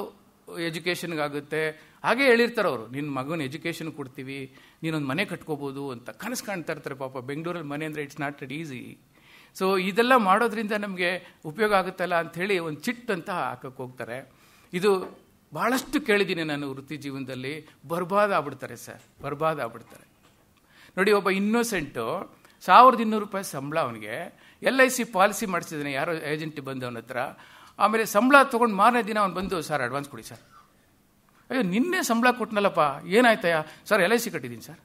Speaker 1: ಎಜುಕೇಷನ್ಗಾಗುತ್ತೆ, ಹಾಗೆ ಹೇಳಿರ್ತಾರೆ ಅವರು, ನಿನ್ನ ಮಗನ ಎಜುಕೇಷನ್ ಕೊಡ್ತೀವಿ, ನೀನೊಂದು ಮನೆ ಕಟ್ಕೋಬೋದು ಅಂತ ಕನಸು ಕಾಣ್ತಾ ಇರ್ತಾರೆ. ಪಾಪ ಬೆಂಗಳೂರಲ್ಲಿ ಮನೆ ಅಂದರೆ it's not it easy. So ಇದೆಲ್ಲ ಮಾಡೋದ್ರಿಂದ ನಮಗೆ ಉಪಯೋಗ ಆಗುತ್ತಲ್ಲ ಅಂಥೇಳಿ ಒಂದು ಚಿಟ್ ಅಂತ ಹಾಕಕ್ಕೆ ಹೋಗ್ತಾರೆ. ಇದು ಭಾಳಷ್ಟು ಕೇಳಿದ್ದೀನಿ ನಾನು ವೃತ್ತಿ ಜೀವನದಲ್ಲಿ. ಬರ್ಬಾದ್ ಆಗ್ಬಿಡ್ತಾರೆ ಸರ್, ಬರ್ಬಾದ್ ಆಗ್ಬಿಡ್ತಾರೆ. ನೋಡಿ, ಒಬ್ಬ ಇನ್ನೋಸೆಂಟು 1200 ರೂಪಾಯಿ ಸಂಬಳ, ಅವನಿಗೆ LIC ಪಾಲಿಸಿ ಮಾಡಿಸಿದ್ದಾನೆ ಯಾರೋ ಏಜೆಂಟ್ ಬಂದು ಅವನ ಹತ್ರ. ಆಮೇಲೆ ಸಂಬಳ ತೊಗೊಂಡು ಮಾರನೇ ದಿನ ಅವ್ನು ಬಂದು, ಸರ್ ಅಡ್ವಾನ್ಸ್ ಕೊಡಿ ಸರ್. ಅಯ್ಯೋ, ನಿನ್ನೆ ಸಂಬಳ ಕೊಟ್ಟನಲ್ಲಪ್ಪ, ಏನಾಯ್ತಯ್ಯ? ಸರ್ LIC ಕಟ್ಟಿದ್ದೀನಿ ಸರ್.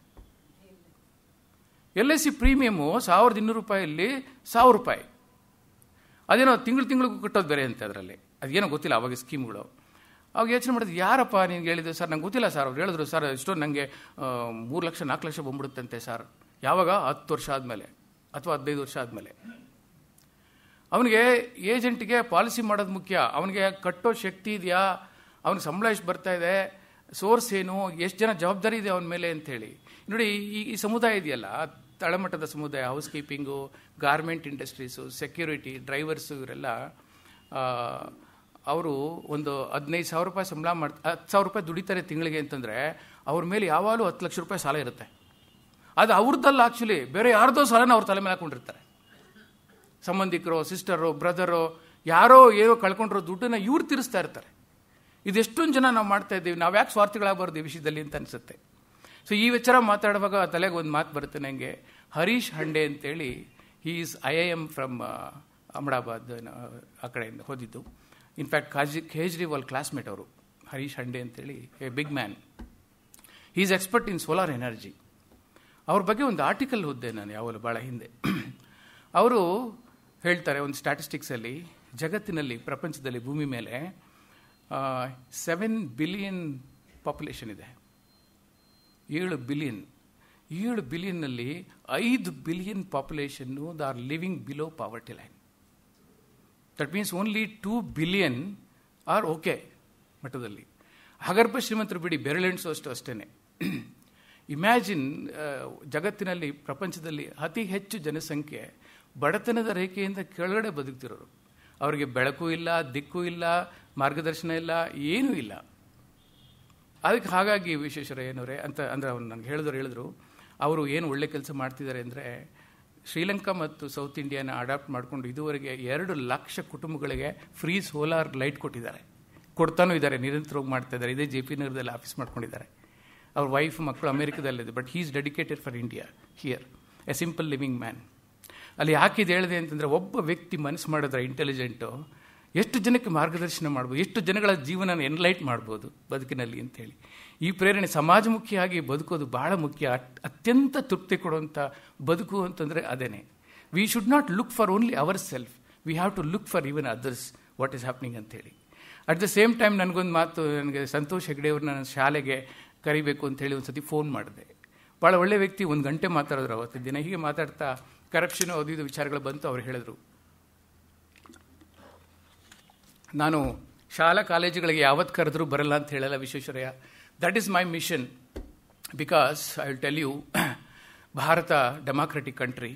Speaker 1: LIC ಪ್ರೀಮಿಯಮು 1200 ರೂಪಾಯಲ್ಲಿ 1000 ರೂಪಾಯಿ. ಅದೇನೋ ತಿಂಗಳಿಗೂ ಕಟ್ಟೋದು ಬೇರೆ ಅಂತೆ ಅದರಲ್ಲಿ. ಅದೇನೋ ಗೊತ್ತಿಲ್ಲ ಅವಾಗ ಸ್ಕೀಮ್ಗಳು. ಅವಾಗ ಯೋಚನೆ ಮಾಡಿದ್ರು, ಯಾರಪ್ಪ ನಿನ್ಗೆ ಹೇಳಿದ್ದು? ಸರ್ ನಂಗೆ ಗೊತ್ತಿಲ್ಲ ಸರ್. ಅವ್ರು ಹೇಳಿದ್ರು, ಸರ್ ಇಷ್ಟೊಂದು ನನಗೆ 3 ಲಕ್ಷ 4 ಲಕ್ಷ ಬಂದ್ಬಿಡುತ್ತಂತೆ ಸರ್. ಯಾವಾಗ? 10 ವರ್ಷ ಆದಮೇಲೆ ಅಥವಾ 15 ವರ್ಷ ಆದಮೇಲೆ. ಅವನಿಗೆ ಏಜೆಂಟ್ಗೆ ಪಾಲಿಸಿ ಮಾಡೋದು ಮುಖ್ಯ. ಅವನಿಗೆ ಕಟ್ಟೋ ಶಕ್ತಿ ಇದೆಯಾ, ಅವನಿಗೆ ಸಂಬಳ ಎಷ್ಟು ಬರ್ತಾ ಇದೆ, ಸೋರ್ಸ್ ಏನು, ಎಷ್ಟು ಜನ ಜವಾಬ್ದಾರಿ ಇದೆ ಅವನ ಮೇಲೆ ಅಂಥೇಳಿ. ನೋಡಿ, ಈ ಸಮುದಾಯ ಇದೆಯಲ್ಲ, ತಳಮಟ್ಟದ ಸಮುದಾಯ, house keeping, garment industries, security, drivers, ಇವರೆಲ್ಲ ಅವರು ಒಂದು 15,000 ರೂಪಾಯಿ ಸಂಬಳ 10,000 ರೂಪಾಯಿ ದುಡಿತಾರೆ ತಿಂಗಳಿಗೆ ಅಂತಂದರೆ ಅವ್ರ ಮೇಲೆ ಯಾವಾಗಲೂ 10 ಲಕ್ಷ ರೂಪಾಯಿ ಸಾಲ ಇರುತ್ತೆ. ಅದು ಅವ್ರದ್ದಲ್ಲ, ಆ್ಯಕ್ಚುಲಿ ಬೇರೆ ಯಾರ್ದೋ ಸಾಲನ ಅವ್ರ ತಲೆ ಮೇಲೆ ಹಾಕೊಂಡಿರ್ತಾರೆ. ಸಂಬಂಧಿಕರು, ಸಿಸ್ಟರು, ಬ್ರದರು, ಯಾರೋ ಏನೋ ಕಳ್ಕೊಂಡಿರೋ ದುಡ್ಡನ್ನು ಇವ್ರು ತೀರಿಸ್ತಾ ಇರ್ತಾರೆ. ಇದೆಷ್ಟೊಂದು ಜನ ನಾವು ಮಾಡ್ತಾ ಇದ್ದೀವಿ. ನಾವು ಯಾಕೆ ಸ್ವಾರ್ಥಿಗಳಾಗಬಾರ್ದು ಈ ವಿಷಯದಲ್ಲಿ ಅಂತ ಅನಿಸುತ್ತೆ. ಸೊ ಈ ವಿಚಾರ ಮಾತಾಡುವಾಗ ತಲೆಗೆ ಒಂದು ಮಾತು ಬರುತ್ತೆ ನನಗೆ. ಹರೀಶ್ ಹಂಡೆ ಅಂತೇಳಿ, he is IIM from Ahmedabad, ಆ ಕಡೆಯಿಂದ ಓದಿದ್ದು. ಇನ್ಫ್ಯಾಕ್ಟ್ ಕೇಜ್ರಿವಾಲ್ ಕ್ಲಾಸ್ಮೇಟ್ ಅವರು, ಹರೀಶ್ ಹಂಡೆ ಅಂತೇಳಿ, a big man. He is expert in solar energy. ಅವ್ರ ಬಗ್ಗೆ ಒಂದು ಆರ್ಟಿಕಲ್ ಓದಿದೆ ನಾನು ಯಾವಾಗಲೂ ಭಾಳ ಹಿಂದೆ. ಅವರು ಹೇಳ್ತಾರೆ, ಒಂದು ಸ್ಟ್ಯಾಟಿಸ್ಟಿಕ್ಸಲ್ಲಿ ಜಗತ್ತಿನಲ್ಲಿ, ಪ್ರಪಂಚದಲ್ಲಿ, ಭೂಮಿ ಮೇಲೆ 7 ಬಿಲಿಯನ್ ಪಾಪ್ಯುಲೇಷನ್ ಇದೆ. 7 ಬಿಲಿಯನ್ನಲ್ಲಿ 5 ಬಿಲಿಯನ್ ಪಾಪ್ಯುಲೇಷನ್ನು the are living below poverty line. That means only 2 billion are okay ಮಟ್ಟದಲ್ಲಿ. ಹಗರ್ಭ ಶ್ರೀಮಂತರು ಬಿಡಿ, ಬೆರಳೆಣಿಸೋ ಅಷ್ಟೇ. ಇಮ್ಯಾಜಿನ್, ಜಗತ್ತಿನಲ್ಲಿ, ಪ್ರಪಂಚದಲ್ಲಿ ಅತಿ ಹೆಚ್ಚು ಜನಸಂಖ್ಯೆ ಬಡತನದ ರೇಖೆಯಿಂದ ಕೆಳಗಡೆ ಬದುಕ್ತಿರೋರು. ಅವರಿಗೆ ಬೆಳಕು ಇಲ್ಲ, ದಿಕ್ಕು ಇಲ್ಲ, ಮಾರ್ಗದರ್ಶನ ಇಲ್ಲ, ಏನೂ ಇಲ್ಲ. ಅದಕ್ಕೆ ಹಾಗಾಗಿ ವಿಶ್ವೇಶ್ವರಯ್ಯನವರೇ ಅಂತ ಅಂದರೆ ಅವ್ರು ನನಗೆ ಹೇಳಿದ್ರು ಅವರು ಏನು ಒಳ್ಳೆ ಕೆಲಸ ಮಾಡ್ತಿದ್ದಾರೆ ಅಂದರೆ ಶ್ರೀಲಂಕಾ ಮತ್ತು ಸೌತ್ ಇಂಡಿಯಾನ ಅಡಾಪ್ಟ್ ಮಾಡಿಕೊಂಡು ಇದುವರೆಗೆ 2 ಲಕ್ಷ ಕುಟುಂಬಗಳಿಗೆ ಫ್ರೀ ಸೋಲಾರ್ ಲೈಟ್ ಕೊಟ್ಟಿದ್ದಾರೆ, ಕೊಡ್ತಾನೂ ಇದ್ದಾರೆ, ನಿರಂತರವಾಗಿ ಮಾಡ್ತಾ ಇದ್ದಾರೆ. ಇದೇ JP ನಗರದಲ್ಲಿ ಆಫೀಸ್ ಮಾಡ್ಕೊಂಡಿದ್ದಾರೆ. ಅವ್ರ ವೈಫ್ ಮಕ್ಕಳು ಅಮೇರಿಕಾದಲ್ಲಿದೆ, but he is dedicated for India here, a simple living man. ಅಲ್ಲಿ ಯಾಕೆ ಇದು ಹೇಳಿದೆ ಅಂತಂದರೆ, ಒಬ್ಬ ವ್ಯಕ್ತಿ ಮನಸ್ಸು ಮಾಡಿದ್ರೆ ಇಂಟೆಲಿಜೆಂಟು ಎಷ್ಟು ಜನಕ್ಕೆ ಮಾರ್ಗದರ್ಶನ ಮಾಡ್ಬೋದು, ಎಷ್ಟು ಜನಗಳ ಜೀವನ ಎನ್ಲೈಟ್ ಮಾಡ್ಬೋದು ಬದುಕಿನಲ್ಲಿ ಅಂತೇಳಿ. ಈ ಪ್ರೇರಣೆ ಸಮಾಜಮುಖಿಯಾಗಿ ಬದುಕೋದು ಬಹಳ ಮುಖ್ಯ. ಅತ್ಯಂತ ತೃಪ್ತಿ ಕೊಡುವಂಥ ಬದುಕು ಅಂತಂದರೆ ಅದೇನೆ. We should not look for only our self, we have to look for even others what is happening ಅಂತೇಳಿ. ಅಟ್ ದ ಸೇಮ್ ಟೈಮ್ ನನಗೊಂದು ಮಾತು, ನನಗೆ ಸಂತೋಷ್ ಹೆಗ್ಡೆ ಅವ್ರನ್ನ ನನ್ನ ಶಾಲೆಗೆ ಕರಿಬೇಕು ಅಂತೇಳಿ ಒಂದು ಸತಿ ಫೋನ್ ಮಾಡಿದೆ. ಭಾಳ ಒಳ್ಳೆ ವ್ಯಕ್ತಿ, 1 ಗಂಟೆ ಮಾತಾಡಿದ್ರು ಅವತ್ತಿನ ದಿನ. ಹೀಗೆ ಮಾತಾಡ್ತಾ ಕರಪ್ಷನ್ ಅದು ಇದು ವಿಚಾರಗಳು ಬಂತು. ಅವ್ರು ಹೇಳಿದ್ರು, ನಾನು ಶಾಲಾ ಕಾಲೇಜುಗಳಿಗೆ ಯಾವತ್ತು ಕರೆದ್ರೂ ಬರಲ್ಲ ಅಂತ ಹೇಳಲ್ಲ Visvesvaraya. That is my mission, because I will tell you, Bharat democratic country,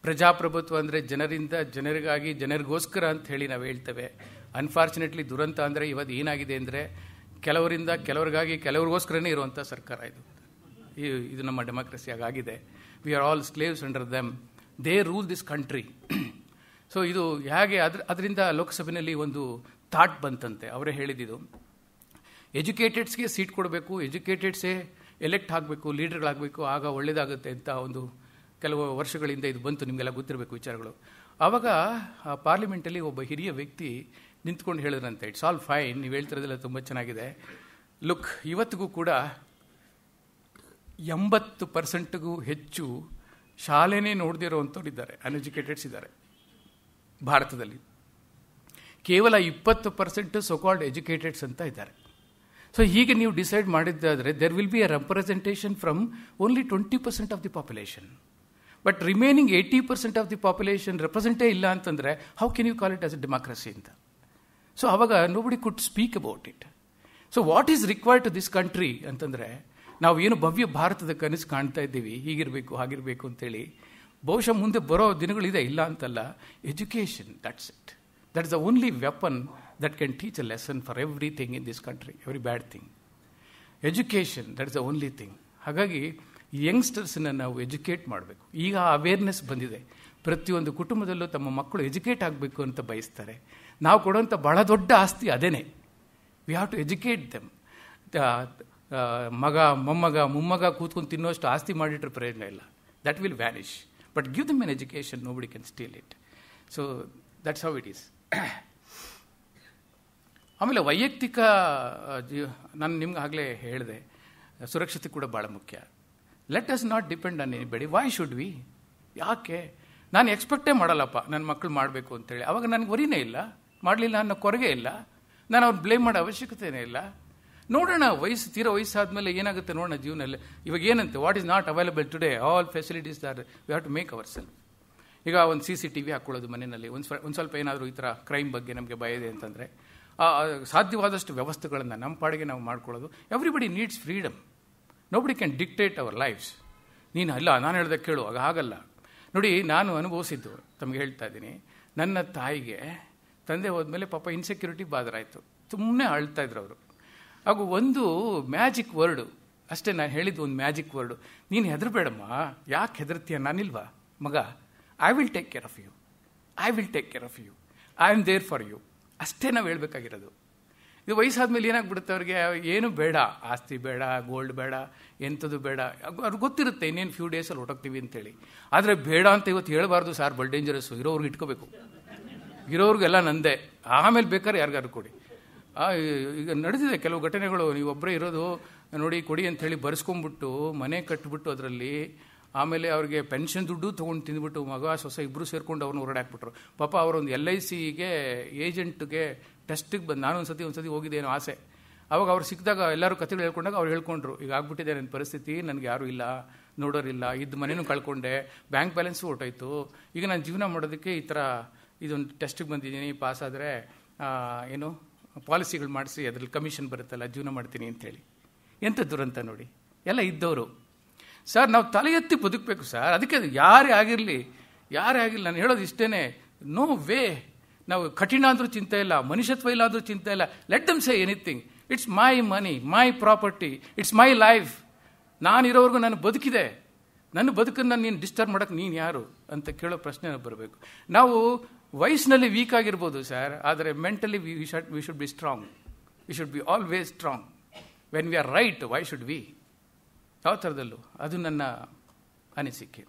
Speaker 1: ಪ್ರಜಾಪ್ರಭುತ್ವ ಅಂದರೆ ಜನರಿಂದ ಜನರಿಗಾಗಿ ಜನರಿಗೋಸ್ಕರ ಅಂತ ಹೇಳಿ ನಾವು ಹೇಳ್ತೇವೆ. ಅನ್ಫಾರ್ಚುನೇಟ್ಲಿ ದುರಂತ ಅಂದರೆ ಇವತ್ತು ಏನಾಗಿದೆ ಅಂದರೆ ಕೆಲವರಿಂದ ಕೆಲವರಿಗಾಗಿ ಕೆಲವ್ರಿಗೋಸ್ಕರನೇ ಇರುವಂಥ ಸರ್ಕಾರ ಇದು ನಮ್ಮ ಡೆಮಾಕ್ರಸಿ ಆಗಿದೆ. We are all slaves under them, they rule this country. So ಇದು ಹೇಗೆ ಅದರಿಂದ ಲೋಕಸಭೆಯಲ್ಲಿ ಒಂದು ಥಾಟ್ ಬಂತಂತೆ. ಅವರೇ ಹೇಳಿದ್ದು, ಎಜುಕೇಟೆಡ್ಸ್ಗೆ ಸೀಟ್ ಕೊಡಬೇಕು, ಎಜುಕೇಟೆಡ್ಸೇ ಎಲೆಕ್ಟ್ ಆಗಬೇಕು, ಲೀಡರ್ಗಳಾಗಬೇಕು, ಆಗ ಒಳ್ಳೇದಾಗುತ್ತೆ ಅಂತ ಒಂದು ಕೆಲವು ವರ್ಷಗಳಿಂದ ಇದು ಬಂತು. ನಿಮಗೆಲ್ಲ ಗೊತ್ತಿರಬೇಕು ವಿಚಾರಗಳು. ಆವಾಗ ಆ ಪಾರ್ಲಿಮೆಂಟಲ್ಲಿ ಒಬ್ಬ ಹಿರಿಯ ವ್ಯಕ್ತಿ ನಿಂತ್ಕೊಂಡು ಹೇಳಿದ್ರಂತೆ, ಇಟ್ಸ್ ಆಲ್ ಫೈನ್, ನೀವು ಹೇಳ್ತಿರೋದೆಲ್ಲ ತುಂಬ ಚೆನ್ನಾಗಿದೆ. ಲುಕ್, ಇವತ್ತಿಗೂ ಕೂಡ 80% ಹೆಚ್ಚು ಶಾಲೆನೇ ನೋಡದಿರೋವಂಥವ್ರು ಇದ್ದಾರೆ, ಅನ್ಎಜುಕೇಟೆಡ್ಸ್ ಇದ್ದಾರೆ ಭಾರತದಲ್ಲಿ. ಕೇವಲ 20% ಸೋಕಾಲ್ಡ್ ಎಜುಕೇಟೆಡ್ಸ್ ಅಂತ ಇದ್ದಾರೆ. ಸೊ ಹೀಗೆ ನೀವು ಡಿಸೈಡ್ ಮಾಡಿದ್ದಾದರೆ there will be a representation from only 20% of the population. But remaining 80% of the population ರೆಪ್ರೆಸೆಂಟೇ ಇಲ್ಲ ಅಂತಂದರೆ how can you call it as a democracy ಅಂತ. ಸೊ ಅವಾಗ nobody could speak about it. So what is required to this country ಅಂತಂದರೆ, ನಾವು ಏನು ಭವ್ಯ ಭಾರತದ ಕನಸು ಕಾಣ್ತಾ ಇದ್ದೀವಿ, ಹೀಗಿರಬೇಕು ಹಾಗಿರಬೇಕು ಅಂತೇಳಿ, ಬಹುಶಃ ಮುಂದೆ ಬರೋ ದಿನಗಳಿದೆ, ಇಲ್ಲ ಅಂತಲ್ಲ. Education, that's it. That is the only weapon that can teach a lesson for everything in this country, every bad thing. Education, that is the only thing. ಹಾಗಾಗಿ ಯಂಗ್ಸ್ಟರ್ಸನ್ನ ನಾವು ಎಜುಕೇಟ್ ಮಾಡಬೇಕು. ಈಗ ಅವೇರ್ನೆಸ್ ಬಂದಿದೆ, ಪ್ರತಿಯೊಂದು ಕುಟುಂಬದಲ್ಲೂ ತಮ್ಮ ಮಕ್ಕಳು ಎಜುಕೇಟ್ ಆಗಬೇಕು ಅಂತ ಬಯಸ್ತಾರೆ. ನಾವು ಕೊಡುವಂಥ ಬಹಳ ದೊಡ್ಡ ಆಸ್ತಿ ಅದೇನೆ. We have to educate them. ಮಗ, ಮೊಮ್ಮಗ ಕೂತ್ಕೊಂಡು ತಿನ್ನೋಷ್ಟು ಆಸ್ತಿ ಮಾಡಿಟ್ರೆ ಪ್ರಯೋಜನ ಇಲ್ಲ. That will vanish. But give them an education, nobody can steal it. So that's how it is. ಆಮೇಲೆ ವೈಯಕ್ತಿಕ ನಾನು ನಿಮ್ಗೆ ಆಗಲೇ ಹೇಳಿದೆ, ಸುರಕ್ಷತೆ ಕೂಡ ಭಾಳ ಮುಖ್ಯ. Let us not depend on anybody. Y should V? ಯಾಕೆ? ನಾನು ಎಕ್ಸ್ಪೆಕ್ಟೇ ಮಾಡಲ್ಲಪ್ಪ ನನ್ನ ಮಕ್ಕಳು ಮಾಡಬೇಕು ಅಂತೇಳಿ. ಅವಾಗ ನನಗೆ ವರಿನೇ ಇಲ್ಲ, ಮಾಡಲಿಲ್ಲ ಅನ್ನೋ ಕೊರಗೆ ಇಲ್ಲ, ನಾನು ಅವ್ರು ಬ್ಲೇಮ್ ಮಾಡೋ ಅವಶ್ಯಕತೆಯೇ ಇಲ್ಲ. ನೋಡೋಣ, ತೀರೋ ವಯಸ್ಸಾದ್ಮೇಲೆ ಏನಾಗುತ್ತೆ ನೋಡೋಣ ಜೀವನದಲ್ಲಿ. ಇವಾಗ ಏನಂತೆ, what is not available today, all facilities are, we have to make our self. ಈಗ ಒಂದು CCTV ಹಾಕ್ಕೊಳ್ಳೋದು ಮನೆಯಲ್ಲಿ, ಒಂದು ಸ್ವಲ್ಪ ಏನಾದರೂ ಈ ಥರ ಕ್ರೈಮ್ ಬಗ್ಗೆ ನಮಗೆ ಭಯ ಇದೆ ಅಂತಂದರೆ ಸಾಧ್ಯವಾದಷ್ಟು ವ್ಯವಸ್ಥೆಗಳನ್ನು ನಮ್ಮ ಪಾಡಿಗೆ ನಾವು ಮಾಡ್ಕೊಳ್ಳೋದು. Everybody needs freedom. Nobody can dictate our lives. ನೀನು ಇಲ್ಲ ನಾನು ಹೇಳ್ದೆ ಕೇಳು, ಆಗ ಆಗಲ್ಲ. ನೋಡಿ, ನಾನು ಅನುಭವಿಸಿದ್ದು ತಮಗೆ ಹೇಳ್ತಾ ಇದ್ದೀನಿ. ನನ್ನ ತಾಯಿಗೆ ತಂದೆ ಹೋದ್ಮೇಲೆ ಪಾಪ ಇನ್ಸೆಕ್ಯೂರಿಟಿ ಬಾದರಾಯಿತು. ಸುಮ್ಮನೆ ಅಳ್ತಾ ಇದ್ರು ಅವರು. ಹಾಗೂ ಒಂದು ಮ್ಯಾಜಿಕ್ ವರ್ಡು ಅಷ್ಟೇ, ನಾನು ಹೇಳಿದ್ದು ಒಂದು ಮ್ಯಾಜಿಕ್ ವರ್ಡು, ನೀನು ಹೆದರಬೇಡಮ್ಮ. ಯಾಕೆ ಹೆದರ್ತೀಯ? ನಾನಿಲ್ವಾ ಮಗ? I will take care of you, I will take care of you, I am there for you. ಅಷ್ಟೇ ನಾವು ಹೇಳ್ಬೇಕಾಗಿರೋದು. ಇದು ವಯಸ್ಸಾದ್ಮೇಲೆ ಏನಾಗ್ಬಿಡುತ್ತೆ ಅವ್ರಿಗೆ, ಏನು ಬೇಡ, ಆಸ್ತಿ ಬೇಡ, ಗೋಲ್ಡ್ ಬೇಡ, ಎಂಥದ್ದು ಬೇಡ. ಅವ್ರಿಗೆ ಗೊತ್ತಿರುತ್ತೆ ಇನ್ನೇನು ಫ್ಯೂ ಡೇಸಲ್ಲಿ ಹೊರಟೋಗ್ತೀವಿ ಅಂತೇಳಿ. ಆದರೆ ಬೇಡ ಅಂತ ಇವತ್ತು ಹೇಳಬಾರ್ದು ಸರ್, ಬಲ್ ಡೇಂಜರಸ್ಸು. ಇರೋರ್ಗೆ ಇಟ್ಕೋಬೇಕು, ಇರೋರಿಗೆಲ್ಲ ನಂದೇ, ಆಮೇಲೆ ಬೇಕಾದ್ರೆ ಯಾರಿಗಾರು ಕೊಡಿ. ಈಗ ನಡೆದಿದೆ ಕೆಲವು ಘಟನೆಗಳು. ನೀವೊಬ್ಬರೇ ಇರೋದು ನೋಡಿ ಕೊಡಿ ಅಂಥೇಳಿ ಬರ್ಸ್ಕೊಂಡ್ಬಿಟ್ಟು ಮನೆ ಕಟ್ಬಿಟ್ಟು ಅದರಲ್ಲಿ ಆಮೇಲೆ ಅವ್ರಿಗೆ ಪೆನ್ಷನ್ ದುಡ್ಡು ತೊಗೊಂಡು ತಿಂದ್ಬಿಟ್ಟು ಮಗ ಸೊಸೆ ಇಬ್ಬರು ಸೇರ್ಕೊಂಡು ಅವ್ರನ್ನ ಹೊರಡಾಕ್ಬಿಟ್ರು. ಪಾಪ ಅವರೊಂದು LICಗೆ ಏಜೆಂಟ್ಗೆ ಟೆಸ್ಟಿಗೆ ಬಂದು, ನಾನು ಒಂದು ಸತಿ ಹೋಗಿದ್ದೇನೋ ಆಸೆ. ಅವಾಗ ಅವ್ರು ಸಿಕ್ಕಿದಾಗ ಎಲ್ಲರೂ ಕಥೆಗಳು ಹೇಳ್ಕೊಂಡಾಗ ಅವ್ರು ಹೇಳ್ಕೊಂಡ್ರು, ಈಗ ಆಗ್ಬಿಟ್ಟಿದೆ ನನ್ನ ಪರಿಸ್ಥಿತಿ, ನನಗೆ ಯಾರೂ ಇಲ್ಲ, ನೋಡೋರಿಲ್ಲ, ಇದ್ದು ಮನೇನೂ ಕಳ್ಕೊಂಡೆ, ಬ್ಯಾಂಕ್ ಬ್ಯಾಲೆನ್ಸು ಹೊರ್ಟೋಯ್ತು, ಈಗ ನಾನು ಜೀವನ ಮಾಡೋದಕ್ಕೆ ಈ ಥರ ಇದೊಂದು ಟೆಸ್ಟಿಗೆ ಬಂದಿದ್ದೀನಿ, ಪಾಸ್ ಆದರೆ ಏನು ಪಾಲಿಸಿಗಳು ಮಾಡಿಸಿ ಅದ್ರಲ್ಲಿ ಕಮಿಷನ್ ಬರುತ್ತಲ್ಲ, ಜೀವನ ಮಾಡ್ತೀನಿ ಅಂಥೇಳಿ. ಎಂಥ ದುರಂತ ನೋಡಿ, ಎಲ್ಲ ಇದ್ದವರು. ಸರ್, ನಾವು ತಲೆ ಎತ್ತಿ ಬದುಕಬೇಕು ಸರ್. ಅದಕ್ಕೆ ಯಾರೇ ಆಗಿರಲಿ, ನಾನು ಹೇಳೋದು ಇಷ್ಟೇ, ನೋ ವೇ ನಾವು ಕಠಿಣ ಅಂದ್ರೂ ಚಿಂತೆ ಇಲ್ಲ, ಮನುಷ್ಯತ್ವ ಇಲ್ಲ ಅಂದ್ರೂ ಚಿಂತೆ ಇಲ್ಲ. Let them say anything. It's my money, my property, it's my life. ನಾನಿರೋವರೆಗೂ ನಾನು ಬದುಕಿದೆ, ನನ್ನ ಬದುಕನ್ನು ನೀನು ಡಿಸ್ಟರ್ಬ್ ಮಾಡೋಕ್ಕೆ ನೀನು ಯಾರು ಅಂತ ಕೇಳೋ ಪ್ರಶ್ನೆ ಬರಬೇಕು. ನಾವು ವಯಸ್ಸಿನಲ್ಲಿ ವೀಕ್ ಆಗಿರ್ಬೋದು ಸರ್, ಆದರೆ mentally we should be strong. We should be always strong. When we are right, Y should V? ಯಾವ ಥರದಲ್ಲೂ ಅದು ನನ್ನ ಅನಿಸಿಕೆ.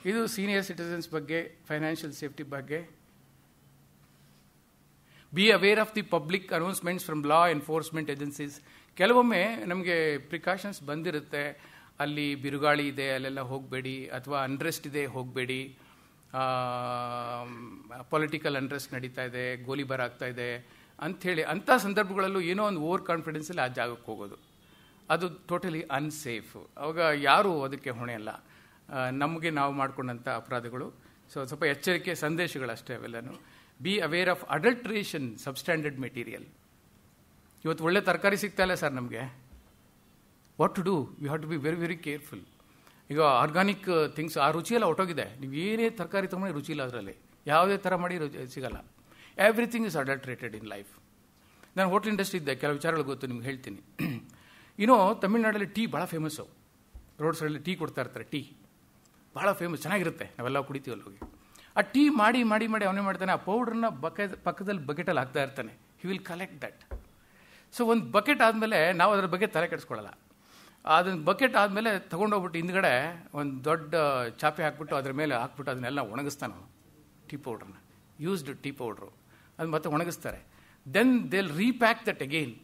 Speaker 1: ಇದು ಸೀನಿಯರ್ ಸಿಟಿಸನ್ಸ್ ಬಗ್ಗೆ, ಫೈನಾನ್ಷಿಯಲ್ ಸೇಫ್ಟಿ ಬಗ್ಗೆ. B aware of the public announcements from law enforcement agencies. ಕೆಲವೊಮ್ಮೆ ನಮಗೆ precautions ಬಂದಿರುತ್ತೆ, ಅಲ್ಲಿ ಬಿರುಗಾಳಿ ಇದೆ ಅಲ್ಲೆಲ್ಲ ಹೋಗಬೇಡಿ, ಅಥವಾ ಅನ್ರೆಸ್ಟ್ ಇದೆ ಹೋಗಬೇಡಿ, ಪೊಲಿಟಿಕಲ್ ಅನ್ರೆಸ್ಟ್ ನಡೀತಾ ಇದೆ, ಗೋಲಿಬಾರ್ ಆಗ್ತಾ ಇದೆ ಅಂಥೇಳಿ. ಅಂಥ ಸಂದರ್ಭಗಳಲ್ಲೂ ಏನೋ ಒಂದು ಓವರ್ ಕಾನ್ಫಿಡೆನ್ಸಲ್ಲಿ ಆ ಜಾಗಕ್ಕೆ ಹೋಗೋದು, ಅದು ಟೋಟಲಿ ಅನ್ಸೇಫ್. ಅವಾಗ ಯಾರೂ ಅದಕ್ಕೆ ಹೊಣೆ ಅಲ್ಲ, ನಮಗೆ ನಾವು ಮಾಡಿಕೊಂಡಂಥ ಅಪರಾಧಗಳು. ಸೊ ಸ್ವಲ್ಪ ಎಚ್ಚರಿಕೆ ಸಂದೇಶಗಳಷ್ಟೇ ಅವೆಲ್ಲನೂ. Be aware of adulteration, substandard material. ಇವತ್ತು ಒಳ್ಳೆ ತರಕಾರಿ ಸಿಗ್ತಾ ಇಲ್ಲ ಸರ್ ನಮಗೆ. What to do? We have to be very very careful. ಈಗ ಆರ್ಗಾನಿಕ್ ಥಿಂಗ್ಸ್, ಆ ರುಚಿಯೆಲ್ಲ ಹೊಟ್ಟೋಗಿದೆ. ನೀವು ಏನೇ ತರಕಾರಿ ತೊಗೊಂಡು ರುಚಿ ಇಲ್ಲ ಅದರಲ್ಲಿ, ಯಾವುದೇ ಥರ ಮಾಡಿ ಸಿಗಲ್ಲ. Everything is adulterated in life. ನಾನು ಹೋಟ್ಲ್ ಇಂಡಸ್ಟ್ರಿ ಇದ್ದೆ, ಕೆಲವು ವಿಚಾರಗಳು ಗೊತ್ತು ನಿಮ್ಗೆ ಹೇಳ್ತೀನಿ. ತಮಿಳ್ನಾಡಲ್ಲಿ ಟೀ ಭಾಳ ಫೇಮಸ್ಸು. ರೋಡ್ ಸೈಡಲ್ಲಿ ಟೀ ಕೊಡ್ತಾ ಇರ್ತಾರೆ, ಟೀ ಭಾಳ ಫೇಮಸ್, ಚೆನ್ನಾಗಿರುತ್ತೆ, ನಾವೆಲ್ಲ ಕುಡಿತೀವಲ್ಲ ಹೋಗಿ. ಆ ಟೀ ಮಾಡಿ ಮಾಡಿ ಮಾಡಿ ಅವನೇ ಮಾಡ್ತಾನೆ, ಆ ಪೌಡ್ರನ್ನ ಪಕ್ಕದಲ್ಲಿ ಬಕೆಟಲ್ಲಿ ಹಾಕ್ತಾ ಇರ್ತಾನೆ. He will collect that. So ಒಂದು ಬಕೆಟ್ ಆದಮೇಲೆ ನಾವು ಅದರ ಬಗ್ಗೆ ತಲೆ ಕೆಡಿಸ್ಕೊಳ್ಳಲ್ಲ. ಅದನ್ನು ಬಕೆಟ್ ಆದಮೇಲೆ ತೊಗೊಂಡೋಗ್ಬಿಟ್ಟು ಹಿಂದ್ಗಡೆ ಒಂದು ದೊಡ್ಡ ಚಾಪೆ ಹಾಕ್ಬಿಟ್ಟು ಅದ್ರ ಮೇಲೆ ಹಾಕ್ಬಿಟ್ಟು ಅದನ್ನೆಲ್ಲ ಒಣಗಿಸ್ತಾನೆ ಅವನು, ಟೀ ಪೌಡ್ರನ್ನ, ಯೂಸ್ಡ್ ಟೀ ಪೌಡ್ರು. ಅದು ಮತ್ತೆ ಒಣಗಿಸ್ತಾರೆ. Then they'll repack that again.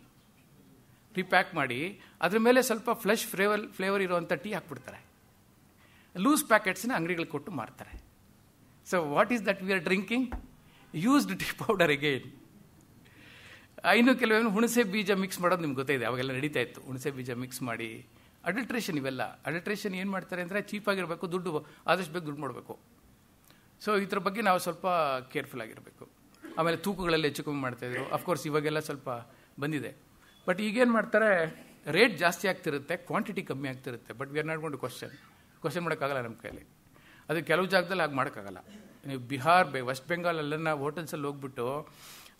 Speaker 1: Repack ಮಾಡಿ ಅದ್ರ ಮೇಲೆ ಸ್ವಲ್ಪ ಫ್ಲೆಶ್ ಫ್ಲೇವರ್ ಇರುವಂಥ ಟೀ ಹಾಕ್ಬಿಡ್ತಾರೆ. ಲೂಸ್ ಪ್ಯಾಕೆಟ್ಸ್ನ ಅಂಗಡಿಗಳಿಗೆ ಕೊಟ್ಟು ಮಾರ್ತಾರೆ. So what is that we are drinking? Used tea powder again. ಇನ್ನು ಕೆಲವೊಮ್ಮೆ ಹುಣಸೆ ಬೀಜ ಮಿಕ್ಸ್ ಮಾಡೋದು ನಿಮ್ಗೆ ಗೊತ್ತಿದೆ, ಅವಾಗೆಲ್ಲ ನಡೀತಾ ಇತ್ತು. ಹುಣಸೆ ಬೀಜ ಮಿಕ್ಸ್ ಮಾಡಿ ಅಡಲ್ಟ್ರೇಷನ್. ಇವೆಲ್ಲ ಅಡಲ್ಟ್ರೇಷನ್ ಏನು ಮಾಡ್ತಾರೆ ಅಂದರೆ, ಚೀಪಾಗಿರಬೇಕು, ದುಡ್ಡು ಆದಷ್ಟು ಬೇಗ ದುಡ್ಡು ಮಾಡಬೇಕು. ಸೊ ಇದ್ರ ಬಗ್ಗೆ ನಾವು ಸ್ವಲ್ಪ ಕೇರ್ಫುಲ್ ಆಗಿರಬೇಕು. ಆಮೇಲೆ ತೂಕಗಳಲ್ಲಿ ಹೆಚ್ಚು ಕಮ್ಮಿ ಮಾಡ್ತಾಯಿದ್ರು. ಅಫ್ಕೋರ್ಸ್ ಇವಾಗೆಲ್ಲ ಸ್ವಲ್ಪ ಬಂದಿದೆ. ಬಟ್ ಈಗೇನು ಮಾಡ್ತಾರೆ, ರೇಟ್ ಜಾಸ್ತಿ ಆಗ್ತಿರುತ್ತೆ, ಕ್ವಾಂಟಿಟಿ ಕಮ್ಮಿ ಆಗ್ತಿರುತ್ತೆ. But we are not going to question ಮಾಡೋಕ್ಕಾಗಲ್ಲ ನಮ್ಮ ಕೈಯಲ್ಲಿ. ಅದು ಕೆಲವು ಜಾಗದಲ್ಲಿ ಆಗಿ ಮಾಡೋಕ್ಕಾಗಲ್ಲ. ನೀವು ಬಿಹಾರ್, ವೆಸ್ಟ್ ಬೆಂಗಾಲಲ್ಲೆಲ್ಲ ಹೋಟೆಲ್ಸಲ್ಲಿ ಹೋಗ್ಬಿಟ್ಟು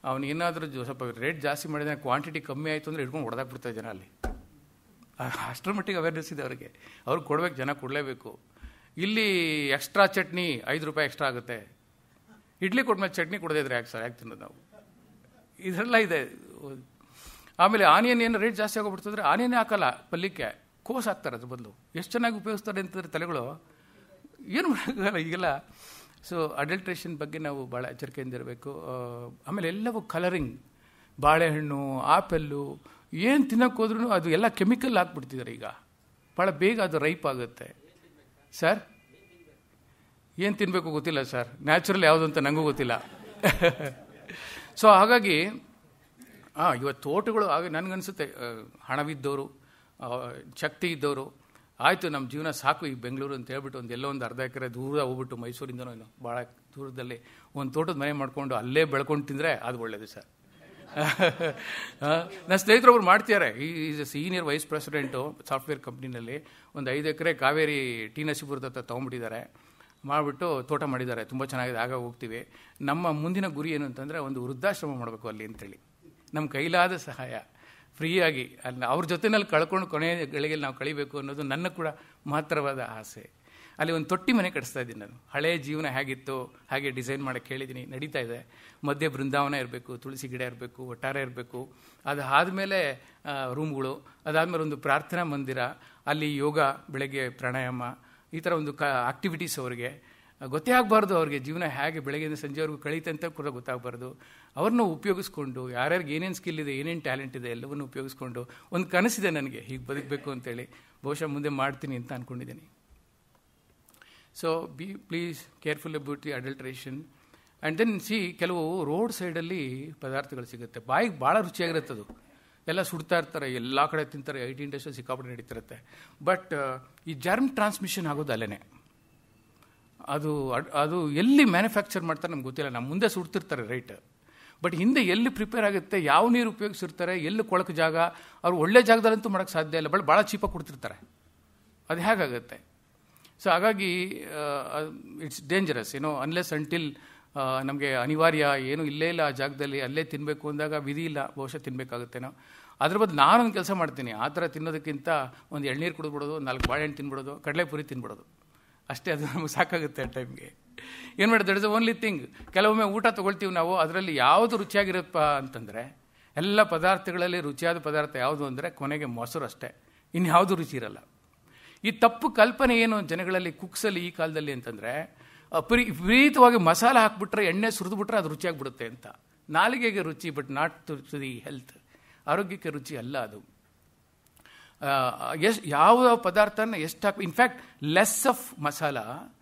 Speaker 1: ಅವ್ನು ಏನಾದರೂ ಸ್ವಲ್ಪ ರೇಟ್ ಜಾಸ್ತಿ ಮಾಡಿದ್ರೆ, ಕ್ವಾಂಟಿಟಿ ಕಮ್ಮಿ ಆಯಿತು ಅಂದರೆ ಹಿಡ್ಕೊಂಡು ಹೊಡೆದಾಕ್ಬಿಡ್ತಾರೆ ಜನ ಅಲ್ಲಿ. ಅಷ್ಟರ ಮಟ್ಟಿಗೆ ಅವೇರ್ನೆಸ್ ಇದೆ ಅವರಿಗೆ. ಅವ್ರಿಗೆ ಕೊಡ್ಬೇಕು, ಜನ ಕೊಡಲೇಬೇಕು. ಇಲ್ಲಿ ಎಕ್ಸ್ಟ್ರಾ ಚಟ್ನಿ 5 ರೂಪಾಯಿ ಎಕ್ಸ್ಟ್ರಾ ಆಗುತ್ತೆ. ಇಡ್ಲಿ ಕೊಟ್ಮೇಲೆ ಚಟ್ನಿ ಕೊಡದೇ ಇದ್ರೆ ಯಾಕೆ ಸರ್, ಯಾಕೆ ತಿನ್ನೋದು ನಾವು? ಇದೆಲ್ಲ ಇದೆ. ಆಮೇಲೆ ಆನಿಯನ್ ಏನು ರೇಟ್ ಜಾಸ್ತಿ ಆಗೋಗ್ಬಿಡ್ತಂದ್ರೆ ಆನಿಯನ್ನೇ ಹಾಕಲ್ಲ ಪಲ್ಯಕ್ಕೆ, ಕೋಸ್ ಹಾಕ್ತಾರೆ ಅದ್ರ ಬದಲು. ಎಷ್ಟು ಚೆನ್ನಾಗಿ ಉಪಯೋಗಿಸ್ತಾರೆ ಅಂತಂದರೆ ತಲೆಗಳು, ಏನು ಮಾಡೋಕ್ಕಾಗಲ್ಲ ಈಗೆಲ್ಲ. ಸೊ ಅಡಲ್ಟ್ರೇಷನ್ ಬಗ್ಗೆ ನಾವು ಭಾಳ ಎಚ್ಚರಿಕೆಯಿಂದ ಇರಬೇಕು. ಆಮೇಲೆ ಎಲ್ಲವೂ ಕಲರಿಂಗ್, ಬಾಳೆಹಣ್ಣು, ಆಪಲ್ಲು ಏನು ತಿನ್ನೋಕೆ ಹೋದ್ರೂ ಅದು ಎಲ್ಲ ಕೆಮಿಕಲ್ ಹಾಕ್ಬಿಡ್ತಿದ್ದಾರೆ ಈಗ. ಭಾಳ ಬೇಗ ಅದು ರೈಪ್ ಆಗುತ್ತೆ. ಸರ್ ಏನು ತಿನ್ನಬೇಕು ಗೊತ್ತಿಲ್ಲ ಸರ್, ನ್ಯಾಚುರಲ್ ಯಾವುದು ಅಂತ ನನಗೂ ಗೊತ್ತಿಲ್ಲ. ಸೊ ಹಾಗಾಗಿ ಇವತ್ತು ತೋಟಗಳು ನನಗನ್ಸುತ್ತೆ, ಹಣವಿದ್ದವರು, ಶಕ್ತಿ ಇದ್ದವರು, ಆಯಿತು ನಮ್ಮ ಜೀವನ ಸಾಕು ಈ ಬೆಂಗಳೂರು ಅಂತ ಹೇಳ್ಬಿಟ್ಟು ಎಲ್ಲೋ ಒಂದು ಅರ್ಧ ಎಕರೆ ದೂರ ಹೋಗ್ಬಿಟ್ಟು ಮೈಸೂರಿಂದನೋ ಭಾಳ ದೂರದಲ್ಲಿ ಒಂದು ತೋಟದ ಮನೆ ಮಾಡ್ಕೊಂಡು ಅಲ್ಲೇ ಬೆಳ್ಕೊಂಡು ತಿಂದರೆ ಅದು ಒಳ್ಳೆಯದು ಸರ್. ನನ್ನ ಸ್ನೇಹಿತರೊಬ್ರು ಮಾಡ್ತಿದ್ದಾರೆ. Is a senior vice president software ಕಂಪ್ನಿನಲ್ಲಿ. ಒಂದು 5 ಎಕರೆ ಕಾವೇರಿ ಟಿ ನರಸೀಪುರದ ಹತ್ರ ತೊಗೊಂಡ್ಬಿಟ್ಟಿದ್ದಾರೆ, ಮಾಡಿಬಿಟ್ಟು ತೋಟ ಮಾಡಿದ್ದಾರೆ. ತುಂಬ ಚೆನ್ನಾಗಿದೆ. ಆಗ ಹೋಗ್ತೀವಿ. ನಮ್ಮ ಮುಂದಿನ ಗುರಿ ಏನು ಅಂತಂದರೆ, ಒಂದು ವೃದ್ಧಾಶ್ರಮ ಮಾಡಬೇಕು ಅಲ್ಲಿ ಅಂತೇಳಿ. ನಮ್ಮ ಕೈಲಾದ ಸಹಾಯ ಫ್ರೀಯಾಗಿ ಅಲ್ಲಿ ಅವ್ರ ಜೊತೆಯಲ್ಲಿ ಕಳ್ಕೊಂಡು ಕೊನೆಯ ಗಳಿಗೆಯಲ್ಲಿ ನಾವು ಕಳಿಬೇಕು ಅನ್ನೋದು ನನ್ನ ಕೂಡ ಮಹತ್ತರವಾದ ಆಸೆ. ಅಲ್ಲಿ ಒಂದು ತೊಟ್ಟಿ ಮನೆ ಕಟ್ಟಿಸ್ತಾ ಇದ್ದೀನಿ ನಾನು. ಹಳೆಯ ಜೀವನ ಹೇಗಿತ್ತು ಹಾಗೆ ಡಿಸೈನ್ ಮಾಡೋಕ್ಕೆ ಹೇಳಿದ್ದೀನಿ, ನಡೀತಾ ಇದೆ. ಮಧ್ಯೆ ಬೃಂದಾವನ ಇರಬೇಕು, ತುಳಸಿ ಗಿಡ ಇರಬೇಕು, ಒಟ್ಟಾರೆ ಇರಬೇಕು. ಅದು ಆದಮೇಲೆ ರೂಮ್ಗಳು, ಅದಾದಮೇಲೆ ಒಂದು ಪ್ರಾರ್ಥನಾ ಮಂದಿರ, ಅಲ್ಲಿ ಯೋಗ, ಬೆಳಗ್ಗೆ ಪ್ರಾಣಾಯಾಮ, ಈ ಥರ ಒಂದು ಆಕ್ಟಿವಿಟೀಸ್ ಅವ್ರಿಗೆ ಗೊತ್ತೇ ಆಗಬಾರ್ದು. ಅವ್ರಿಗೆ ಜೀವನ ಹೇಗೆ ಬೆಳಗ್ಗೆಯಿಂದ ಸಂಜೆವರೆಗೂ ಕಳೀತೆ ಅಂತ ಕೂಡ ಗೊತ್ತಾಗಬಾರ್ದು. ಅವ್ರನ್ನ ಉಪಯೋಗಿಸ್ಕೊಂಡು, ಯಾರ್ಯಾರಿಗೆ ಏನೇನು ಸ್ಕಿಲ್ ಇದೆ, ಏನೇನು ಟ್ಯಾಲೆಂಟ್ ಇದೆ ಎಲ್ಲವನ್ನೂ ಉಪಯೋಗಿಸ್ಕೊಂಡು, ಒಂದು ಕನಸಿದೆ ನನಗೆ ಹೀಗೆ ಬದುಕಬೇಕು ಅಂತೇಳಿ. ಬಹುಶಃ ಮುಂದೆ ಮಾಡ್ತೀನಿ ಅಂತ ಅಂದ್ಕೊಂಡಿದ್ದೀನಿ. So please careful about the adulteration. And then ಕೆಲವು ರೋಡ್ ಸೈಡಲ್ಲಿ ಪದಾರ್ಥಗಳು ಸಿಗುತ್ತೆ, ಬಾಯಿಗೆ ಭಾಳ ರುಚಿಯಾಗಿರುತ್ತೆ. ಅದು ಎಲ್ಲ ಸುಡ್ತಾ ಇರ್ತಾರೆ, ಎಲ್ಲ ಕಡೆ ತಿಂತಾರೆ, IT ಇಂಡಸ್ಟ್ರಿ ಸಿಕ್ಕಾಪಟ್ಟೆ ನಡೀತಿರುತ್ತೆ. ಬಟ್ ಈ ಜರ್ಮ್ ಟ್ರಾನ್ಸ್ಮಿಷನ್ ಆಗೋದು ಅಲ್ಲೇ. ಅದು ಎಲ್ಲಿ ಮ್ಯಾನುಫ್ಯಾಕ್ಚರ್ ಮಾಡ್ತಾರೆ ನಮ್ಗೆ ಗೊತ್ತಿಲ್ಲ. ನಮ್ಮ ಮುಂದೆ ಸುಡ್ತಿರ್ತಾರೆ ರೈಟ್, ಬಟ್ ಹಿಂದೆ ಎಲ್ಲಿ ಪ್ರಿಪೇರ್ ಆಗುತ್ತೆ, ಯಾವ ನೀರು ಉಪಯೋಗಿಸಿರ್ತಾರೆ, ಎಲ್ಲಿ ಕೊಳಕು ಜಾಗ, ಅವ್ರು ಒಳ್ಳೆ ಜಾಗದಲ್ಲಂತೂ ಮಾಡೋಕ್ಕೆ ಸಾಧ್ಯ ಇಲ್ಲ. ಭಾಳ ಚೀಪಾಗಿ ಕೊಡ್ತಿರ್ತಾರೆ. ಅದು ಹೇಗಾಗುತ್ತೆ? ಸೊ ಹಾಗಾಗಿ ಇಟ್ಸ್ ಡೇಂಜರಸ್ ಅನ್ಲೆಸ್ ಅಂಟಿಲ್ ನಮಗೆ ಅನಿವಾರ್ಯ ಏನೂ ಇಲ್ಲೇ ಇಲ್ಲ ಆ ಜಾಗದಲ್ಲಿ, ಅಲ್ಲೇ ತಿನ್ನಬೇಕು ಅಂದಾಗ ವಿಧಿ ಇಲ್ಲ, ಬಹುಶಃ ತಿನ್ನಬೇಕಾಗುತ್ತೇನೋ. ಅದ್ರ ಬದಲು ನಾನೊಂದು ಕೆಲಸ ಮಾಡ್ತೀನಿ, ಆ ಥರ ತಿನ್ನೋದಕ್ಕಿಂತ ಒಂದು ಎಳ್ನೀರು ಕುಡಿದ್ಬಿಡೋದು, 4 ಬಾಳೆಹಣ್ಣು ತಿನ್ಬಿಡೋದು, ಕಡಲೆಪುರಿ ತಿನ್ಬಿಡೋದು ಅಷ್ಟೇ. ಅದು ನಮಗೆ ಸಾಕಾಗುತ್ತೆ ಆ ಟೈಮ್ಗೆ. ಏನು ಮಾಡಿದೆ, ದಟ್ ಇಸ್ ಓನ್ಲಿ ಥಿಂಗ್. ಕೆಲವೊಮ್ಮೆ ಊಟ ತೊಗೊಳ್ತೀವಿ ನಾವು, ಅದರಲ್ಲಿ ಯಾವುದು ರುಚಿಯಾಗಿರಪ್ಪ ಅಂತಂದರೆ, ಎಲ್ಲ ಪದಾರ್ಥಗಳಲ್ಲಿ ರುಚಿಯಾದ ಪದಾರ್ಥ ಯಾವುದು ಅಂದರೆ ಕೊನೆಗೆ ಮೊಸರು ಅಷ್ಟೇ, ಇನ್ಯಾವುದು ರುಚಿ ಇರಲ್ಲ. ಈ ತಪ್ಪು ಕಲ್ಪನೆ ಏನು ಜನಗಳಲ್ಲಿ ಕುಕ್ಸಲ್ಲಿ ಈ ಕಾಲದಲ್ಲಿ ಅಂತಂದರೆ, ವಿಪರೀತವಾಗಿ ಮಸಾಲೆ ಹಾಕ್ಬಿಟ್ರೆ, ಎಣ್ಣೆ ಸುರಿದ್ಬಿಟ್ರೆ ಅದು ರುಚಿಯಾಗಿಬಿಡುತ್ತೆ ಅಂತ. ನಾಲಿಗೆಗೆ ರುಚಿ, but not to the health. ಆರೋಗ್ಯಕ್ಕೆ ರುಚಿ ಅಲ್ಲ ಅದು. ಯಾವ ಪದಾರ್ಥನ ಎಷ್ಟು ಹಾಕಿ, ಇನ್ಫ್ಯಾಕ್ಟ್ ಲೆಸ್ ಆಫ್ ಮಸಾಲ,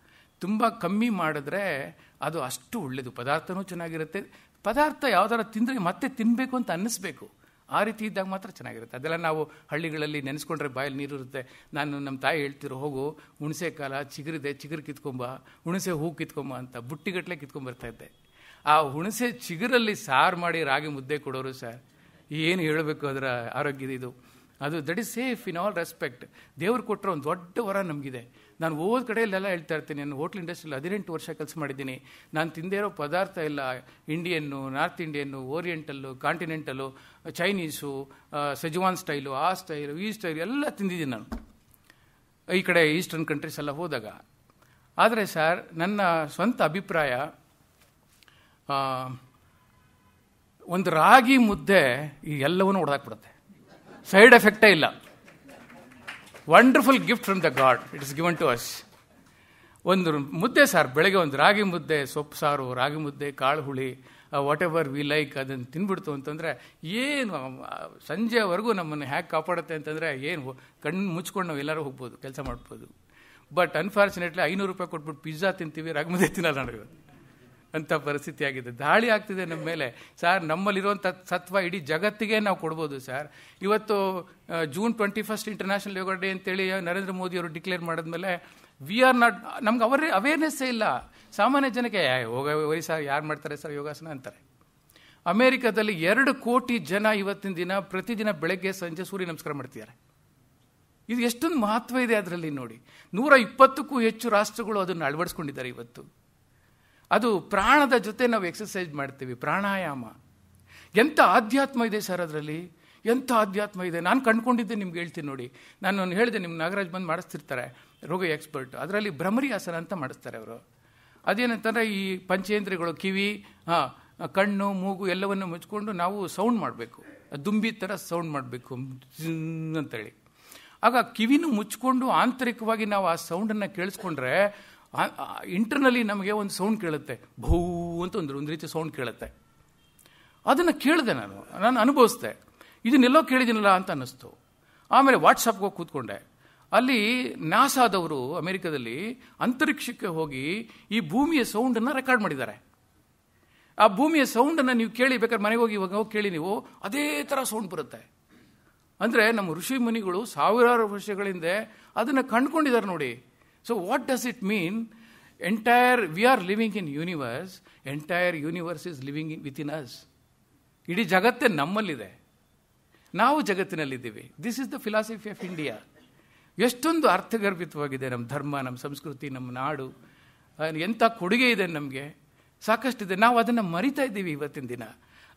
Speaker 1: ತುಂಬ ಕಮ್ಮಿ ಮಾಡಿದ್ರೆ ಅದು ಅಷ್ಟು ಒಳ್ಳೆಯದು. ಪದಾರ್ಥನೂ ಚೆನ್ನಾಗಿರುತ್ತೆ. ಪದಾರ್ಥ ಯಾವ್ದಾರ ತಿಂದರೆ ಮತ್ತೆ ತಿನ್ನಬೇಕು ಅಂತ ಅನ್ನಿಸ್ಬೇಕು, ಆ ರೀತಿ ಇದ್ದಾಗ ಮಾತ್ರ ಚೆನ್ನಾಗಿರುತ್ತೆ. ಅದೆಲ್ಲ ನಾವು ಹಳ್ಳಿಗಳಲ್ಲಿ ನೆನೆಸ್ಕೊಂಡ್ರೆ ಬಾಯಲ್ಲಿ ನೀರಿರುತ್ತೆ. ನಮ್ಮ ತಾಯಿ ಹೇಳ್ತಿರೋ, ಹೋಗು ಹುಣಸೆ ಕಾಲ ಚಿಗುರಿದೆ, ಚಿಗುರು ಕಿತ್ಕೊಂಬ, ಹುಣಸೆ ಹೂ ಕಿತ್ಕೊಂಬ ಅಂತ ಬುಟ್ಟಿಗಟ್ಟಲೆ ಕಿತ್ಕೊಂಬರ್ತಾ ಇದ್ದೆ. ಆ ಹುಣಸೆ ಚಿಗುರಲ್ಲಿ ಸಾರು ಮಾಡಿ ರಾಗಿ ಮುದ್ದೆ ಕೊಡೋರು ಸರ್, ಏನು ಹೇಳಬೇಕು ಅದರ ಆರೋಗ್ಯದ ಇದು. ಅದು that is safe in all respect. ದೇವ್ರು ಕೊಟ್ಟರೆ ಒಂದು ದೊಡ್ಡ ವರ ನಮಗಿದೆ. ನಾನು ಓದ್ ಕಡೆಯಲ್ಲೆಲ್ಲ ಹೇಳ್ತಾ ಇರ್ತೀನಿ, ನಾನು ಹೋಟ್ಲ್ ಇಂಡಸ್ಟ್ರಿಯಲ್ಲಿ 18 ವರ್ಷ ಕೆಲಸ ಮಾಡಿದ್ದೀನಿ. ನಾನು ತಿಂದೇ ಇರೋ ಪದಾರ್ಥ ಎಲ್ಲ Indian, North Indian, oriental, continental, Chinese, Schezwan style, ಆ ಸ್ಟೈಲು, ಈ ಸ್ಟೈಲು ಎಲ್ಲ ತಿಂದಿದ್ದೀನಿ ನಾನು ಈ ಕಡೆ ಈಸ್ಟರ್ನ್ ಕಂಟ್ರೀಸ್ ಎಲ್ಲ ಹೋದಾಗ. ಆದರೆ ಸರ್, ನನ್ನ ಸ್ವಂತ ಅಭಿಪ್ರಾಯ, ಒಂದು ರಾಗಿ ಮುದ್ದೆ ಈ ಎಲ್ಲವನ್ನೂ ಹೊಡೆದಾಕ್ಬಿಡುತ್ತೆ. ಸೈಡ್ ಎಫೆಕ್ಟೇ ಇಲ್ಲ. Wonderful gift from the God, it is given to us. ಒಂದು ಮುದ್ದೆ ಸಾರು, ಬೆಳಗ್ಗೆ ಒಂದು ರಾಗಿ ಮುದ್ದೆ, ಸೊಪ್ಪು ಸಾರು, ರಾಗಿ ಮುದ್ದೆ, ಕಾಳು ಹುಳಿ, ವಾಟ್ ಎವರ್ ವಿ ಲೈಕ್, ಅದನ್ನು ತಿನ್ಬಿಡ್ತು ಅಂತಂದರೆ ಏನು ಸಂಜೆವರೆಗೂ ನಮ್ಮನ್ನು ಹ್ಯಾಗೆ ಕಾಪಾಡುತ್ತೆ ಅಂತಂದರೆ, ಏನು ಕಣ್ಣು ಮುಚ್ಕೊಂಡು ನಾವು ಎಲ್ಲರೂ ಹೋಗ್ಬೋದು, ಕೆಲಸ ಮಾಡ್ಬೋದು. ಬಟ್ ಅನ್ಫಾರ್ಚುನೇಟ್ಲಿ 500 ರೂಪಾಯಿ ಕೊಟ್ಬಿಟ್ಟು ಪಿಜ್ಜಾ ತಿಂತೀವಿ, ರಾಗಿ ಮುದ್ದೆ ತಿನ್ನಲ್ಲ ನಾವು ಇವತ್ತು. ಅಂಥ ಪರಿಸ್ಥಿತಿ ಆಗಿದೆ. ದಾಳಿ ಆಗ್ತಿದೆ ನಮ್ಮ ಮೇಲೆ. ಸರ್, ನಮ್ಮಲ್ಲಿರುವಂಥ ಸತ್ವ ಇಡೀ ಜಗತ್ತಿಗೆ ನಾವು ಕೊಡ್ಬೋದು ಸರ್. ಇವತ್ತು June 21 ಇಂಟರ್ನ್ಯಾಷನಲ್ ಯೋಗ ಡೇ ಅಂತೇಳಿ ನರೇಂದ್ರ ಮೋದಿಯವರು ಡಿಕ್ಲೇರ್ ಮಾಡಿದ್ಮೇಲೆ ವಿ ಆರ್ ನಾಟ್, ನಮ್ಗೆ ಅವೇರ್ನೆಸ್ಸೇ ಇಲ್ಲ. ಸಾಮಾನ್ಯ ಜನಕ್ಕೆ ಹೋಗಿ ಸರ್, ಯಾರು ಮಾಡ್ತಾರೆ ಸರ್ ಯೋಗಾಸನ ಅಂತಾರೆ. ಅಮೇರಿಕಾದಲ್ಲಿ 2 ಕೋಟಿ ಜನ ಇವತ್ತಿನ ದಿನ ಪ್ರತಿದಿನ ಬೆಳಗ್ಗೆ ಸಂಜೆ ಸೂರ್ಯ ನಮಸ್ಕಾರ ಮಾಡ್ತಿದ್ದಾರೆ. ಇದು ಎಷ್ಟೊಂದು ಮಹತ್ವ ಇದೆ ಅದರಲ್ಲಿ ನೋಡಿ. 120ಕ್ಕೂ ಹೆಚ್ಚು ರಾಷ್ಟ್ರಗಳು ಅದನ್ನು ಅಳವಡಿಸ್ಕೊಂಡಿದ್ದಾರೆ ಇವತ್ತು. ಅದು ಪ್ರಾಣದ ಜೊತೆ ನಾವು ಎಕ್ಸಸೈಸ್ ಮಾಡ್ತೀವಿ, ಪ್ರಾಣಾಯಾಮ. ಎಂಥ ಆಧ್ಯಾತ್ಮ ಇದೆ ಸರ್ ಅದರಲ್ಲಿ, ಎಂಥ ಆಧ್ಯಾತ್ಮ ಇದೆ. ನಾನು ಕಂಡುಕೊಂಡಿದ್ದೆ ನಿಮ್ಗೆ ಹೇಳ್ತೀನಿ ನೋಡಿ. ನಾನು ಹೇಳಿದೆ, ನಿಮ್ಮ ನಾಗರಾಜ್ ಬಂದು ಮಾಡಿಸ್ತಿರ್ತಾರೆ, ರೋಗ ಎಕ್ಸ್ಪರ್ಟ್. ಅದರಲ್ಲಿ ಭ್ರಮರಿ ಆಸನ ಅಂತ ಮಾಡಿಸ್ತಾರೆ ಅವರು. ಅದೇನಂತಂದರೆ, ಈ ಪಂಚೇಂದ್ರಿಯಗಳು, ಕಿವಿ, ಕಣ್ಣು, ಮೂಗು ಎಲ್ಲವನ್ನು ಮುಚ್ಕೊಂಡು ನಾವು ಸೌಂಡ್ ಮಾಡಬೇಕು, ದುಂಬಿ ಥರ ಸೌಂಡ್ ಮಾಡಬೇಕು ಅಂತೇಳಿ. ಆಗ ಕಿವಿನೂ ಮುಚ್ಕೊಂಡು ಆಂತರಿಕವಾಗಿ ನಾವು ಆ ಸೌಂಡನ್ನು ಕೇಳಿಸ್ಕೊಂಡ್ರೆ ಇಂಟರ್ನಲ್ಲಿ ನಮಗೆ ಒಂದು ಸೌಂಡ್ ಕೇಳುತ್ತೆ, ಭೂ ಅಂತ ಒಂದು ರೀತಿ ಸೌಂಡ್ ಕೇಳುತ್ತೆ. ಅದನ್ನು ಕೇಳಿದೆ, ನಾನು ಅನುಭವಿಸ್ದೆ. ಇದನ್ನೆಲ್ಲೋ ಕೇಳಿದ್ದೀನಲ್ಲ ಅಂತ ಅನ್ನಿಸ್ತು. ಆಮೇಲೆ ವಾಟ್ಸಪ್ಗೆ ಹೋಗಿ ಕೂತ್ಕೊಂಡೆ. ಅಲ್ಲಿ ನಾಸಾದವರು ಅಮೆರಿಕದಲ್ಲಿ ಅಂತರಿಕ್ಷಕ್ಕೆ ಹೋಗಿ ಈ ಭೂಮಿಯ ಸೌಂಡನ್ನು ರೆಕಾರ್ಡ್ ಮಾಡಿದ್ದಾರೆ. ಆ ಭೂಮಿಯ ಸೌಂಡನ್ನು ನೀವು ಕೇಳಿ, ಬೇಕಾದ್ರೆ ಮನೆಗೆ ಹೋಗಿ ಇವಾಗ ಹೋಗಿ ಕೇಳಿ ನೀವು, ಅದೇ ಥರ ಸೌಂಡ್ ಬರುತ್ತೆ. ಅಂದರೆ ನಮ್ಮ ಋಷಿ ಮುನಿಗಳು ಸಾವಿರಾರು ವರ್ಷಗಳಿಂದ ಅದನ್ನು ಕಂಡುಕೊಂಡಿದ್ದಾರೆ ನೋಡಿ. So what does it mean? We are living in universe, entire universe is living within us. ಇಡೀ ಜಗತ್ತೇ ನಮ್ಮಲ್ಲಿದೆ, ನಾವು ಜಗತ್ತಿನಲ್ಲಿದ್ದೀವಿ. This is the philosophy of India. ಎಷ್ಟೊಂದು ಅರ್ಥಗರ್ಭಿತವಾಗಿದೆ ನಮ್ಮ ಧರ್ಮ, ನಮ್ಮ ಸಂಸ್ಕೃತಿ, ನಮ್ಮ ನಾಡು. ಎಂಥ ಕೊಡುಗೆ ಇದೆ ನಮಗೆ, ಸಾಕಷ್ಟಿದೆ. ನಾವು ಅದನ್ನು ಮರಿತಾ ಇದ್ದೀವಿ ಇವತ್ತಿನ ದಿನ.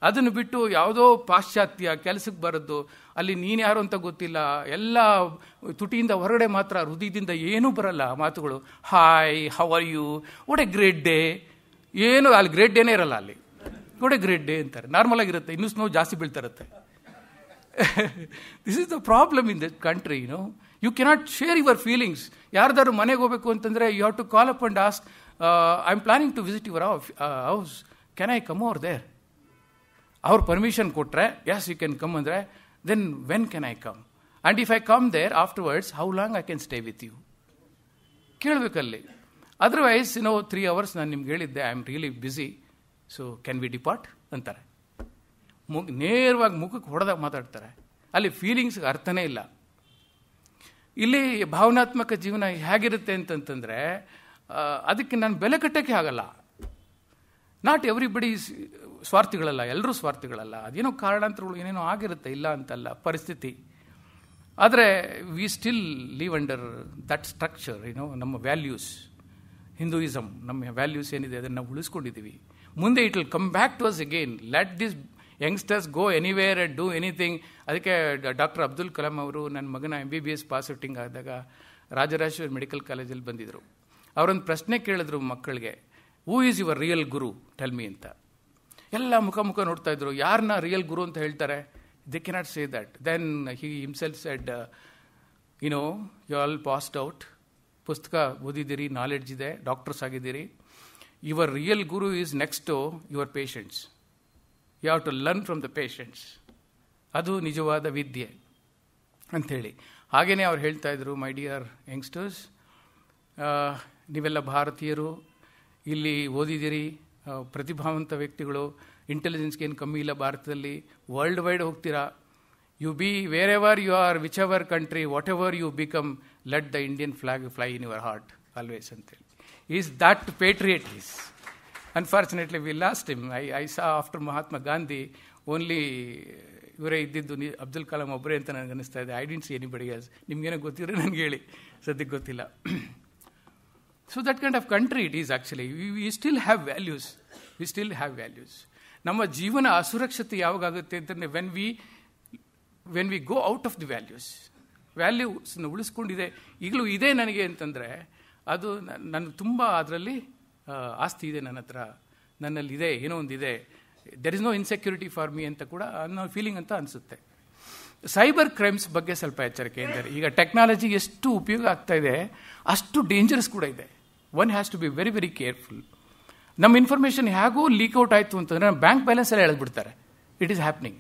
Speaker 1: ಅದನ್ನು ಬಿಟ್ಟು ಯಾವುದೋ ಪಾಶ್ಚಾತ್ಯ ಕೆಲಸಕ್ಕೆ ಬರೋದು, ಅಲ್ಲಿ ನೀನು ಯಾರು ಅಂತ ಗೊತ್ತಿಲ್ಲ, ಎಲ್ಲ ತುಟಿಯಿಂದ ಹೊರಗಡೆ ಮಾತ್ರ, ಹೃದಯದಿಂದ ಏನೂ ಬರಲ್ಲ ಮಾತುಗಳು. Hi, how are you, what a great day. ಏನು ಅಲ್ಲಿ ಗ್ರೇಟ್ ಡೇನೇ ಇರಲ್ಲ. ಅಲ್ಲಿ ವಾಟ್ ಎ ಗ್ರೇಟ್ ಡೇ ಅಂತಾರೆ, ನಾರ್ಮಲ್ ಆಗಿರುತ್ತೆ. ಇನ್ನೂ ಸ್ನೋ ಜಾಸ್ತಿ ಬೀಳ್ತಿರುತ್ತೆ. This is the problem in that country. You cannot share your feelings. ಯಾರ್ದಾದ್ರು ಮನೆಗೆ ಹೋಗಬೇಕು ಅಂತಂದರೆ you have to call up and ask, I am planning to visit your house, can I come over there? ಅವ್ರು permission ಕೊಟ್ಟರೆ yes you can come ಅಂದರೆ, then when can I come? And if I come there afterwards, how long I can stay with you? ಕೇಳಬೇಕಲ್ಲಿ. Otherwise 3 hours ನಾನು ನಿಮ್ಗೆ ಹೇಳಿದ್ದೆ, I am really busy, so can we depart ಅಂತಾರೆ. ನೇರವಾಗಿ ಮುಖಕ್ಕೆ ಹೊಡೆದಾಗ ಮಾತಾಡ್ತಾರೆ. ಅಲ್ಲಿ ಫೀಲಿಂಗ್ಸ್ಗೆ ಅರ್ಥನೇ ಇಲ್ಲ. ಇಲ್ಲಿ ಭಾವನಾತ್ಮಕ ಜೀವನ ಹೇಗಿರುತ್ತೆ ಅಂತಂತಂದರೆ, ಅದಕ್ಕೆ ನಾನು ಬೆಲೆ ಕಟ್ಟೋಕ್ಕೆ ಆಗಲ್ಲ. ನಾಟ್ ಎವ್ರಿಬಡಿ ಸ್ವಾರ್ಥಿಗಳಲ್ಲ, ಎಲ್ಲರೂ ಸ್ವಾರ್ಥಿಗಳಲ್ಲ. ಅದೇನೋ ಕಾರಣಾಂತರಗಳು ಏನೇನೋ ಆಗಿರುತ್ತೆ, ಇಲ್ಲ ಅಂತಲ್ಲ ಪರಿಸ್ಥಿತಿ. ಆದರೆ we still live under that structure, ನಮ್ಮ ವ್ಯಾಲ್ಯೂಸ್, ಹಿಂದೂಯಿಸಮ್, ನಮ್ಮ ವ್ಯಾಲ್ಯೂಸ್ ಏನಿದೆ ಅದನ್ನು ನಾವು ಉಳಿಸ್ಕೊಂಡಿದ್ದೀವಿ. ಮುಂದೆ it will come back to us again. Let this youngsters go anywhere and do anything. ಅದಕ್ಕೆ ಡಾಕ್ಟರ್ ಅಬ್ದುಲ್ ಕಲಾಂ ಅವರು ನನ್ನ ಮಗನ MBBS ಪಾಸ್ ಔಟಿಂಗ್ ಆದಾಗ ರಾಜರಾಜೇಶ್ವರಿ ಮೆಡಿಕಲ್ ಕಾಲೇಜಲ್ಲಿ ಬಂದಿದ್ದರು. ಅವರೊಂದು ಪ್ರಶ್ನೆ ಕೇಳಿದ್ರು ಮಕ್ಕಳಿಗೆ, who is your real Guru, tell me ಅಂತ. ಎಲ್ಲ ಮುಖ ನೋಡ್ತಾ ಇದ್ರು, ಯಾರನ್ನ ರಿಯಲ್ ಗುರು ಅಂತ ಹೇಳ್ತಾರೆ? They cannot say that. Then he himself said, you all passed out, ಪುಸ್ತಕ ಓದಿದ್ದೀರಿ, ನಾಲೆಡ್ಜ್ ಇದೆ, ಡಾಕ್ಟರ್ಸ್ ಆಗಿದ್ದೀರಿ. Your real guru is next to your patients. You have to learn from the patients. ಅದು ನಿಜವಾದ ವಿದ್ಯೆ ಅಂಥೇಳಿ. ಹಾಗೆಯೇ ಅವ್ರು ಹೇಳ್ತಾ ಇದ್ರು, ಮೈ ಡಿಯರ್ ಯಂಗ್ಸ್ಟರ್ಸ್, ನೀವೆಲ್ಲ ಭಾರತೀಯರು, ಇಲ್ಲಿ ಓದಿದ್ದೀರಿ, ಪ್ರತಿಭಾವಂತ ವ್ಯಕ್ತಿಗಳು, ಇಂಟೆಲಿಜೆನ್ಸ್ಗೆ ಏನು ಕಮ್ಮಿ ಇಲ್ಲ ಭಾರತದಲ್ಲಿ, ವರ್ಲ್ಡ್ ವೈಡ್ ಹೋಗ್ತೀರಾ. You be wherever you are, whichever country, whatever you become, let the Indian flag fly in your heart always ಅಂತೇಳಿ. Is that patriot is. Unfortunately we lost him. I saw after Mahatma Gandhi only ಇವರೇ ಇದ್ದಿದ್ದು, ಅಬ್ದುಲ್ ಕಲಾಂ ಒಬ್ಬರೇ ಅಂತ ನನಗೆ ಅನಿಸ್ತಾ ಇದೆ. I didn't see anybody else. ನಿಮ್ಗೇನೋ ಗೊತ್ತಿದ್ರೆ ನನಗೆ ಹೇಳಿ, ಸದ್ಯಕ್ಕೆ ಗೊತ್ತಿಲ್ಲ. So that kind of country it is actually. We still have values. We still have values. ನಮ್ಮ ಜೀವನ ಅಸುರಕ್ಷತೆ ಯಾವಾಗುತ್ತೆ ಅಂತಂದರೆ when we go out of the values. ವ್ಯಾಲ್ಯೂಸ್ನ ಉಳಿಸ್ಕೊಂಡಿದೆ, ಈಗಲೂ ಇದೆ ನನಗೆ ಅಂತಂದರೆ ಅದು ನನಗೆ ತುಂಬ ಅದರಲ್ಲಿ ಆಸ್ತಿ ಇದೆ, ನನ್ನ ಹತ್ರ, ನನ್ನಲ್ಲಿದೆ, ಏನೋ ಒಂದಿದೆ, there is no insecurity for me ಅಂತ ಕೂಡ ಅನ್ನೋ ಫೀಲಿಂಗ್ ಅಂತ ಅನಿಸುತ್ತೆ. ಸೈಬರ್ ಕ್ರೈಮ್ಸ್ ಬಗ್ಗೆ ಸ್ವಲ್ಪ ಎಚ್ಚರಿಕೆ ಇದ್ದಾರೆ. ಈಗ ಟೆಕ್ನಾಲಜಿ ಎಷ್ಟು ಉಪಯೋಗ ಆಗ್ತಾ ಇದೆ ಅಷ್ಟು ಡೇಂಜರಸ್ ಕೂಡ ಇದೆ. One has to be very very careful. ನಮ್ಮ ಇನ್ಫಾರ್ಮೇಷನ್ ಹೇಗೂ ಲೀಕ್ಔಟ್ ಆಯಿತು ಅಂತಂದರೆ ಬ್ಯಾಂಕ್ ಬ್ಯಾಲೆನ್ಸ್ ಎಲ್ಲ ಎಳೆದ್ಬಿಡ್ತಾರೆ. It is happening.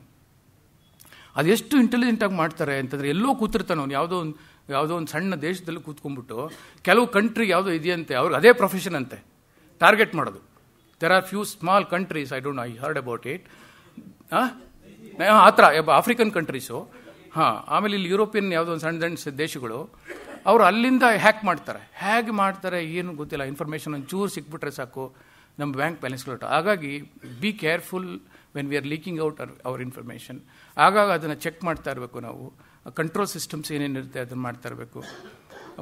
Speaker 1: ಅದೆಷ್ಟು ಇಂಟೆಲಿಜೆಂಟಾಗಿ ಮಾಡ್ತಾರೆ ಅಂತಂದರೆ, ಎಲ್ಲೋ ಕೂತಿರ್ತಾನೆ ಅವನು, ಯಾವುದೋ ಒಂದು ಸಣ್ಣ ದೇಶದಲ್ಲಿ ಕೂತ್ಕೊಂಡ್ಬಿಟ್ಟು ಕೆಲವು ಕಂಟ್ರಿ ಯಾವುದೋ ಇದೆಯಂತೆ, ಅವ್ರಿಗೆ ಅದೇ ಪ್ರೊಫೆಷನ್ ಅಂತೆ ಟಾರ್ಗೆಟ್ ಮಾಡೋದು. There are few small countries, I don't no, I heard about it. ಆ ಥರ ಆಫ್ರಿಕನ್ ಕಂಟ್ರೀಸು, ಆಮೇಲೆ ಇಲ್ಲಿ ಯುರೋಪಿಯನ್ ಯಾವುದೋ ಒಂದು ಸಣ್ಣ ದೇಶಗಳು, ಅವರು ಅಲ್ಲಿಂದ ಹ್ಯಾಕ್ ಮಾಡ್ತಾರೆ. ಹೇಗೆ ಮಾಡ್ತಾರೆ ಏನು ಗೊತ್ತಿಲ್ಲ. ಇನ್ಫಾರ್ಮೇಷನ್ ಒಂಚೂರು ಸಿಕ್ಬಿಟ್ರೆ ಸಾಕು, ನಮ್ಮ ಬ್ಯಾಂಕ್ ಬ್ಯಾಲೆನ್ಸ್ಗಳು. ಹಾಗಾಗಿ be careful when we are leaking out our information. ಆಗಾಗ ಅದನ್ನು ಚೆಕ್ ಮಾಡ್ತಾ ಇರಬೇಕು ನಾವು. ಕಂಟ್ರೋಲ್ ಸಿಸ್ಟಮ್ಸ್ ಏನೇನಿರುತ್ತೆ ಅದನ್ನು ಮಾಡ್ತಾ ಇರಬೇಕು.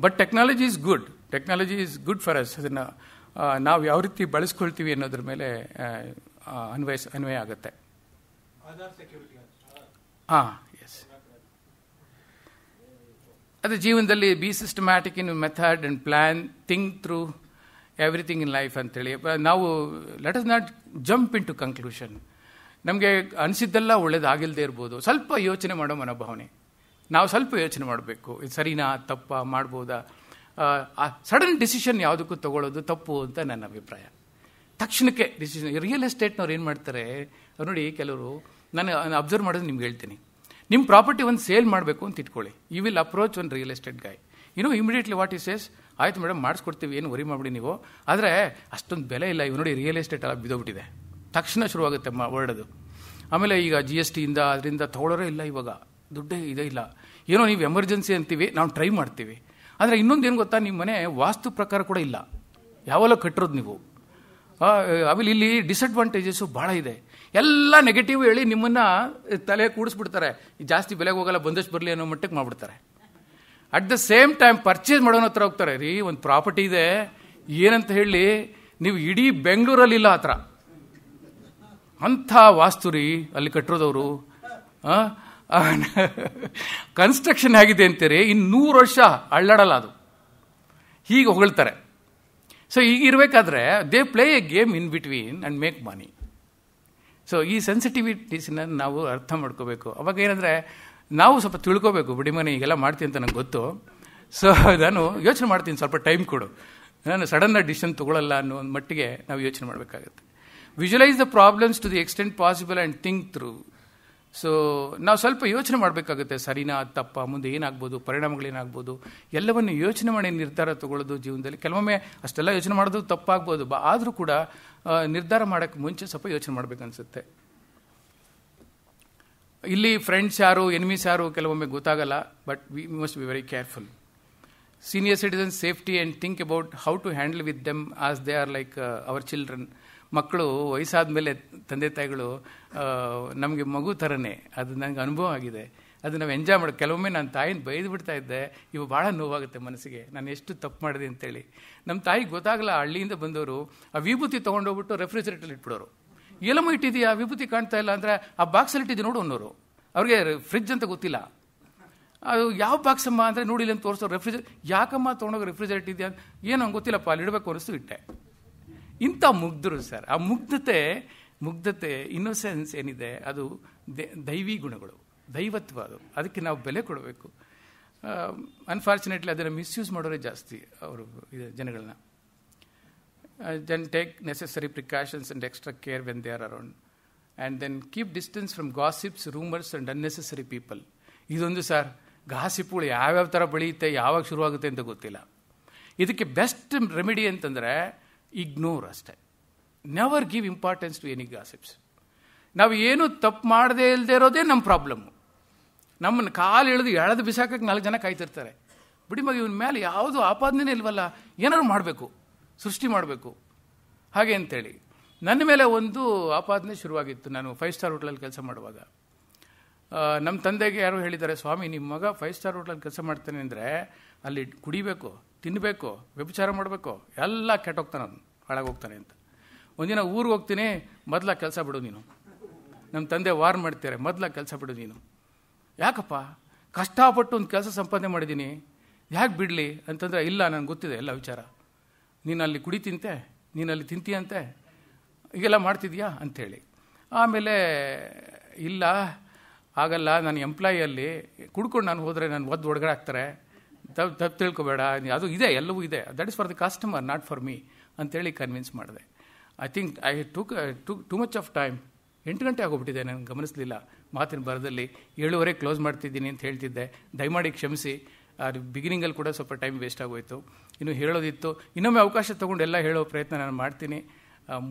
Speaker 1: But technology is good. Technology is good for us. ಅದನ್ನು ನಾವು ಯಾವ ರೀತಿ ಬಳಸ್ಕೊಳ್ತೀವಿ ಅನ್ನೋದ್ರ ಮೇಲೆ ಅನ್ವಯ ಆಗುತ್ತೆ. ಎಸ್. ಅದು ಜೀವನದಲ್ಲಿ be systematic in method and plan, think through everything in life ಅಂತೇಳಿ. ನಾವು let us not jump into conclusion. ನಮಗೆ ಅನಿಸಿದ್ದೆಲ್ಲ ಒಳ್ಳೇದಾಗಿಲ್ಲದೆ ಇರ್ಬೋದು. ಸ್ವಲ್ಪ ಯೋಚನೆ ಮಾಡೋ ಮನೋಭಾವನೆ. ನಾವು ಸ್ವಲ್ಪ ಯೋಚನೆ ಮಾಡಬೇಕು, ಇದು ಸರಿನಾ ತಪ್ಪಾ, ಮಾಡ್ಬೋದಾ. ಸಡನ್ ಡಿಸಿಷನ್ ಯಾವುದಕ್ಕೂ ತಗೊಳ್ಳೋದು ತಪ್ಪು ಅಂತ ನನ್ನ ಅಭಿಪ್ರಾಯ. ತಕ್ಷಣಕ್ಕೆ ಡಿಸಿಷನ್. ರಿಯಲ್ ಎಸ್ಟೇಟ್ನವ್ರು ಏನು ಮಾಡ್ತಾರೆ ನೋಡಿ, ಕೆಲವರು, ನಾನು ಅಬ್ಸರ್ವ್ ಮಾಡೋದು ನಿಮ್ಗೆ ಹೇಳ್ತೀನಿ. ನಿಮ್ಮ ಪ್ರಾಪರ್ಟಿ ಒಂದು ಸೇಲ್ ಮಾಡಬೇಕು ಅಂತ ಇಟ್ಕೊಳ್ಳಿ. You will approach one real estate guy. Immediately what is says, ಆಯ್ತು ಮೇಡಮ್ ಮಾಡಿಸ್ಕೊಡ್ತೀವಿ, ಏನು ವರಿ ಮಾಡಿಬಿಡಿ ನೀವು, ಆದರೆ ಅಷ್ಟೊಂದು ಬೆಲೆ ಇಲ್ಲ, ಇವು ನೋಡಿ ರಿಯಲ್ ಎಸ್ಟೇಟ್ ಎಲ್ಲ ಬಿದ್ದೋಗ್ಬಿಟ್ಟಿದೆ. ತಕ್ಷಣ ಶುರುವಾಗುತ್ತೆ ಹೊರಡೋದು. ಆಮೇಲೆ ಈಗ GST ಇಂದ ಅದರಿಂದ ತಗೊಳ್ಳೋರೇ ಇಲ್ಲ, ಇವಾಗ ದುಡ್ಡೇ ಇದೇ ಇಲ್ಲ. ಏನೋ ನೀವು ಎಮರ್ಜೆನ್ಸಿ ಅಂತೀವಿ, ನಾವು ಟ್ರೈ ಮಾಡ್ತೀವಿ. ಆದರೆ ಇನ್ನೊಂದು ಏನು ಗೊತ್ತಾ, ನಿಮ್ಮ ಮನೆ ವಾಸ್ತು ಪ್ರಕಾರ ಕೂಡ ಇಲ್ಲ, ಯಾವಲ್ಲ ಕಟ್ಟಿರೋದು ನೀವು. ಆಮೇಲೆ ಇಲ್ಲಿ ಡಿಸಡ್ವಾಂಟೇಜಸ್ಸು ಭಾಳ ಇದೆ. ಎಲ್ಲ ನೆಗೆಟಿವ್ ಹೇಳಿ ನಿಮ್ಮನ್ನು ತಲೆ ಕೂಡಿಸ್ಬಿಡ್ತಾರೆ. ಜಾಸ್ತಿ ಬೆಲೆಗೆ ಹೋಗಲ್ಲ, ಬಂದಷ್ಟು ಬರಲಿ ಅನ್ನೋ ಮಟ್ಟಕ್ಕೆ ಮಾಡಿಬಿಡ್ತಾರೆ. At the same time purchase ಮಾಡೋನ ಹತ್ರ ಹೋಗ್ತಾರೆ. ರೀ ಒಂದು ಪ್ರಾಪರ್ಟಿ ಇದೆ ಏನಂತ ಹೇಳಿ, ನೀವು ಇಡೀ ಬೆಂಗಳೂರಲ್ಲಿಲ್ಲ ಆ ಥರ ಅಂಥ ವಾಸ್ತು ರೀ ಅಲ್ಲಿ ಕಟ್ಟಿರೋದವರು. ಕನ್ಸ್ಟ್ರಕ್ಷನ್ ಆಗಿದೆ ಅಂತೀರಿ, ಇನ್ನು 100 ವರ್ಷ ಅಳ್ಳಾಡಲ್ಲ ಅದು, ಹೀಗೆ ಹೊಗಳ್ತಾರೆ. ಸೊ ಈಗಿರಬೇಕಾದ್ರೆ they play a game in between and make money. So ಈ ಸೆನ್ಸಿಟಿವಿಟೀಸ್ನ ನಾವು ಅರ್ಥ ಮಾಡ್ಕೋಬೇಕು. ಅವಾಗ ಏನಂದರೆ ನಾವು ಸ್ವಲ್ಪ ತಿಳ್ಕೋಬೇಕು. ಬಿಡಿ ಮನೆ ಈಗೆಲ್ಲ ಮಾಡ್ತೀನಿ ಅಂತ ನಂಗೆ ಗೊತ್ತು, ಸೊ ನಾನು ಯೋಚನೆ ಮಾಡ್ತೀನಿ, ಸ್ವಲ್ಪ ಟೈಮ್ ಕೊಡು, ನಾನು ಸಡನ್ನಾಗಿ ಡಿಸಿಷನ್ ತೊಗೊಳ್ಳಲ್ಲ ಅನ್ನೋ ಒಂದು ಮಟ್ಟಿಗೆ ನಾವು ಯೋಚನೆ ಮಾಡಬೇಕಾಗುತ್ತೆ. Visualise the problems to the extent possible and think through. So ನಾವು ಸ್ವಲ್ಪ ಯೋಚನೆ ಮಾಡಬೇಕಾಗುತ್ತೆ, ಸರಿನಾ ತಪ್ಪ, ಮುಂದೆ ಏನಾಗ್ಬೋದು, ಪರಿಣಾಮಗಳೇನಾಗ್ಬೋದು, ಎಲ್ಲವನ್ನು ಯೋಚನೆ ಮಾಡಿ ನಿರ್ಧಾರ ತಗೊಳ್ಳೋದು ಜೀವನದಲ್ಲಿ. ಕೆಲವೊಮ್ಮೆ ಅಷ್ಟೆಲ್ಲ ಯೋಚನೆ ಮಾಡೋದು ತಪ್ಪಾಗ್ಬೋದು, ಆದರೂ ಕೂಡ ನಿರ್ಧಾರ ಮಾಡೋಕ್ಕೆ ಮುಂಚೆ ಸ್ವಲ್ಪ ಯೋಚನೆ ಮಾಡಬೇಕನ್ಸುತ್ತೆ. ಇಲ್ಲಿ ಫ್ರೆಂಡ್ಸ್ ಯಾರು, ಎನಿಮೀಸ್ ಯಾರು ಕೆಲವೊಮ್ಮೆ ಗೊತ್ತಾಗಲ್ಲ, but we must be very careful. Senior citizens safety and think about how to handle with them as they are like our children. ಮಕ್ಕಳು ವಯಸ್ಸಾದ ಮೇಲೆ ತಂದೆ ತಾಯಿಗಳು ನಮಗೆ ಮಗು ಥರನೇ, ಅದು ನನಗೆ ಅನುಭವ ಆಗಿದೆ. ಅದು ನಾವು ಎಂಜಾಯ್ ಮಾಡೋದು. ಕೆಲವೊಮ್ಮೆ ನಾನು ತಾಯಿನ ಬೈದು ಬಿಡ್ತಾ ಇದ್ದೆ, ಇವು ಭಾಳ ನೋವಾಗುತ್ತೆ ಮನಸ್ಸಿಗೆ, ನಾನು ಎಷ್ಟು ತಪ್ಪು ಮಾಡಿದೆ ಅಂತೇಳಿ. ನಮ್ಮ ತಾಯಿಗೆ ಗೊತ್ತಾಗಲ್ಲ, ಹಳ್ಳಿಯಿಂದ ಬಂದವರು ಆ ವಿಭೂತಿ ತೊಗೊಂಡೋಗ್ಬಿಟ್ಟು ರೆಫ್ರಿಜರೇಟರ್ ಇಟ್ಬಿಡೋರು. ಎಲ್ಲಮ್ಮ ಇಟ್ಟಿದೆಯಾ ವಿಭೂತಿ ಕಾಣ್ತಾ ಇಲ್ಲ ಅಂದರೆ ಆ ಬಾಕ್ಸಲ್ಲಿ ಇಟ್ಟಿದ್ದು ನೋಡು ಅನ್ನೋರು. ಅವ್ರಿಗೆ ಫ್ರಿಜ್ ಅಂತ ಗೊತ್ತಿಲ್ಲ. ಅದು ಯಾವ ಬಾಕ್ಸ್ ಅಮ್ಮ ಅಂದರೆ ನೋಡಿಲ್ಲ ಅಂತ ತೋರಿಸೋರು. ಯಾಕಮ್ಮ ತೊಗೊಂಡೋಗಿ ರೆಫ್ರಿಜರೇಟರ್ ಇದೆಯಾ ಅಂತ, ಏನೋ ಗೊತ್ತಿಲ್ಲಪ್ಪ, ಅಲ್ಲಿ ಇಡಬೇಕು ಅನ್ನಿಸ್ತು ಇಟ್ಟೆ. ಇಂಥ ಮುಗ್ಧರು ಸರ್. ಆ ಮುಗ್ಧತೆ ಇನ್ನೋಸೆನ್ಸ್ ಏನಿದೆ ಅದು ದೈವಿ ಗುಣಗಳು, ದೈವತ್ವ ಅದು. ಅದಕ್ಕೆ ನಾವು ಬೆಲೆ ಕೊಡಬೇಕು. ಅನ್ಫಾರ್ಚುನೇಟ್ಲಿ ಅದನ್ನು ಮಿಸ್ಯೂಸ್ ಮಾಡೋರೇ ಜಾಸ್ತಿ ಅವರು ಜನಗಳನ್ನ. Then take necessary precautions and extra care when they are around. And then keep distance from gossips, rumours and unnecessary people. ಇದೊಂದು ಸರ್, ಗಾಸಿಪ್ಗಳು ಯಾವ್ಯಾವ ಥರ ಬೆಳೆಯುತ್ತೆ, ಯಾವಾಗ ಶುರುವಾಗುತ್ತೆ ಅಂತ ಗೊತ್ತಿಲ್ಲ. ಇದಕ್ಕೆ ಬೆಸ್ಟ್ ರೆಮಿಡಿ ಅಂತಂದರೆ ಇಗ್ನೋರ್ ಅಷ್ಟೇ. Never give importance to any gossips. ನಾವು ಏನು ತಪ್ಪು ಮಾಡದೇ ಇಲ್ಲದೆ ಇರೋದೇ ನಮ್ಮ ಪ್ರಾಬ್ಲಮ್ಮು. ನಮ್ಮನ್ನು ಕಾಲು ಎಳೆದು ಬಿಸಾಕಕ್ಕೆ 4 ಜನ ಕಾಯ್ತಿರ್ತಾರೆ. ಬಿಡಿ ಮಗ, ಇವನ ಮೇಲೆ ಯಾವುದು ಆಪಾದನೆ ಇಲ್ವಲ್ಲ, ಏನಾದ್ರು ಮಾಡಬೇಕು, ಸೃಷ್ಟಿ ಮಾಡಬೇಕು ಹಾಗೆ ಅಂತೇಳಿ. ನನ್ನ ಮೇಲೆ ಒಂದು ಆಪಾದನೆ ಶುರುವಾಗಿತ್ತು. ನಾನು 5 ಸ್ಟಾರ್ ಹೋಟ್ಲಲ್ಲಿ ಕೆಲಸ ಮಾಡುವಾಗ ನಮ್ಮ ತಂದೆಗೆ ಯಾರೋ ಹೇಳಿದ್ದಾರೆ, ಸ್ವಾಮಿ ನಿಮ್ಮ ಮಗ 5 ಸ್ಟಾರ್ ಹೋಟ್ಲಲ್ಲಿ ಕೆಲಸ ಮಾಡ್ತಾನೆ ಅಂದರೆ ಅಲ್ಲಿ ಕುಡಿಬೇಕು, ತಿನ್ನಬೇಕು, ವ್ಯಭಿಚಾರ ಮಾಡಬೇಕು, ಎಲ್ಲ ಕೆಟ್ಟೋಗ್ತಾನೆ, ಅವನು ಹಾಳಾಗೋಗ್ತಾನೆ ಅಂತ. ಒಂದಿನ ಊರಿಗೆ ಹೋಗ್ತೀನಿ, ಮೊದಲ ಕೆಲಸ ಬಿಡು ನೀನು. ನಮ್ಮ ತಂದೆ ವಾರ್ ಮಾಡ್ತಾರೆ, ಮೊದಲ ಕೆಲಸ ಬಿಡು ನೀನು. ಯಾಕಪ್ಪ, ಕಷ್ಟಪಟ್ಟು ಒಂದು ಕೆಲಸ ಸಂಪಾದನೆ ಮಾಡಿದ್ದೀನಿ, ಯಾಕೆ ಬಿಡಲಿ ಅಂತಂದರೆ, ಇಲ್ಲ ನನಗೆ ಗೊತ್ತಿದೆ ಎಲ್ಲ ವಿಚಾರ, ನೀನು ಅಲ್ಲಿ ಕುಡಿ ತಿಂತೆ, ನೀನು ಅಲ್ಲಿ ತಿಂತೀಯಂತೆ, ಈಗೆಲ್ಲ ಮಾಡ್ತಿದ್ಯಾ ಅಂಥೇಳಿ. ಆಮೇಲೆ ಇಲ್ಲ ಆಗಲ್ಲ, ನಾನು ಎಂಪ್ಲಾಯಿಯಲ್ಲಿ ಕುಡ್ಕೊಂಡು ನಾನು ಹೋದರೆ ನಾನು ಒಳಗಡೆ ಹಾಕ್ತಾರೆ, ತಪ್ಪು ತಿಳ್ಕೊಬೇಡ, ಅದು ಇದೆ, ಎಲ್ಲವೂ ಇದೆ, that is for the customer, not for me ಅಂತೇಳಿ ಕನ್ವಿನ್ಸ್ ಮಾಡಿದೆ. I think I too much of time. 8 ಗಂಟೆ ಆಗೋಗ್ಬಿಟ್ಟಿದೆ, ನನಗೆ ಗಮನಿಸಲಿಲ್ಲ ಮಾತಿನ ಬರದಲ್ಲಿ. 7:15 ಕ್ಲೋಸ್ ಮಾಡ್ತಿದ್ದೀನಿ ಅಂತ ಹೇಳ್ತಿದ್ದೆ, ದಯಮಾಡಿ ಕ್ಷಮಿಸಿ. ಅದು ಬಿಗಿನಿಂಗಲ್ಲಿ ಕೂಡ ಸ್ವಲ್ಪ ಟೈಮ್ ವೇಸ್ಟ್ ಆಗೋಯಿತು. ಇನ್ನು ಹೇಳೋದಿತ್ತು, ಇನ್ನೊಮ್ಮೆ ಅವಕಾಶ ತೊಗೊಂಡು ಎಲ್ಲ ಹೇಳೋ ಪ್ರಯತ್ನ ನಾನು ಮಾಡ್ತೀನಿ.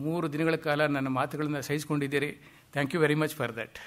Speaker 1: 3 ದಿನಗಳ ಕಾಲ ನನ್ನ ಮಾತುಗಳನ್ನು ಸಹಿಸ್ಕೊಂಡಿದ್ದೀರಿ. Thank you very much for that.